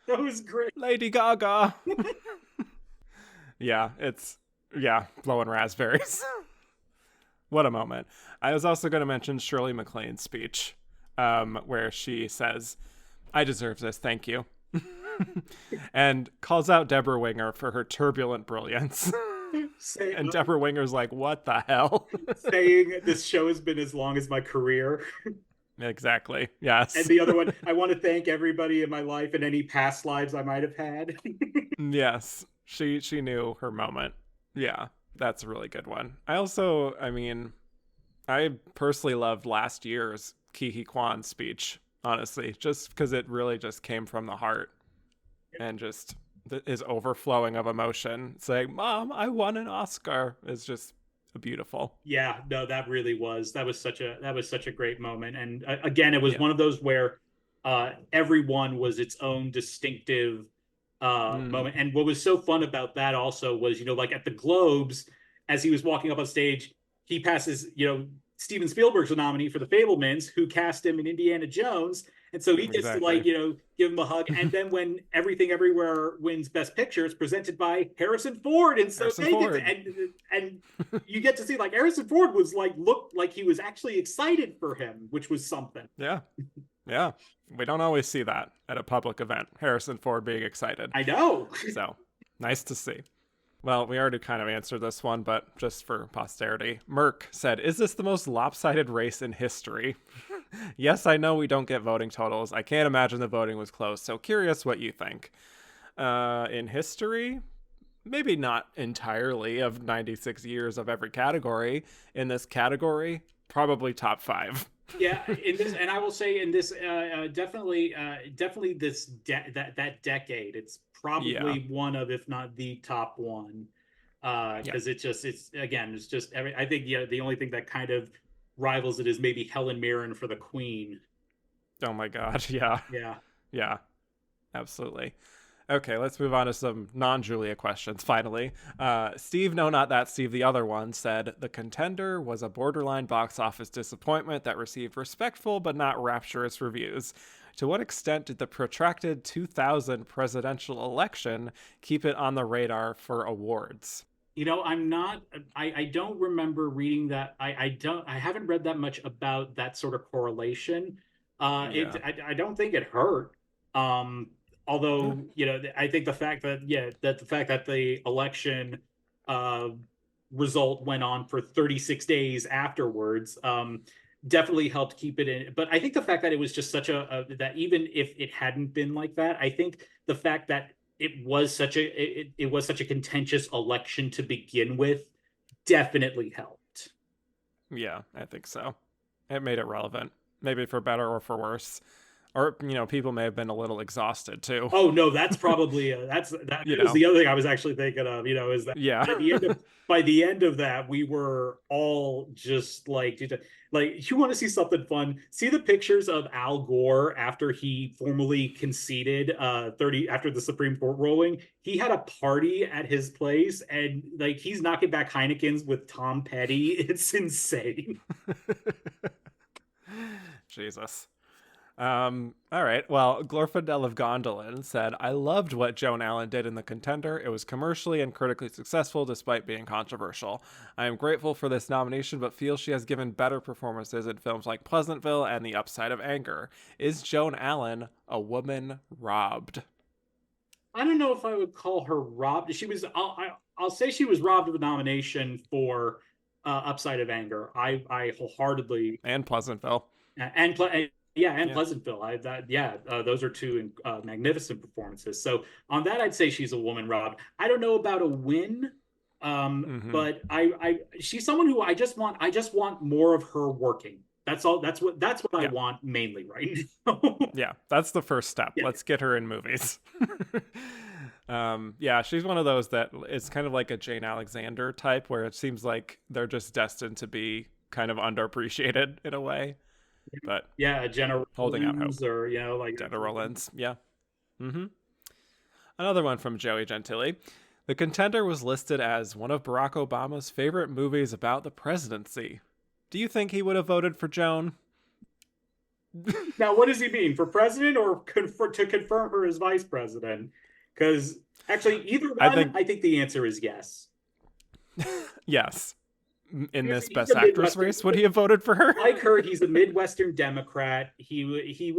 That was great. Lady Gaga. Yeah, blowing raspberries. What a moment. I was also going to mention Shirley MacLaine's speech, where she says, "I deserve this, thank you." And calls out Deborah Winger for her turbulent brilliance. And Deborah Winger's like, "What the hell?" Saying this show has been as long as my career. Exactly. Yes. And the other one, "I want to thank everybody in my life and any past lives I might have had." Yes. She knew her moment. Yeah, that's a really good one. I personally loved last year's Ke Huy Quan speech, honestly, just because it really just came from the heart and just is overflowing of emotion. Saying, "Mom, I won an Oscar," is just beautiful. Yeah, no, that really was. That was such a great moment. And again, it was Yeah. one of those where everyone was its own distinctive moment. And what was so fun about that also was, like at the Globes, as he was walking up on stage, he passes, Steven Spielberg's a nominee for The Fabelmans, who cast him in Indiana Jones. And so he gets to give him a hug. And then when Everything Everywhere wins Best Picture, it's presented by Harrison Ford. And so and you get to see Harrison Ford was looked like he was actually excited for him, which was something. Yeah. Yeah. We don't always see that at a public event. Harrison Ford being excited. I know. So nice to see. Well, we already kind of answered this one, but just for posterity. Merck said, "Is this the most lopsided race in history?" Yes, I know we don't get voting totals. I can't imagine the voting was close. So curious what you think. In history, maybe not entirely of 96 years of every category. In this category, probably top 5. Yeah, in this, and I will say in this, definitely this that decade, it's probably one of, if not the top one, because it's just I think the only thing that kind of rivals it is maybe Helen Mirren for the Queen. Oh my God, yeah, absolutely. Okay, let's move on to some non-Julia questions, finally. Steve, no, not that Steve, the other one, said, "The Contender was a borderline box office disappointment that received respectful but not rapturous reviews. To what extent did the protracted 2000 presidential election keep it on the radar for awards?" I don't remember reading that. I haven't read that much about that sort of correlation. I don't think it hurt. Although, I think the fact that the election result went on for 36 days afterwards definitely helped keep it in. But I think the fact that it was just such that even if it hadn't been like that, I think the fact that it was such a contentious election to begin with definitely helped. Yeah, I think so. It made it relevant, maybe for better or for worse. Or, people may have been a little exhausted too. Oh no, that's probably that was the other thing I was actually thinking of. Is that by the end of that, we were all just like, you want to see something fun? See the pictures of Al Gore after he formally conceded after the Supreme Court ruling. He had a party at his place, and he's knocking back Heinekens with Tom Petty. It's insane. Jesus. All right. Well, Glorfindel of Gondolin said, "I loved what Joan Allen did in The Contender. It was commercially and critically successful despite being controversial. I am grateful for this nomination, but feel she has given better performances in films like Pleasantville and The Upside of Anger. Is Joan Allen a woman robbed?" I don't know if I would call her robbed. She was. I'll say she was robbed of the nomination for Upside of Anger. I wholeheartedly and Pleasantville and Pleasantville. Those are two magnificent performances. So on that, I'd say she's a woman robbed. I don't know about a win. Mm-hmm. But she's someone who I just want more of her working. That's all. That's what I Yeah. want mainly right now. Yeah. That's the first step. Yeah. Let's get her in movies. Yeah, she's one of those that it's kind of like a Jane Alexander type where it seems like they're just destined to be kind of underappreciated in a way, but Yeah, Jenna holding out hope. Rollins or like Jenna Rollins. Yeah. Mm-hmm. Another one from Joey Gentili. The Contender was listed as one of Barack Obama's favorite movies about the presidency. Do you think he would have voted for Joan? Now, what does he mean for president or to confirm her as vice president? Because actually, either I one, think I think the answer is yes. yes. In this He's Best a Actress Midwestern. race, would he have voted for her? Like her, he's a Midwestern Democrat. He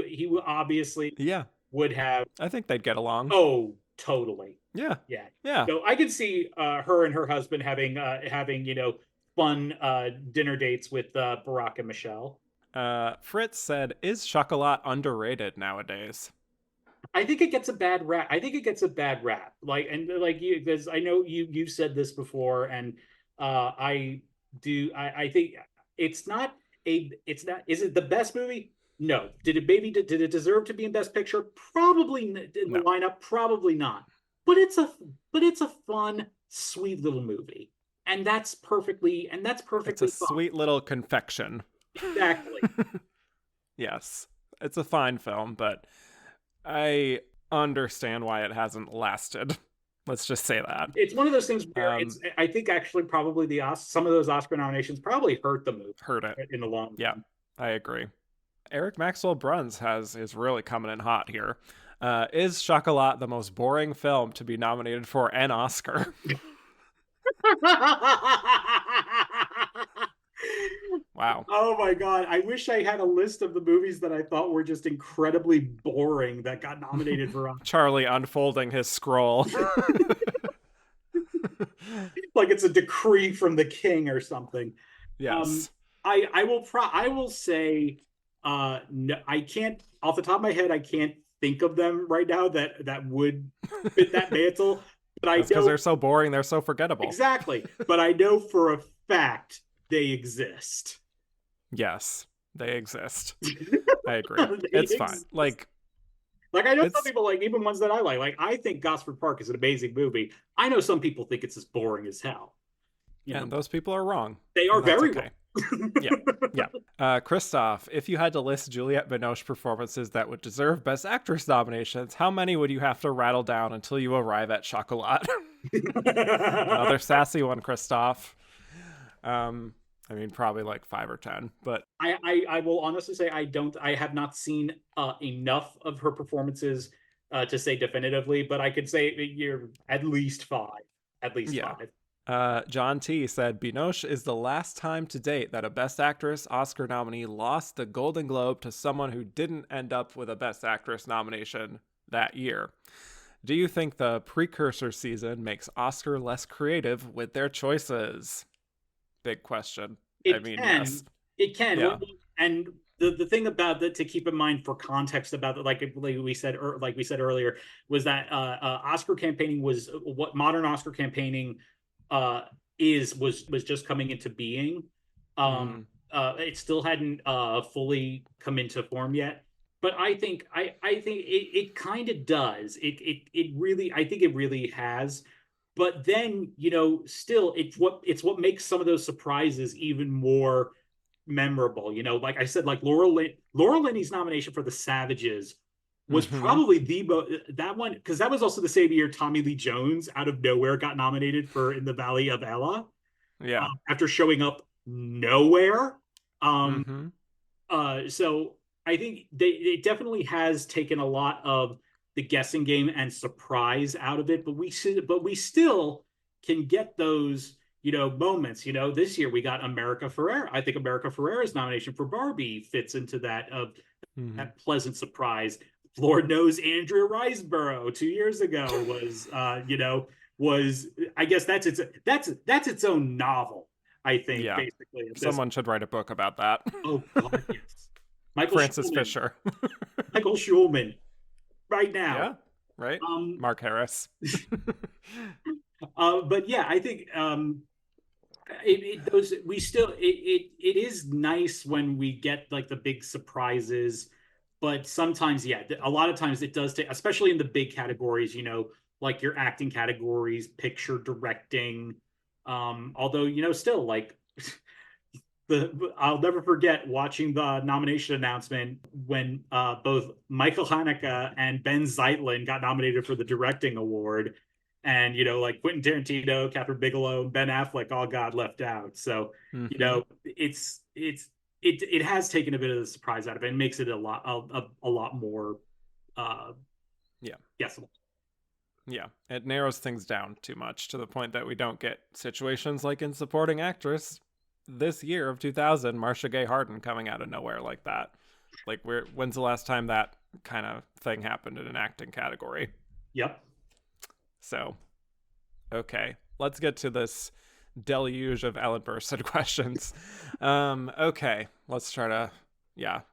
obviously Yeah, would have. I think they'd get along. Oh, totally. Yeah, Yeah. yeah. So I could see her and her husband having fun dinner dates with Barack and Michelle. Fritz said, "Is Chocolat underrated nowadays?" I think it gets a bad rap. I think it gets a bad rap. Like you, because I know you've said this before, and I do. I think it's not a. It's not. Is it the best movie? No. Did it deserve to be in Best Picture? Probably in the No. lineup. Probably not. But it's a fun, sweet little movie, and that's perfectly It's a fine. sweet little confection. Exactly. Yes, it's a fine film, but I understand why it hasn't lasted. Let's just say that. It's one of those things where I think actually probably some of those Oscar nominations probably hurt the movie. Hurt it in the long run. Yeah, I agree. Eric Maxwell Bruns is really coming in hot here. Is Chocolat the most boring film to be nominated for an Oscar? Wow. Oh my God. I wish I had a list of the movies that I thought were just incredibly boring that got nominated for Oscar. Charlie unfolding his scroll. Like it's a decree from the king or something. Yes. I will say no, I can't off the top of my head, I can't think of them right now that would fit that mantle. But I know because they're so boring, they're so forgettable. Exactly. But I know for a fact they exist. Yes, they exist. I agree. It's fine. Like I know some people even ones that I like. Like I think Gosford Park is an amazing movie. I know some people think it's as boring as hell. And those people are wrong. They are very wrong. Yeah. Christoph, if you had to list Juliette Binoche performances that would deserve Best Actress nominations, how many would you have to rattle down until you arrive at Chocolat? Another sassy one, Christoph. I mean, probably like 5 or 10, but I will honestly say I have not seen enough of her performances to say definitively, but I could say you're at least 5. At least 5. John T said Binoche is the last time to date that a Best Actress Oscar nominee lost the Golden Globe to someone who didn't end up with a Best Actress nomination that year. Do you think the precursor season makes Oscar less creative with their choices? Big question. Yes. It can. Yeah. And the thing about that to keep in mind for context about it, like we said earlier, was that Oscar campaigning was what modern Oscar campaigning was just coming into being. It still hadn't fully come into form yet, but I think it kind of does. It really, I think it really has. But then still it's what makes some of those surprises even more memorable. Like I said, like Laura Linney's nomination for The Savages was probably that one, because that was also the same year Tommy Lee Jones out of nowhere got nominated for In the Valley of Ella. Yeah. After showing up nowhere. So I think it definitely has taken a lot of the guessing game and surprise out of it, but we still can get those moments. This year we got America Ferrera. I think America Ferrera's nomination for Barbie fits into that that pleasant surprise. Lord knows Andrea Riseborough 2 years ago was I guess that's its own novel. I think basically someone should write a book about that. Oh God, yes. Francis Fisher. Michael Schulman. Right now. Yeah, right. Mark Harris. But yeah, I think those we still it is nice when we get like the big surprises, but sometimes yeah, a lot of times it does take, especially in the big categories, like your acting categories, picture, directing. Although still like I'll never forget watching the nomination announcement when both Michael Haneke and Ben Zeitlin got nominated for the directing award, and like Quentin Tarantino, Catherine Bigelow, and Ben Affleck all got left out. So Mm-hmm. it has taken a bit of the surprise out of it and makes it a lot more uh, Yeah. guessable. Yeah, it narrows things down too much to the point that we don't get situations like in supporting actress this year of 2000, Marcia Gay Harden coming out of nowhere like that. Like, when's the last time that kind of thing happened in an acting category? Yep. So, okay, let's get to this deluge of Ellen Burstyn questions. Okay, let's try to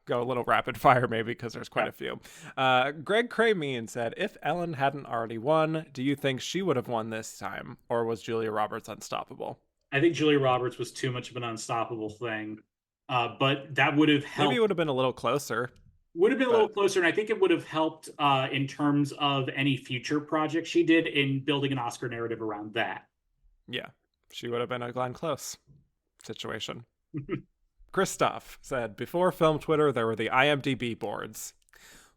go a little rapid fire maybe because there's quite a few. Greg Cremeen said, if Ellen hadn't already won, do you think she would have won this time, or was Julia Roberts unstoppable? I think Julia Roberts was too much of an unstoppable thing, but that would have Maybe it helped. would have been a little closer, Would have been a little but closer, and I think it would have helped in terms of any future project she did in building an Oscar narrative around that. yeah, she would have been a Glenn Close situation. Christoph said, before film Twitter, there were the IMDb boards.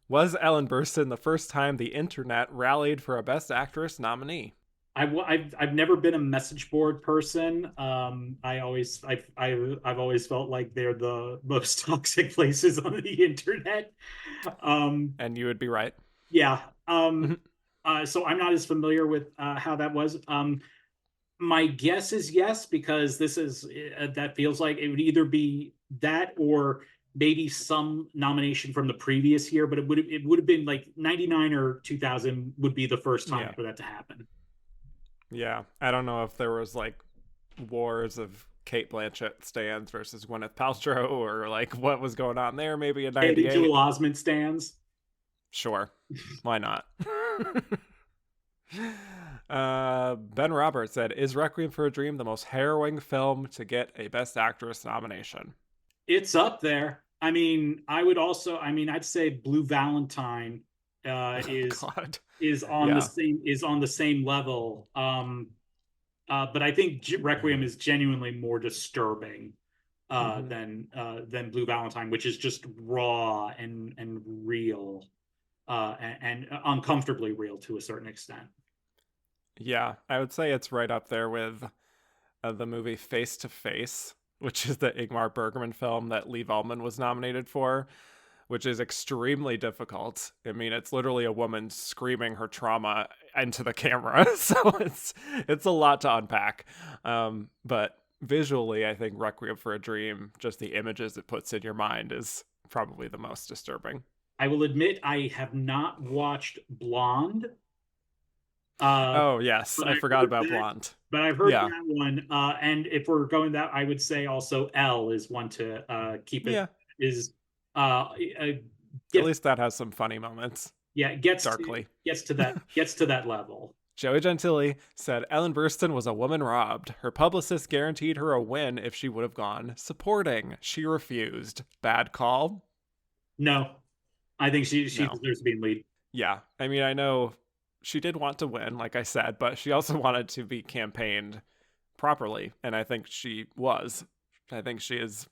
Was Ellen Burstyn the first time the internet rallied for a Best Actress nominee? I've never been a message board person. I've always felt like they're the most toxic places on the internet. And you would be right. Yeah. So I'm not as familiar with how that was. My guess is yes, because this is that feels like it would either be that or maybe some nomination from the previous year, but it would have been like 99 or 2000 would be the first time Yeah. for that to happen. Yeah. I don't know if there was like wars of Kate Blanchett stands versus Gwyneth Paltrow or like what was going on there maybe in Maybe 98. Joel Osment stands. Sure. Why not? Ben Roberts said, is Requiem for a Dream the most harrowing film to get a Best Actress nomination? It's up there. I mean, I'd say Blue Valentine uh, Oh, is God. is on the Yeah. same level. But I think Requiem is genuinely more disturbing Mm-hmm. than Blue Valentine, which is just raw and real and uncomfortably real to a certain extent. Yeah. I would say it's right up there with the movie Face to Face, which is the Ingmar Bergman film that Lee Ullman was nominated for, which is extremely difficult. I mean, it's literally a woman screaming her trauma into the camera, so it's a lot to unpack. But visually, I think Requiem for a Dream, just the images it puts in your mind, is probably the most disturbing. I will admit I have not watched Blonde, uh, Oh yes, but I I've forgot heard about that. Blonde. But I've heard Yeah, that one, and if we're going that, I would say also L is one to keep it yeah. is At gets least that has some funny moments. yeah gets to Darkly. gets to that level. Joey Gentili said Ellen Burstyn was a woman robbed. Her publicist guaranteed her a win if she would have gone supporting. She refused. Bad call? No, I think she No. deserves to be in lead. Yeah. I mean, I know she did want to win, like I said, but she also wanted to be campaigned properly. And I think she was. I think she is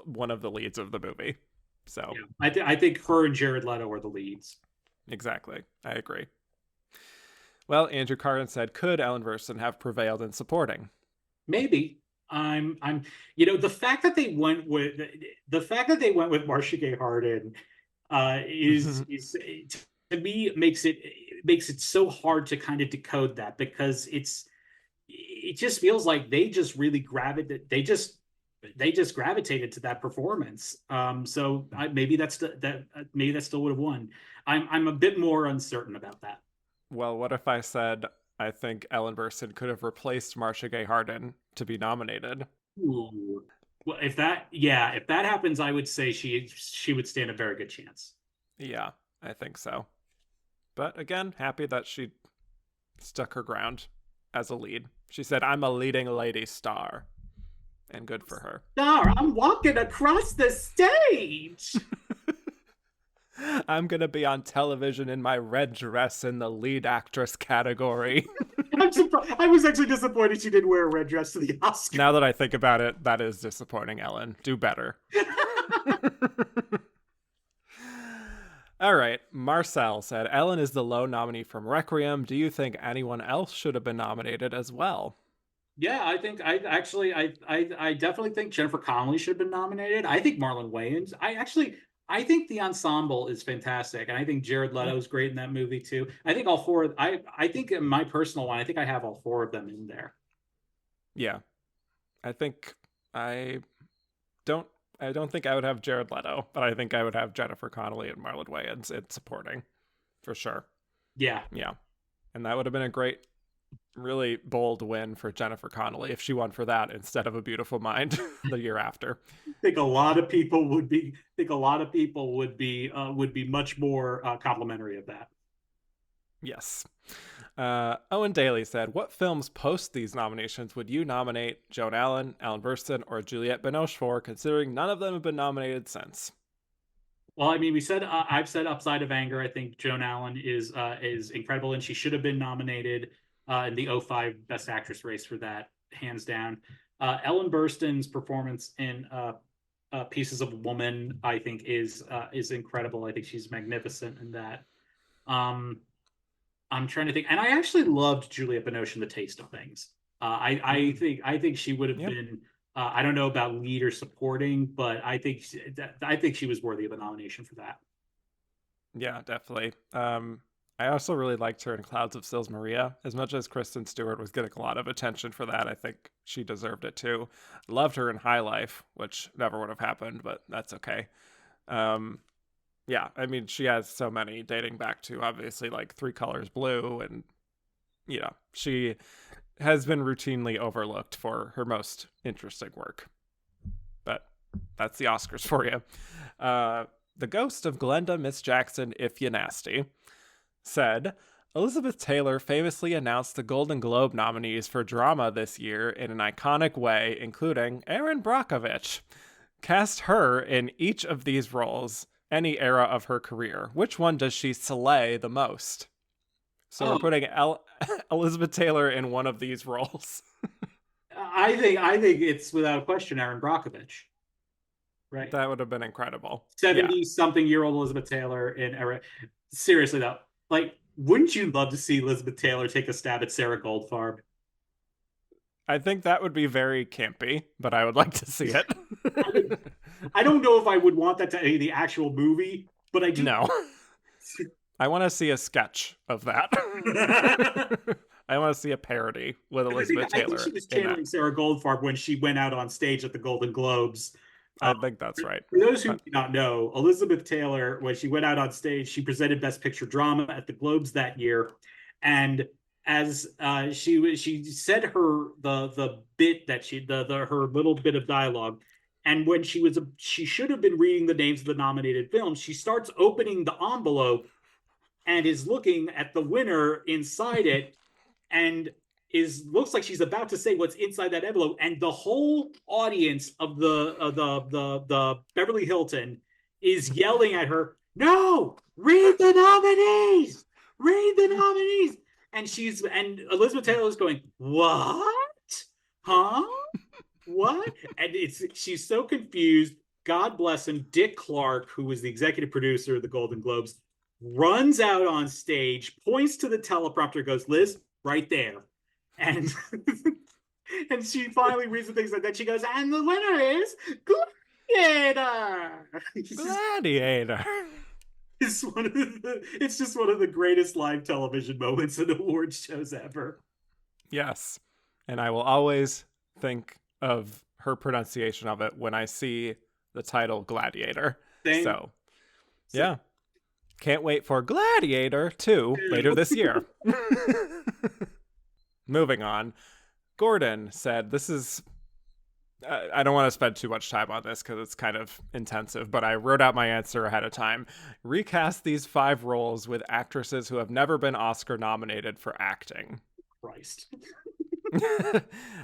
one of the leads of the movie. So, Yeah, I think her and Jared Leto are the leads. exactly. I agree. Well, Andrew Carden said, could Ellen Burstyn have prevailed in supporting? Maybe I'm the fact that they went with Marcia Gay Harden is to me makes it so hard to kind of decode that, because it just feels like they just gravitated to that performance. So maybe that still would have won. I'm a bit more uncertain about that. Well, what if I said I think Ellen Burstyn could have replaced Marcia Gay Harden to be nominated? Ooh. Well, if that happens, I would say she would stand a very good chance. Yeah, I think so. But again, happy that she stuck her ground as a lead. She said, "I'm a leading lady star." And good for her. Star, I'm walking across the stage. I'm going to be on television in my red dress in the lead actress category. I'm surprised. I was actually disappointed she didn't wear a red dress to the Oscars. Now that I think about it, that is disappointing, Ellen. Do better. All right. Marcel said, Ellen is the low nominee from Requiem. Do you think anyone else should have been nominated as well? Yeah, I think I definitely think Jennifer Connelly should have been nominated. I think Marlon Wayans. I think the ensemble is fantastic, and I think Jared Leto is great in that movie too. I think all four. I think in my personal one, I think I have all four of them in there. Yeah, I think I don't. I don't think I would have Jared Leto, but I think I would have Jennifer Connelly and Marlon Wayans in supporting, for sure. Yeah, and that would have been a great, really bold win for Jennifer Connelly if she won for that instead of A Beautiful Mind the year after. I think a lot of people would be. Much more complimentary of that. Yes. Owen Daly said, what films post these nominations would you nominate Joan Allen, Alan Burstyn, or Juliette Binoche for, considering none of them have been nominated since? Well, I mean, I've said Upside of Anger. I think Joan Allen is incredible, and she should have been nominated in the 2005 Best Actress race for that, hands down. Ellen Burstyn's performance in Pieces of a Woman, I think, is incredible. I think she's magnificent in that. I'm trying to think, and I actually loved Juliette Binoche in The Taste of Things. I think she would have been. I don't know about lead or supporting, but I think she was worthy of a nomination for that. Yeah, definitely. I also really liked her in Clouds of Sils Maria. As much as Kristen Stewart was getting a lot of attention for that, I think she deserved it too. Loved her in High Life, which never would have happened, but that's okay. Yeah, I mean, she has so many dating back to obviously like Three Colors Blue, and she has been routinely overlooked for her most interesting work. But that's the Oscars for you. The ghost of Glenda Miss Jackson, If You Nasty, said, Elizabeth Taylor famously announced the Golden Globe nominees for drama this year in an iconic way, including Erin Brockovich. Cast her in each of these roles, any era of her career. Which one does she slay the most? So we're putting Elizabeth Taylor in one of these roles. I think it's without question Erin Brockovich. Right. That would have been incredible. 70-something-year-old Elizabeth Taylor in Erin. Seriously though, like, wouldn't you love to see Elizabeth Taylor take a stab at Sarah Goldfarb? I think that would be very campy, but I would like to see it. I don't know if I would want that to be the actual movie, but I do. No. I want to see a sketch of that. I want to see a parody with Elizabeth Taylor. I think she was channeling Sarah Goldfarb when she went out on stage at the Golden Globes. I think that's right. For those who do not know, Elizabeth Taylor, when she went out on stage, she presented Best Picture Drama at the Globes that year, and as she said the bit that her little bit of dialogue, and when she should have been reading the names of the nominated films, she starts opening the envelope and is looking at the winner inside it, and looks like she's about to say what's inside that envelope, and the whole audience of the Beverly Hilton is yelling at her, "No, read the nominees, and Elizabeth Taylor is going, "What? Huh? What?" And she's so confused. God bless him. Dick Clark, who was the executive producer of the Golden Globes, runs out on stage, points to the teleprompter, goes, "Liz, right there." And and she finally reads the things like that. She goes, "And the winner is Gladiator." Gladiator. It's just one of the greatest live television moments in awards shows ever. Yes. And I will always think of her pronunciation of it when I see the title Gladiator. So, yeah. Can't wait for Gladiator 2 later this year. Moving on. Gordon said, this is... I don't want to spend too much time on this because it's kind of intensive, but I wrote out my answer ahead of time. Recast these 5 roles with actresses who have never been Oscar nominated for acting. Christ.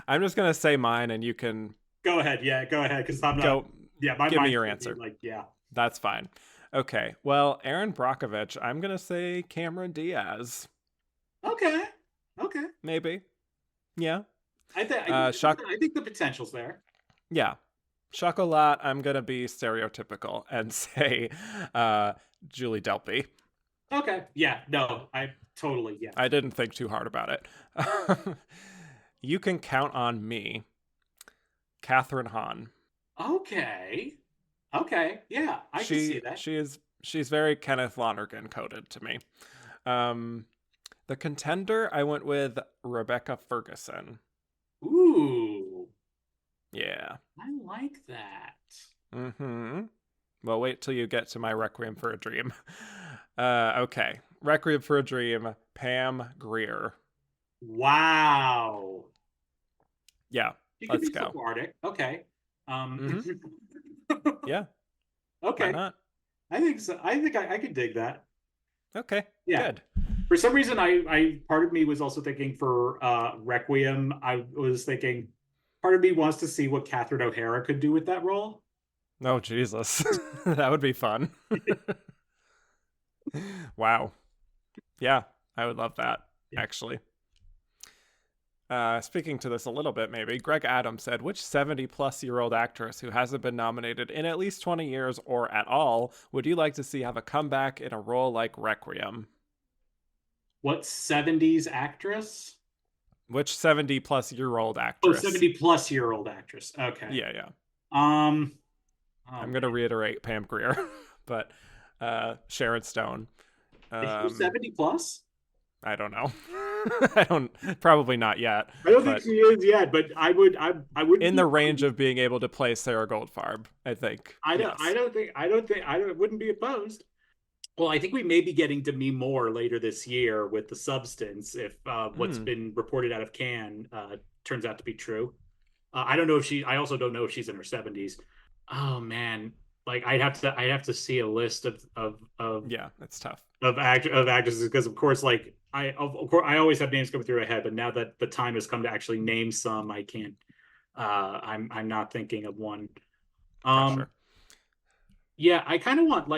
I'm just gonna say mine, and you can Go ahead. Yeah, go ahead. Because I'm not. go. Yeah, my Give me mind's your gonna be answer. like, yeah. That's fine. Okay. Well, Erin Brockovich, I'm gonna say Cameron Diaz. Okay. Okay. Maybe. Yeah. I think the potential's there. Yeah. Chocolat, I'm gonna be stereotypical and say Julie Delpy. Okay. Yeah. No. I totally. Yeah. I didn't think too hard about it. You can count on me, Catherine Hahn. Okay. Okay. Yeah. I can see that. She's very Kenneth Lonergan coded to me. Um, the contender, I went with Rebecca Ferguson. Ooh. Yeah. I like that. Mm-hmm. Well, wait till you get to my Requiem for a Dream. Okay. Requiem for a Dream, Pam Grier. Wow. Yeah, She could let's be go. cathartic. Okay. Mm-hmm. Yeah, why Okay. not? I think so. I think I could dig that. Okay, Yeah. good. For some reason, I part of me was also thinking for Requiem. I was thinking part of me wants to see what Catherine O'Hara could do with that role. Oh, Jesus. That would be fun. Wow. Yeah, I would love that, Yeah. actually. Speaking to this a little bit, maybe, Greg Adams said, which 70-plus-year-old actress who hasn't been nominated in at least 20 years or at all would you like to see have a comeback in a role like Requiem? What 70s actress? Which 70-plus-year-old Oh, actress? 70 plus year old actress. Okay. Yeah, yeah. Um, I'm going to reiterate Pam Grier, but Sharon Stone. is she 70 plus? I don't know. I don't, probably not yet. I don't think she is yet, but I wouldn't in be the opposed. range of being able to play Sarah Goldfarb, I think. Yes. I wouldn't be opposed. Well, I think we may be getting Demi Moore later this year with The Substance if what's been reported out of Cannes turns out to be true. I don't know if I also don't know if she's in her 70s. Oh man, like I'd have to see a list of Yeah, it's tough. of actresses because of course like of course I always have names coming through my head, but now that the time has come to actually name some, I can't. I'm not thinking of one. Pressure. Yeah, I kind of want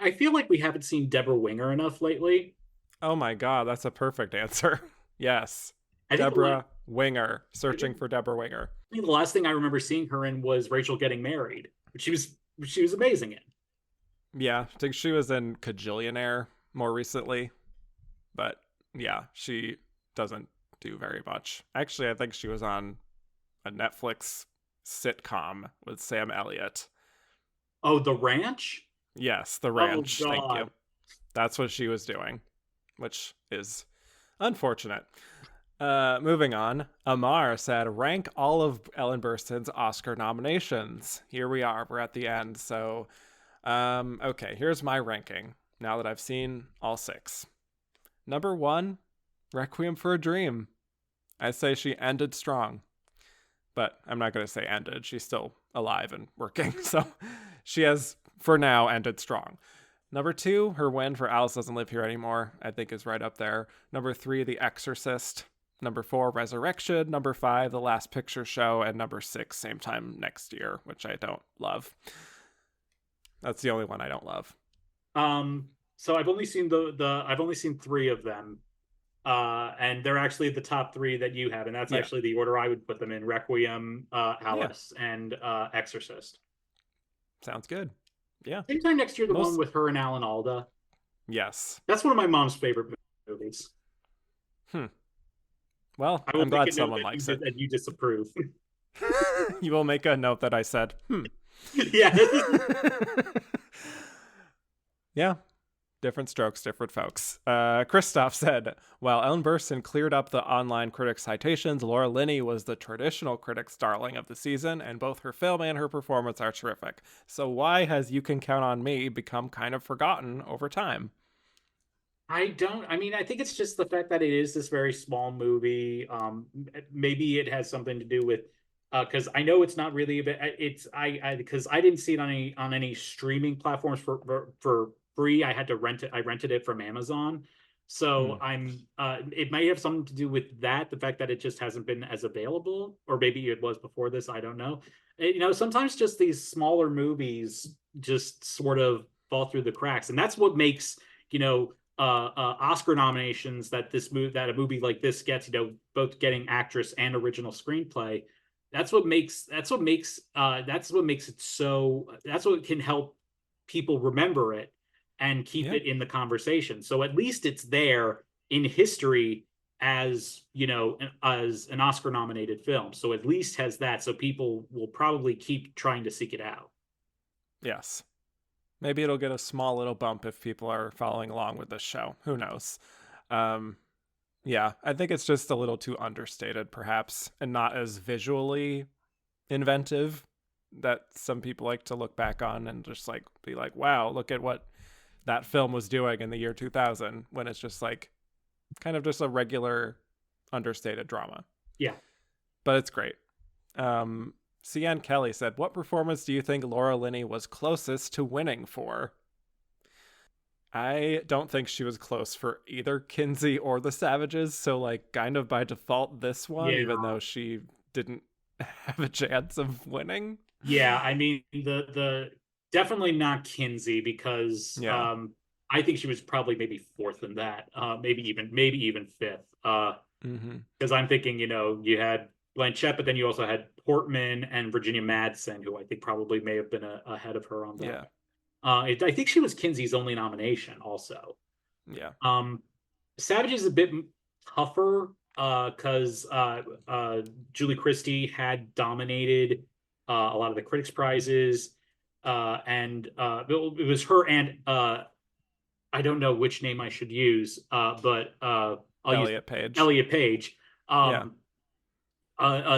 I feel like we haven't seen Deborah Winger enough lately. Oh my God, that's a perfect answer. Yes. I think Deborah Winger, searching for Deborah Winger. I think the last thing I remember seeing her in was Rachel Getting Married, which she was amazing in. Yeah, I think she was in Kajillionaire more recently, but yeah, she doesn't do very much. Actually, I think she was on a Netflix sitcom with Sam Elliott. Oh, The Ranch? Yes, The Ranch. Oh, Thank you. That's what she was doing, which is unfortunate. Moving on, Amar said, rank all of Ellen Burstyn's Oscar nominations. Here we are. We're at the end. So, okay, here's my ranking now that I've seen all 6. Number 1, Requiem for a Dream. I say she ended strong, but I'm not going to say ended. She's still alive and working. So she has, for now, ended strong. Number 2, her win for Alice Doesn't Live Here Anymore, I think is right up there. Number 3, The Exorcist. Number 4, Resurrection. Number 5, The Last Picture Show. And number 6, Same Time Next Year, which I don't love. That's the only one I don't love. So I've only seen I've only seen 3 of them. And they're actually the top 3 that you have, and that's actually the order I would put them in: Requiem, Alice, and Exorcist. Sounds good. Yeah. Same Time Next Year, the one with her and Alan Alda. Yes. That's one of my mom's favorite movies. Well, I'm glad someone likes it. And you disapprove. You will make a note that I said, Yeah. Yeah. Different strokes, different folks. Christoph said, while Ellen Burstyn cleared up the online critic citations, Laura Linney was the traditional critic's darling of the season, and both her film and her performance are terrific. So why has You Can Count on Me become kind of forgotten over time? I think it's just the fact that it is this very small movie. Maybe it has something to do with because I know it's not really because I didn't see it on any streaming platforms for free. I had to rent it. I rented it from Amazon. So it might have something to do with that, the fact that it just hasn't been as available, or maybe it was before this. I don't know. Sometimes just these smaller movies just sort of fall through the cracks, and that's what makes Oscar nominations that a movie like this gets, both getting actress and original screenplay. That's what can help people remember it and keep it in the conversation. So at least it's there in history as as an Oscar nominated film. So at least has that. So people will probably keep trying to seek it out. Yes. Maybe it'll get a small little bump if people are following along with this show. Who knows? Yeah, I think it's just a little too understated, perhaps, and not as visually inventive that some people like to look back on and just like be like, wow, look at what that film was doing in the year 2000, when it's just like kind of just a regular understated drama. Yeah. But it's great. Cian Kelly said, what performance do you think Laura Linney was closest to winning for? I don't think she was close for either Kinsey or the Savages, so like kind of by default this one, even though she didn't have a chance of winning. Yeah, I mean the definitely not Kinsey, because I think she was probably maybe fourth in that, maybe even fifth. Because I'm thinking, you had Blanchett, but then you also had Portman and Virginia Madsen, who I think probably may have been ahead of her on that. Yeah. I think she was Kinsey's only nomination also. Yeah. Savage is a bit tougher because Julie Christie had dominated a lot of the critics' prizes, and it was her and I don't know which name I should use, but I'll Elliot Page.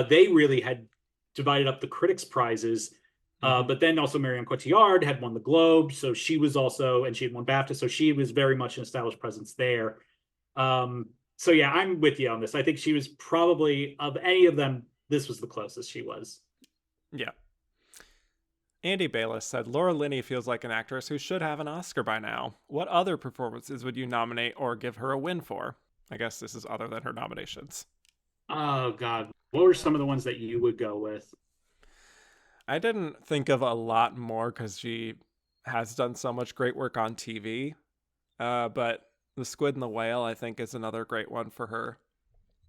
They really had divided up the critics' prizes. But then also Marion Cotillard had won the Globe, so she was also, and she had won BAFTA, so she was very much an established presence there. So yeah, I'm with you on this. I think she was probably, of any of them, this was the closest she was. Yeah. Andy Bayless said, Laura Linney feels like an actress who should have an Oscar by now. What other performances would you nominate or give her a win for? I guess this is other than her nominations. Oh, God. What were some of the ones that you would go with? I didn't think of a lot more because she has done so much great work on TV. But The Squid and the Whale, I think, is another great one for her,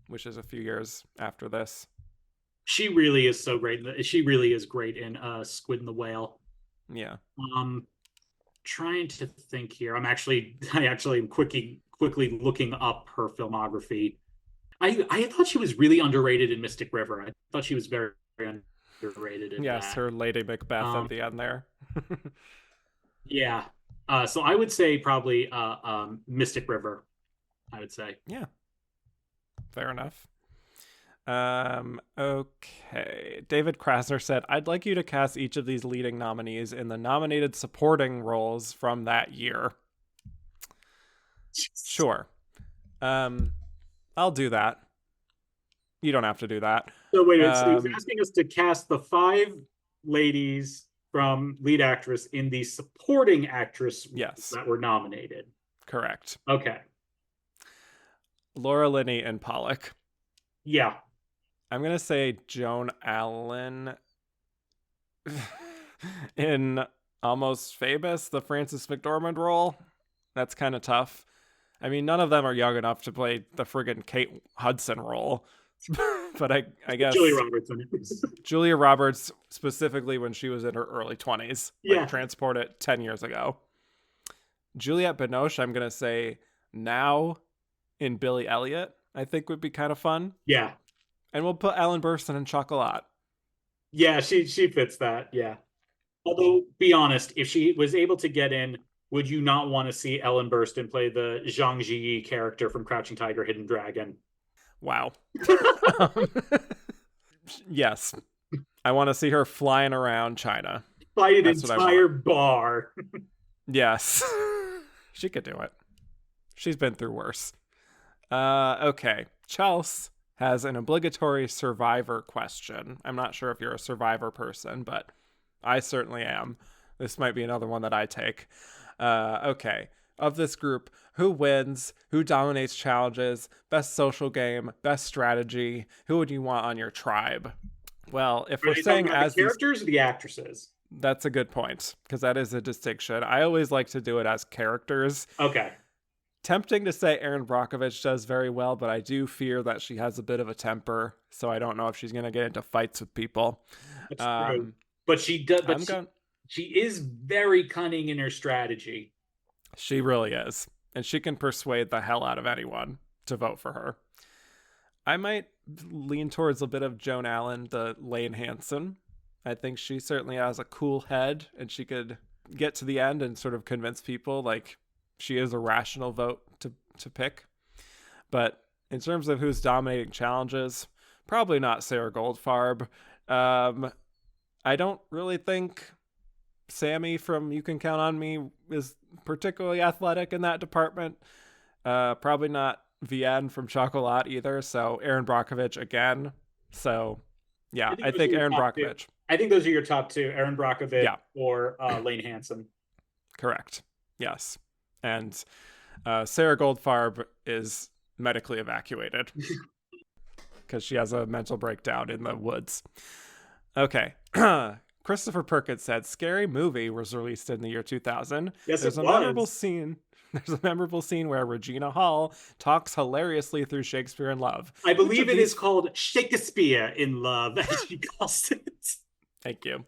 which is a few years after this. She really is so great. She really is great in Squid and the Whale. Yeah. Trying to think here. I actually am quickly looking up her filmography. I thought she was really underrated in Mystic River. I thought she was very, very underrated in that. Her Lady Macbeth at the end there. Yeah. So I would say probably Mystic River, I would say. Yeah. Fair enough. Okay. David Krasner said, I'd like you to cast each of these leading nominees in the nominated supporting roles from that year. Sure. I'll do that. You don't have to do that. So wait, so he's asking us to cast the 5 ladies from lead actress in the supporting actress that were nominated. Correct. Okay. Laura Linney and Pollock. Yeah. I'm going to say Joan Allen in Almost Famous, the Frances McDormand role. That's kind of tough. I mean, none of them are young enough to play the friggin' Kate Hudson role. But I guess Julia Roberts, specifically when she was in her early 20s. Like, transport it 10 years ago. Juliette Binoche, I'm going to say now in Billy Elliot, I think would be kind of fun. Yeah. And we'll put Ellen Burstyn in Chocolat. Yeah, she fits that, yeah. Although, be honest, if she was able to get in, would you not want to see Ellen Burstyn play the Zhang Ziyi character from Crouching Tiger, Hidden Dragon? Wow. Yes. I want to see her flying around China. Fight an entire bar. Yes. She could do it. She's been through worse. Okay. Chelsea has an obligatory Survivor question. I'm not sure if you're a Survivor person, but I certainly am. This might be another one that I take. Okay. of this group, who wins, who dominates challenges, best social game, best strategy, who would you want on your tribe? Well, if Are we're they talking saying about as the these, characters or the actresses? that's a good point, because that is a distinction. I always like to do it as characters. Okay. Tempting to say Erin Brockovich does very well, but I do fear that she has a bit of a temper, so I don't know if she's going to get into fights with people. That's true. But she does. But she is very cunning in her strategy. She really is, and she can persuade the hell out of anyone to vote for her. I might lean towards a bit of Joan Allen, the Lane Hansen. I think she certainly has a cool head, and she could get to the end and sort of convince people like she is a rational vote to pick. But in terms of who's dominating challenges, probably not Sarah Goldfarb. I don't really think Sammy from You Can Count on Me is particularly athletic in that department. Probably not Vienne from Chocolat either. So Erin Brockovich again. So yeah, I think Erin Brockovich. I think those are your top two: Erin Brockovich or Lane Hansen. Correct. Yes, and Sarah Goldfarb is medically evacuated because she has a mental breakdown in the woods. Okay. Christopher Perkins said Scary Movie was released in the year 2000. Yes, There's a memorable scene. There's a memorable scene where Regina Hall talks hilariously through Shakespeare in Love. I believe it is called Shakespeare in Love, as she calls it. Thank you.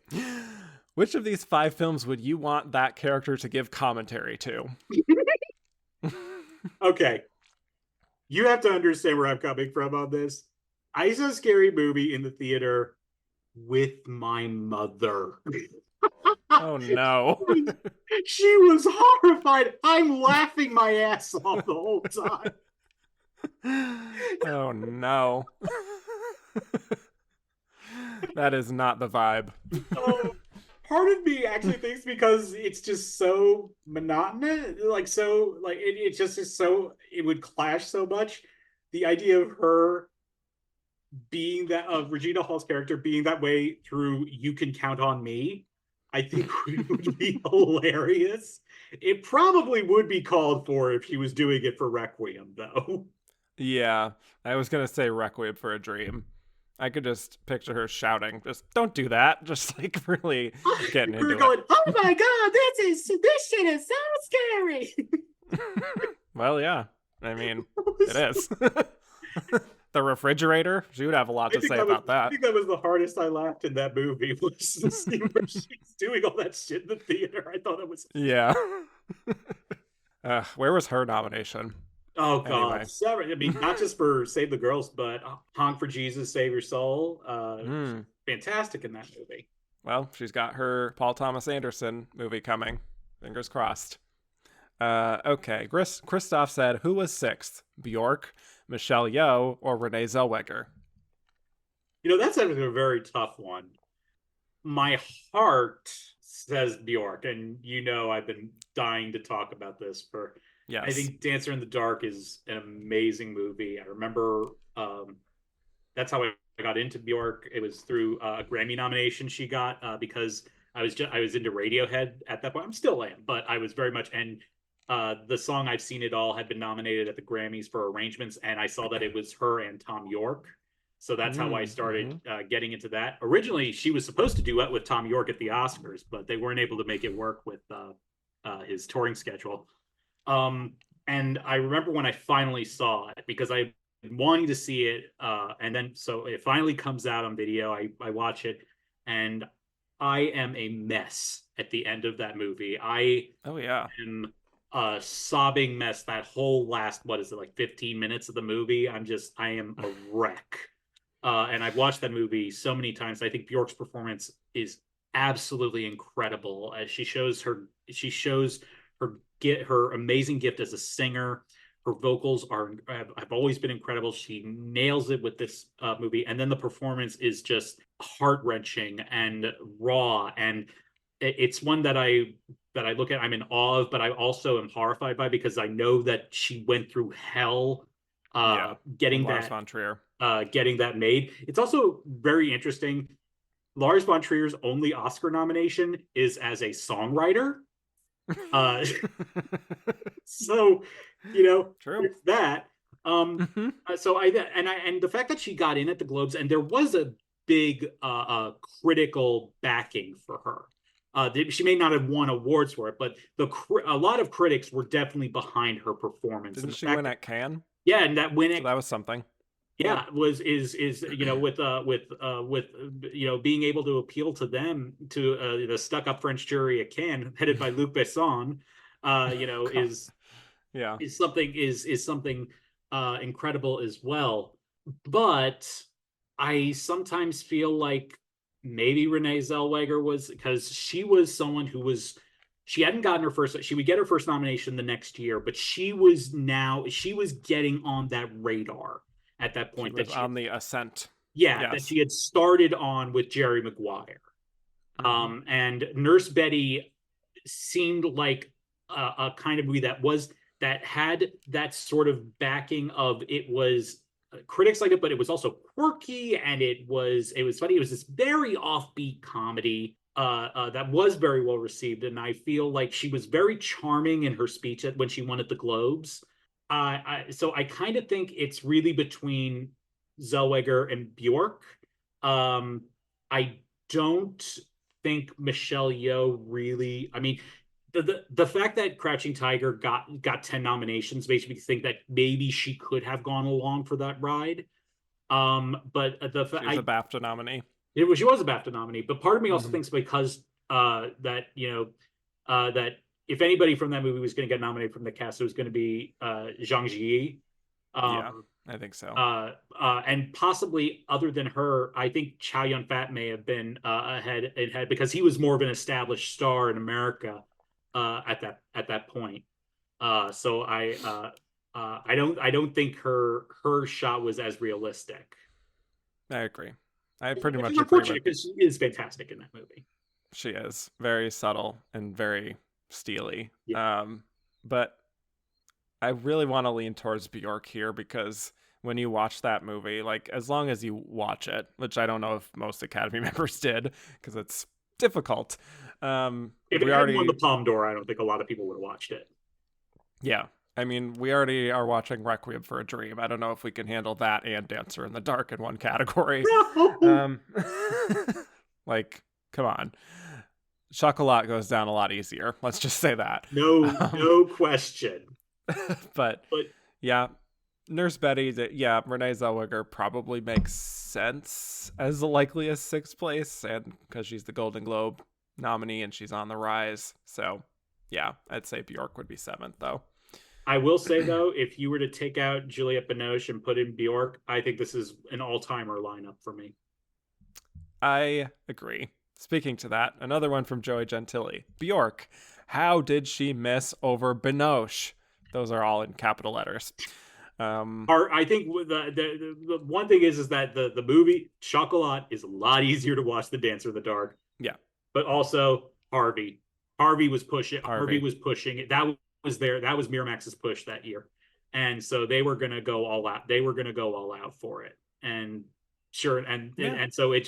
Which of these 5 films would you want that character to give commentary to? Okay. You have to understand where I'm coming from on this. I saw Scary Movie in the theater with my mother. Oh no. She was horrified. I'm laughing my ass off the whole time. Oh no. That is not the vibe. Part of me actually thinks because it's just so monotonous, it just is so, it would clash so much. The idea of her being that, of Regina Hall's character being that way through You Can Count on Me, I think would be hilarious. It probably would be called for if she was doing it for Requiem, though. Yeah, I was going to say Requiem for a Dream. I could just picture her shouting, just don't do that. Just like really getting into going, it. Oh my God, this shit is so scary. Well, yeah. I mean, it is. The refrigerator, she would have a lot to say about that. I think that was the hardest I laughed in that movie, was the scene where she's doing all that shit in the theater. I thought it was... Yeah. Where was her nomination? Oh, God. Anyway. I mean, not just for Save the Girls, but Honk for Jesus, Save Your Soul. Fantastic in that movie. Well, she's got her Paul Thomas Anderson movie coming. Fingers crossed. Okay. Christoph said, who was 6th? Bjork, Michelle Yeoh, or Renee Zellweger? You know, that's actually a very tough one. My heart says Bjork, and you know I've been dying to talk about this for... Yes. I think Dancer in the Dark is an amazing movie. I remember that's how I got into Bjork. It was through a Grammy nomination she got because I was into Radiohead at that point. I'm still am, but I was very much, and the song I've Seen It All had been nominated at the Grammys for arrangements, and I saw that it was her and Tom York. So that's how I started getting into that. Originally, she was supposed to duet with Tom York at the Oscars, but they weren't able to make it work with his touring schedule. And I remember when I finally saw it, because I've been wanting to see it, and then so it finally comes out on video. I watch it, and I am a mess at the end of that movie. I am a sobbing mess that whole last, 15 minutes of the movie. I am a wreck. And I've watched that movie so many times. I think Bjork's performance is absolutely incredible as she shows her amazing gift as a singer. Her vocals have always been incredible. She nails it with this movie, and then the performance is just heart-wrenching and raw, and it's one that I look at, I'm in awe of, but I also am horrified by, because I know that she went through hell getting that made. It's also very interesting. Lars von Trier's only Oscar nomination is as a songwriter. Uh, so, you know, True. it's that. Um, Hmm. so and the fact that she got in at the Globes, and there was a big critical backing for her. She may not have won awards for it, but a lot of critics were definitely behind her performance, and Didn't the she fact win that, at Cannes? yeah, and that when So it, that was something. Yeah. yeah, was is with being able to appeal to them, to the stuck up French jury at Cannes, headed by Luc Besson, God. Yeah. is something incredible as well. But I sometimes feel like maybe Renee Zellweger was, because she was someone who was, she hadn't gotten her first, she would get her first nomination the next year, but she was getting on that radar at that She point, was on the ascent. that Yes. she had started on with Jerry Maguire. Hmm. And Nurse Betty seemed like a kind of movie that had that sort of backing of, it was critics like it, but it was also quirky, and it was funny. It was this very offbeat comedy that was very well received, and I feel like she was very charming in her speech when she won at the Globes. So I kind of think it's really between Zellweger and Bjork. I don't think Michelle Yeoh really. I mean, the fact that Crouching Tiger got 10 nominations makes me think that maybe she could have gone along for that ride. But She was a BAFTA nominee. she was a BAFTA nominee, but part of me also Hmm. thinks, because that that if anybody from that movie was going to get nominated from the cast, it was going to be Zhang Ji. Yeah, Um, I think so. and possibly, other than her, I think Chow Yun Fat may have been ahead, because he was more of an established star in America at that point. So I don't think her shot was as realistic, I agree. I pretty which is much agree with. unfortunate, because she is fantastic in that movie. She is very subtle and very steely. Yeah, But I really want to lean towards Bjork here because when you watch that movie, like as long as you watch it, which I don't know if most Academy members did because it's difficult. if it We hadn't won the already, Palme d'Or, I don't think a lot of people would have watched it. yeah. I mean, we already are watching Requiem for a Dream. I don't know if we can handle that and Dancer in the Dark in one category. No, Um, like, come on. Chocolat goes down a lot easier. Let's just say that. Um, no question. but But yeah, Nurse Betty, yeah, Renee Zellweger probably makes sense as the likeliest sixth place, and because she's the Golden Globe nominee and she's on the rise. So yeah, I'd say Bjork would be seventh though. I will say, though, if you were to take out Juliette Binoche and put in Bjork, I think this is an all-timer lineup for me. I agree. Speaking to that, another one from Joey Gentili. Bjork, how did she miss over Binoche? Those are all in capital letters. I think the one thing is that the movie Chocolat is a lot easier to watch than Dancer in the Dark, Yeah, but also Harvey. Harvey was pushing. Harvey Harvey. was pushing it. That was there. That was Miramax's push that year, and so they were going to go all out. They were going to go all out for it, and sure, Yeah, and so it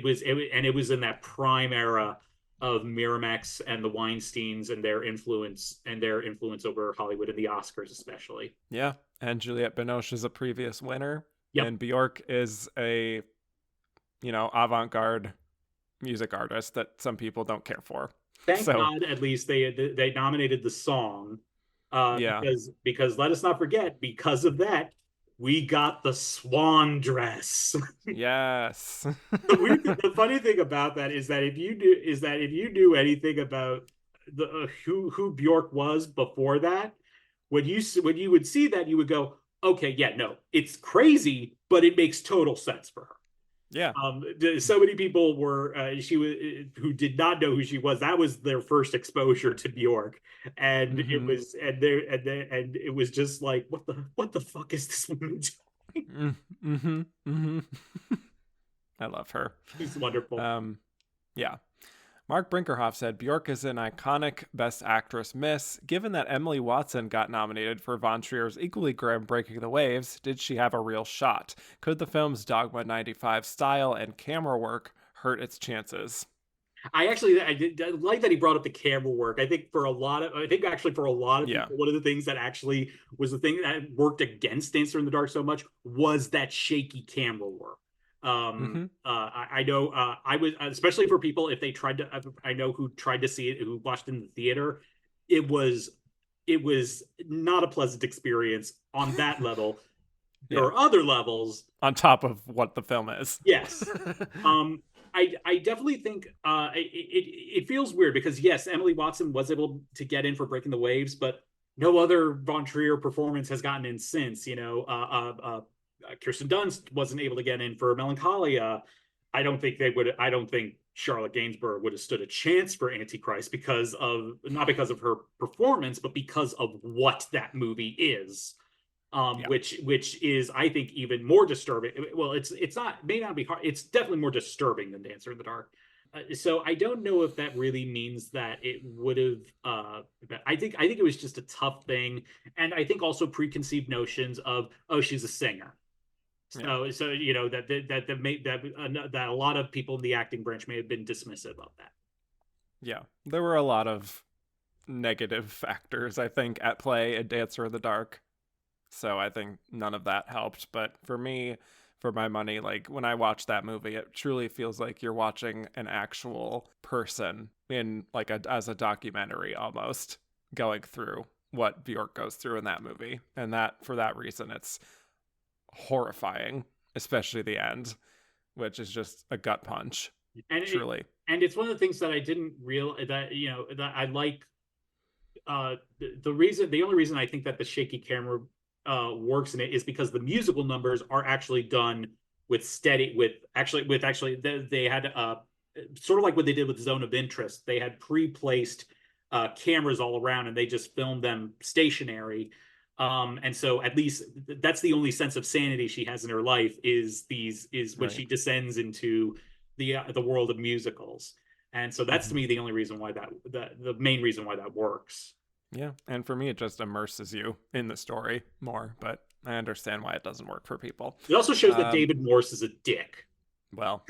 was in that prime era of Miramax and the Weinsteins and their influence over Hollywood and the Oscars especially. yeah. And Juliette Binoche is a previous winner, Yep. and Bjork is a avant-garde music artist that some people don't care for. Thank So God, at least they nominated the song, yeah, because let us not forget, because of that, we got the swan dress. yes. The funny thing about that is that if you knew anything about the who Bjork was before that, when you would see that, you would go, okay, yeah, no, it's crazy, but it makes total sense for her. Yeah. So many people were who did not know who she was. That was their first exposure to Bjork, and it Mm-hmm. was and it was just like, what the fuck is this woman doing? Mm-hmm. Mm-hmm. I love her. She's wonderful. Yeah. Mark Brinkerhoff said Bjork is an iconic Best Actress miss. Given that Emily Watson got nominated for Von Trier's equally groundbreaking The Waves, did she have a real shot? Could the film's Dogma 95 style and camera work hurt its chances? I like that he brought up the camera work. I think actually for a lot of Yeah. people, one of the things that actually was the thing that worked against Dancer in the Dark so much was that shaky camera work. Mm-hmm. I know I was, especially for people if they tried to, I know who tried to see it, who watched it in the theater, it was it was not a pleasant experience on that level. There Yeah. are other levels. On top of what the film is. Yes. Um, I definitely think it feels weird because yes, Emily Watson was able to get in for Breaking the Waves, but no other Von Trier performance has gotten in since. Kirsten Dunst wasn't able to get in for Melancholia. I don't think they would. I don't think Charlotte Gainsbourg would have stood a chance for Antichrist because of not because of her performance, but because of what that movie is. Yeah. Which is I think even more disturbing. Well, it's not may not be hard. It's definitely more disturbing than Dancer in the Dark. So I don't know if that really means that it would have. I think it was just a tough thing, and I think also preconceived notions of she's a singer. Yeah. So that a lot of people in the acting branch may have been dismissive of that. Yeah. There were a lot of negative factors, I think, at play in Dancer in the Dark. So I think none of that helped. But for me, for my money, like when I watch that movie, it truly feels like you're watching an actual person in like as a documentary almost going through what Bjork goes through in that movie. And that for that reason, it's horrifying, especially the end, which is just a gut punch. And Truly. and it's one of the things that I didn't real that that I like. The only reason I think that the shaky camera works in it is because the musical numbers are actually done with steady with actually they had sort of like what they did with Zone of Interest. They had pre-placed cameras all around and they just filmed them stationary. And so at least that's the only sense of sanity she has in her life is when Right. she descends into the world of musicals. And so that's to Mm-hmm. me the only reason why the main reason why that works. Yeah, and for me, it just immerses you in the story more, but I understand why it doesn't work for people. It also shows that David Morse is a dick. Well,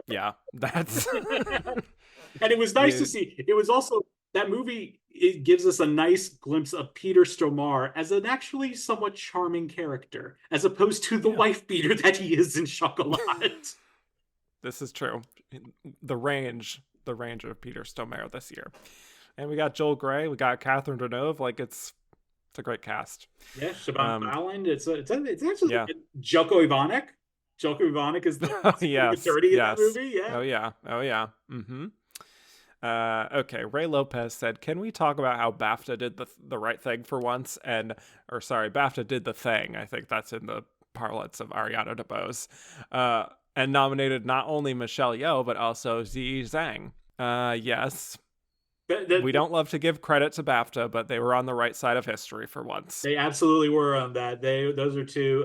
yeah, that's And it was nice to you. see. It was also that movie. It gives us a nice glimpse of Peter Stormare as an actually somewhat charming character, as opposed to the Yeah, wife beater that he is in Chocolat. this is true. The range of Peter Stormare this year, and we got Joel Grey, we got Catherine Deneuve. Like it's a great cast. Yeah, Siobhan Um, Fallon. It's actually yeah. Joko Ivanek. Joko Ivanek is the prosecuting Yes, attorney in that yes. movie. Yeah. Oh yeah, oh yeah. Mm-hmm. Okay, Ray Lopez said, "Can we talk about how BAFTA did the right thing for once?" Or sorry, BAFTA did the thing. I think that's in the parlance of Ariana DeBose, and nominated not only Michelle Yeoh but also Ziyi Zhang. Yes, we don't love to give credit to BAFTA, but they were on the right side of history for once. They absolutely were on that. Those are two.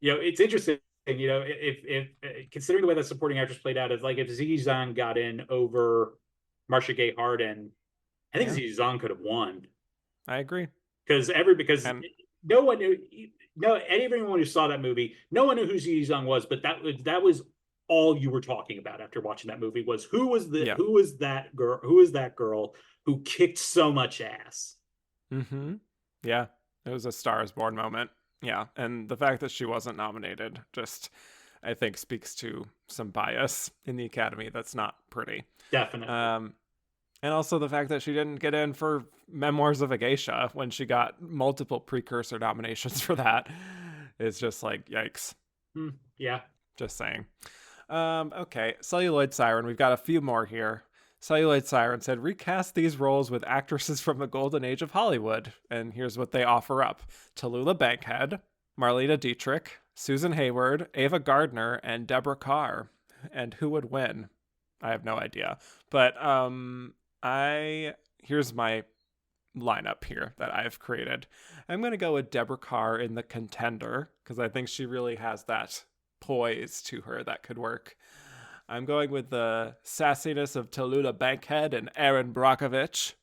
It's interesting. If considering the way that supporting actress played out, if Ziyi Zhang got in over Marcia Gay Harden, I think Yeah, Ziyi Zhang could have won I agree. because And no one knew, everyone who saw that movie, no one knew who Ziyi Zhang was, but that was all you were talking about after watching that movie was yeah, who was that girl who kicked so much ass. mm-hmm. Yeah, it was a Star is Born moment. Yeah, and the fact that she wasn't nominated just, I think, speaks to some bias in the Academy that's not pretty. Definitely. Um, and also the fact that she didn't get in for Memoirs of a Geisha when she got multiple precursor nominations for that is just like, yikes. Yeah. Just saying. Okay, Celluloid Siren. We've got a few more here. Celluloid Siren said, recast these roles with actresses from the golden age of Hollywood. And here's what they offer up. Tallulah Bankhead, Marlena Dietrich, Susan Hayward, Ava Gardner, and Deborah Carr. And who would win? I have no idea. But here's my lineup here that I've created. I'm going to go with Deborah Carr in The Contender because I think she really has that poise to her that could work. I'm going with the sassiness of Tallulah Bankhead and Erin Brockovich,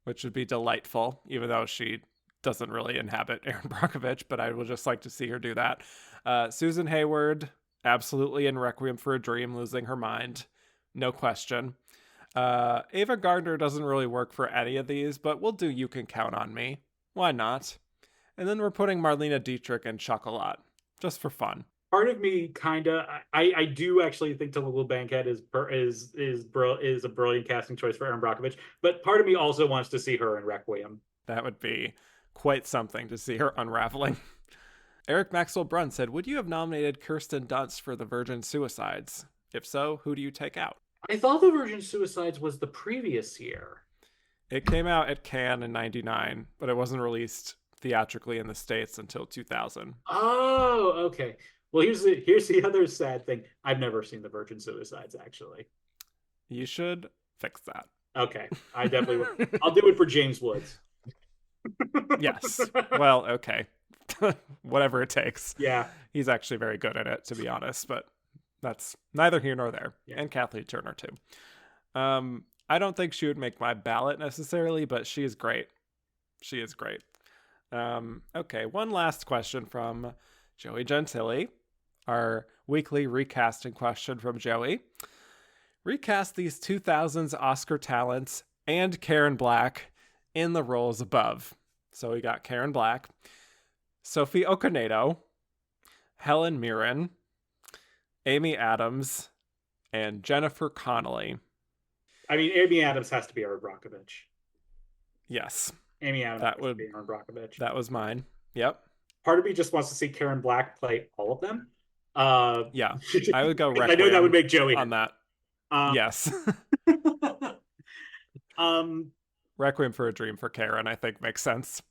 which would be delightful, even though she doesn't really inhabit Erin Brockovich, but I would just like to see her do that. Susan Hayward, absolutely in Requiem for a Dream, losing her mind. No question. Ava Gardner doesn't really work for any of these, but we'll do You Can Count on Me. Why not? And then we're putting Marlena Dietrich in Chocolat, just for fun. Part of me kind of, I do actually think Tallulah Bankhead is a brilliant casting choice for Erin Brockovich, but part of me also wants to see her in Requiem. That would be quite something to see her unraveling. Eric Maxwell Brunn said, would you have nominated Kirsten Dunst for The Virgin Suicides? If so, who do you take out? I thought The Virgin Suicides was the previous year. It came out at Cannes in 99, but it wasn't released theatrically in the States until 2000. Oh, okay. Well, here's the other sad thing. I've never seen The Virgin Suicides, actually. You should fix that. Okay, I definitely will. I'll do it for James Woods. Yes. Well, okay. Whatever it takes. Yeah. He's actually very good at it, to be honest, but that's neither here nor there. Yeah. And Kathleen Turner, too. I don't think she would make my ballot necessarily, but she is great. She is great. Okay, one last question from Joey Gentili. Our weekly recasting question from Joey. Recast these 2000s Oscar talents and Karen Black in the roles above. So we got Karen Black, Sophie Okonedo, Helen Mirren, Amy Adams, and Jennifer Connelly. I mean, Amy Adams has to be Erin Brockovich. Yes. Amy Adams has to be Erin Brockovich. That was mine. Yep. Part of me just wants to see Karen Black play all of them. Yeah, I would go Requiem. I know that would make Joey on that. Yes. Requiem for a Dream for Karen, I think, makes sense.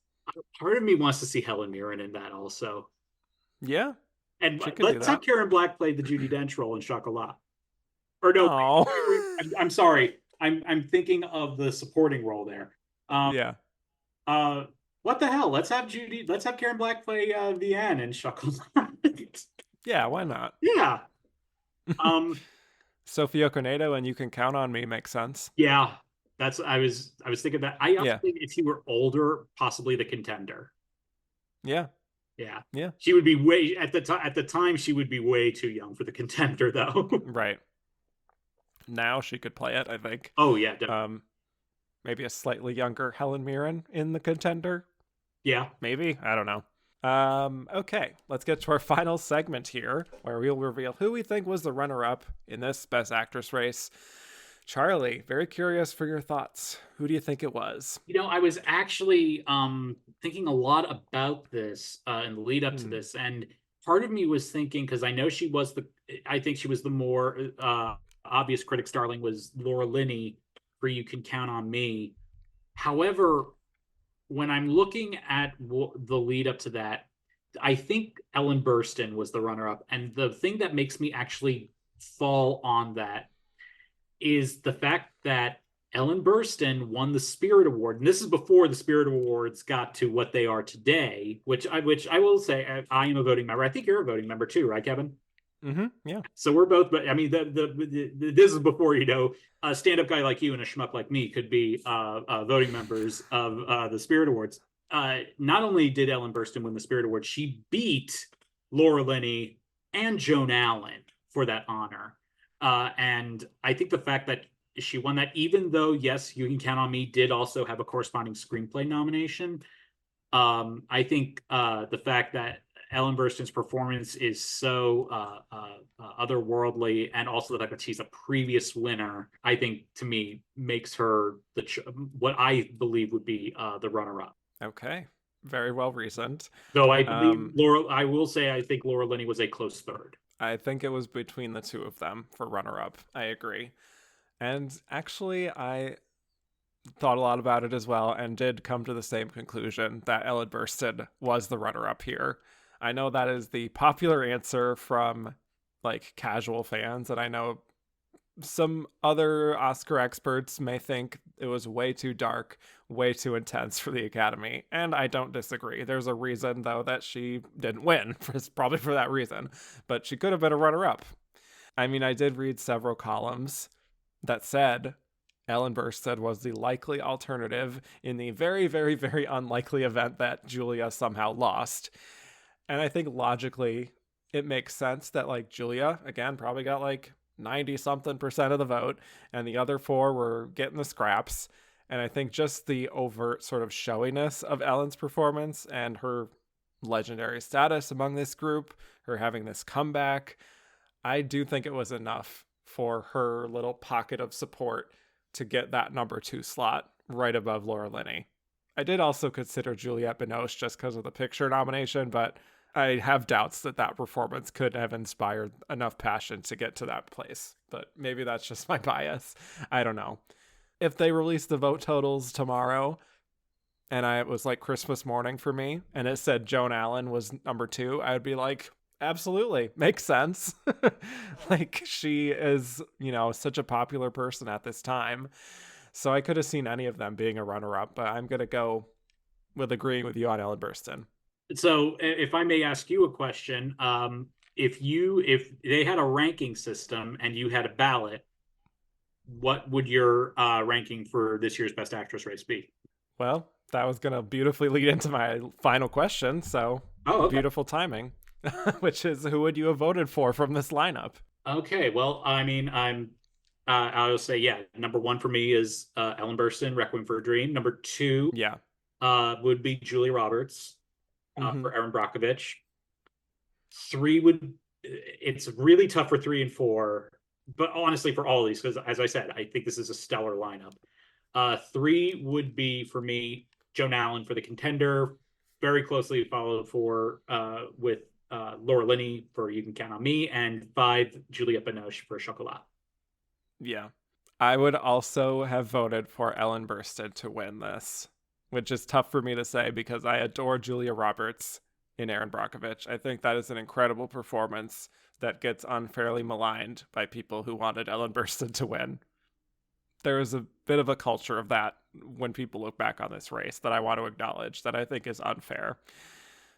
Part of me wants to see Helen Mirren in that also. Yeah. And let's have Karen Black play the Judi Dench role in Chocolat. Or no, I'm sorry. I'm thinking of the supporting role there. Yeah. What the hell? Let's have Karen Black play Vianne in Chocolat. Yeah, why not? Yeah. Sophie Okonedo and You Can Count on Me makes sense. Yeah. I was thinking that. I also think if he were older, possibly The Contender. Yeah. Yeah. Yeah. She would be way at the time she would be way too young for The Contender though. Right. Now she could play it, I think. Oh yeah, definitely. Maybe a slightly younger Helen Mirren in The Contender. Yeah. Maybe. I don't know. Okay, let's get to our final segment here, where we'll reveal who we think was the runner-up in this Best Actress race. Charlie, very curious for your thoughts. Who do you think it was? I was actually thinking a lot about this in the lead up to this, and part of me was thinking, because I know I think she was the more obvious critics' darling was Laura Linney for You Can Count on Me. However, when I'm looking at the lead up to that, I think Ellen Burstyn was the runner-up. And the thing that makes me actually fall on that is the fact that Ellen Burstyn won the Spirit Award. And this is before the Spirit Awards got to what they are today, which I will say I am a voting member. I think you're a voting member too, right, Kevin? Mm-hmm. Yeah. So we're both, but I mean, this is before, a stand-up guy like you and a schmuck like me could be voting members of the Spirit Awards. Not only did Ellen Burstyn win the Spirit Award, she beat Laura Linney and Joan Allen for that honor. And I think the fact that she won that, even though, yes, You Can Count on Me did also have a corresponding screenplay nomination. I think the fact that Ellen Burstyn's performance is so otherworldly, and also the fact that she's a previous winner, I think, to me, makes her what I believe would be the runner-up. Okay, very well reasoned. Though I believe I will say I think Laura Linney was a close third. I think it was between the two of them for runner-up. I agree. And actually, I thought a lot about it as well and did come to the same conclusion that Ellen Burstyn was the runner-up here. I know that is the popular answer from casual fans, and I know some other Oscar experts may think it was way too dark, way too intense for the Academy, and I don't disagree. There's a reason, though, that she didn't win, probably for that reason, but she could have been a runner-up. I mean, I did read several columns that said Ellen Burstyn was the likely alternative in the very, very, very unlikely event that Julia somehow lost. And I think logically it makes sense that Julia, again, probably got 90-something% of the vote, and the other 4 were getting the scraps. And I think just the overt sort of showiness of Ellen's performance and her legendary status among this group, her having this comeback, I do think it was enough for her little pocket of support to get that number 2 slot right above Laura Linney. I did also consider Juliette Binoche just because of the picture nomination, but I have doubts that performance could have inspired enough passion to get to that place. But maybe that's just my bias. I don't know. If they release the vote totals tomorrow and it was like Christmas morning for me and it said Joan Allen was number 2, I would be like, absolutely, makes sense. Like, she is, such a popular person at this time. So I could have seen any of them being a runner-up, but I'm going to go with agreeing with you on Ellen Burstyn. So if I may ask you a question, if they had a ranking system and you had a ballot, what would your ranking for this year's Best Actress race be? Well, that was going to beautifully lead into my final question. So Beautiful timing, which is, who would you have voted for from this lineup? Okay, well, I mean, I'll say, number 1 for me is Ellen Burstyn, Requiem for a Dream. Number 2 would be Julia Roberts for Erin Brockovich. 3 it's really tough for 3 and 4, but honestly for all of these, because as I said, I think this is a stellar lineup. 3 would be for me Joan Allen for The Contender, very closely followed with Laura Linney for You Can Count on Me, and 5 Juliette Binoche for Chocolat. Yeah, I would also have voted for Ellen Burstyn to win this, which is tough for me to say because I adore Julia Roberts in Erin Brockovich. I think that is an incredible performance that gets unfairly maligned by people who wanted Ellen Burstyn to win. There is a bit of a culture of that when people look back on this race that I want to acknowledge that I think is unfair.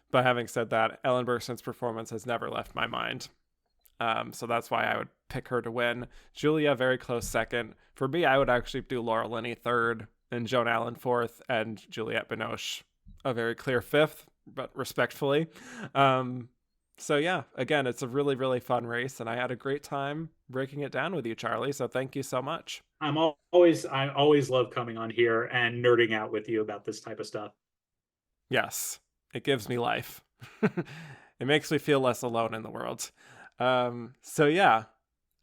But having said that, Ellen Burstyn's performance has never left my mind. So that's why I would pick her to win. Julia, very close second. For me, I would actually do Laura Linney third, and Joan Allen fourth, and Juliette Binoche a very clear fifth, but respectfully. So yeah, again, it's a really, really fun race, and I had a great time breaking it down with you, Charlie. So thank you so much. I always love coming on here and nerding out with you about this type of stuff. Yes, it gives me life. It makes me feel less alone in the world. So yeah,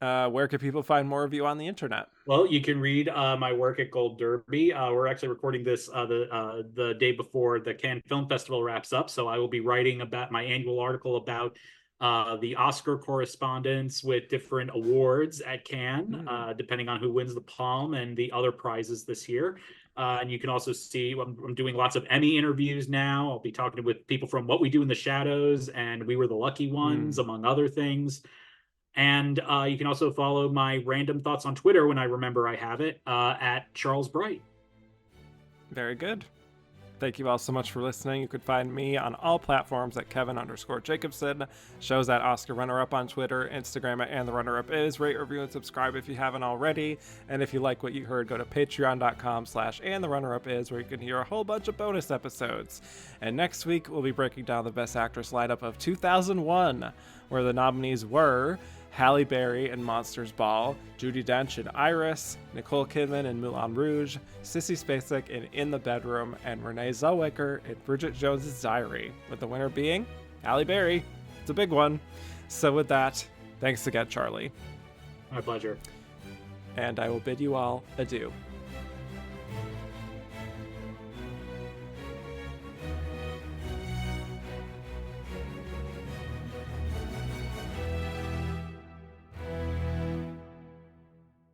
where can people find more of you on the internet? Well, you can read my work at Gold Derby. We're actually recording this the day before the Cannes Film Festival wraps up, so I will be writing about my annual article about the Oscar correspondence with different awards at Cannes, depending on who wins the Palme and the other prizes this year. And you can also see I'm doing lots of Emmy interviews now. I'll be talking with people from What We Do in the Shadows and We Were the Lucky Ones, among other things. And you can also follow my random thoughts on Twitter when I remember I have it, at Charles Bright. Very good. Thank you all so much for listening. You could find me on all platforms at Kevin_Jacobson. Shows at Oscar Runner-Up on Twitter, Instagram at And The Runner-Up Is. Rate, review, and subscribe if you haven't already. And if you like what you heard, go to patreon.com/andtherunnerup is, where you can hear a whole bunch of bonus episodes. And next week, we'll be breaking down the Best Actress lineup of 2001, where the nominees were Halle Berry in Monsters Ball, Judi Dench in Iris, Nicole Kidman in Moulin Rouge, Sissy Spacek in the Bedroom, and Renee Zellweger in Bridget Jones's Diary, with the winner being Halle Berry. It's a big one. So with that, thanks again, Charlie. My pleasure. And I will bid you all adieu.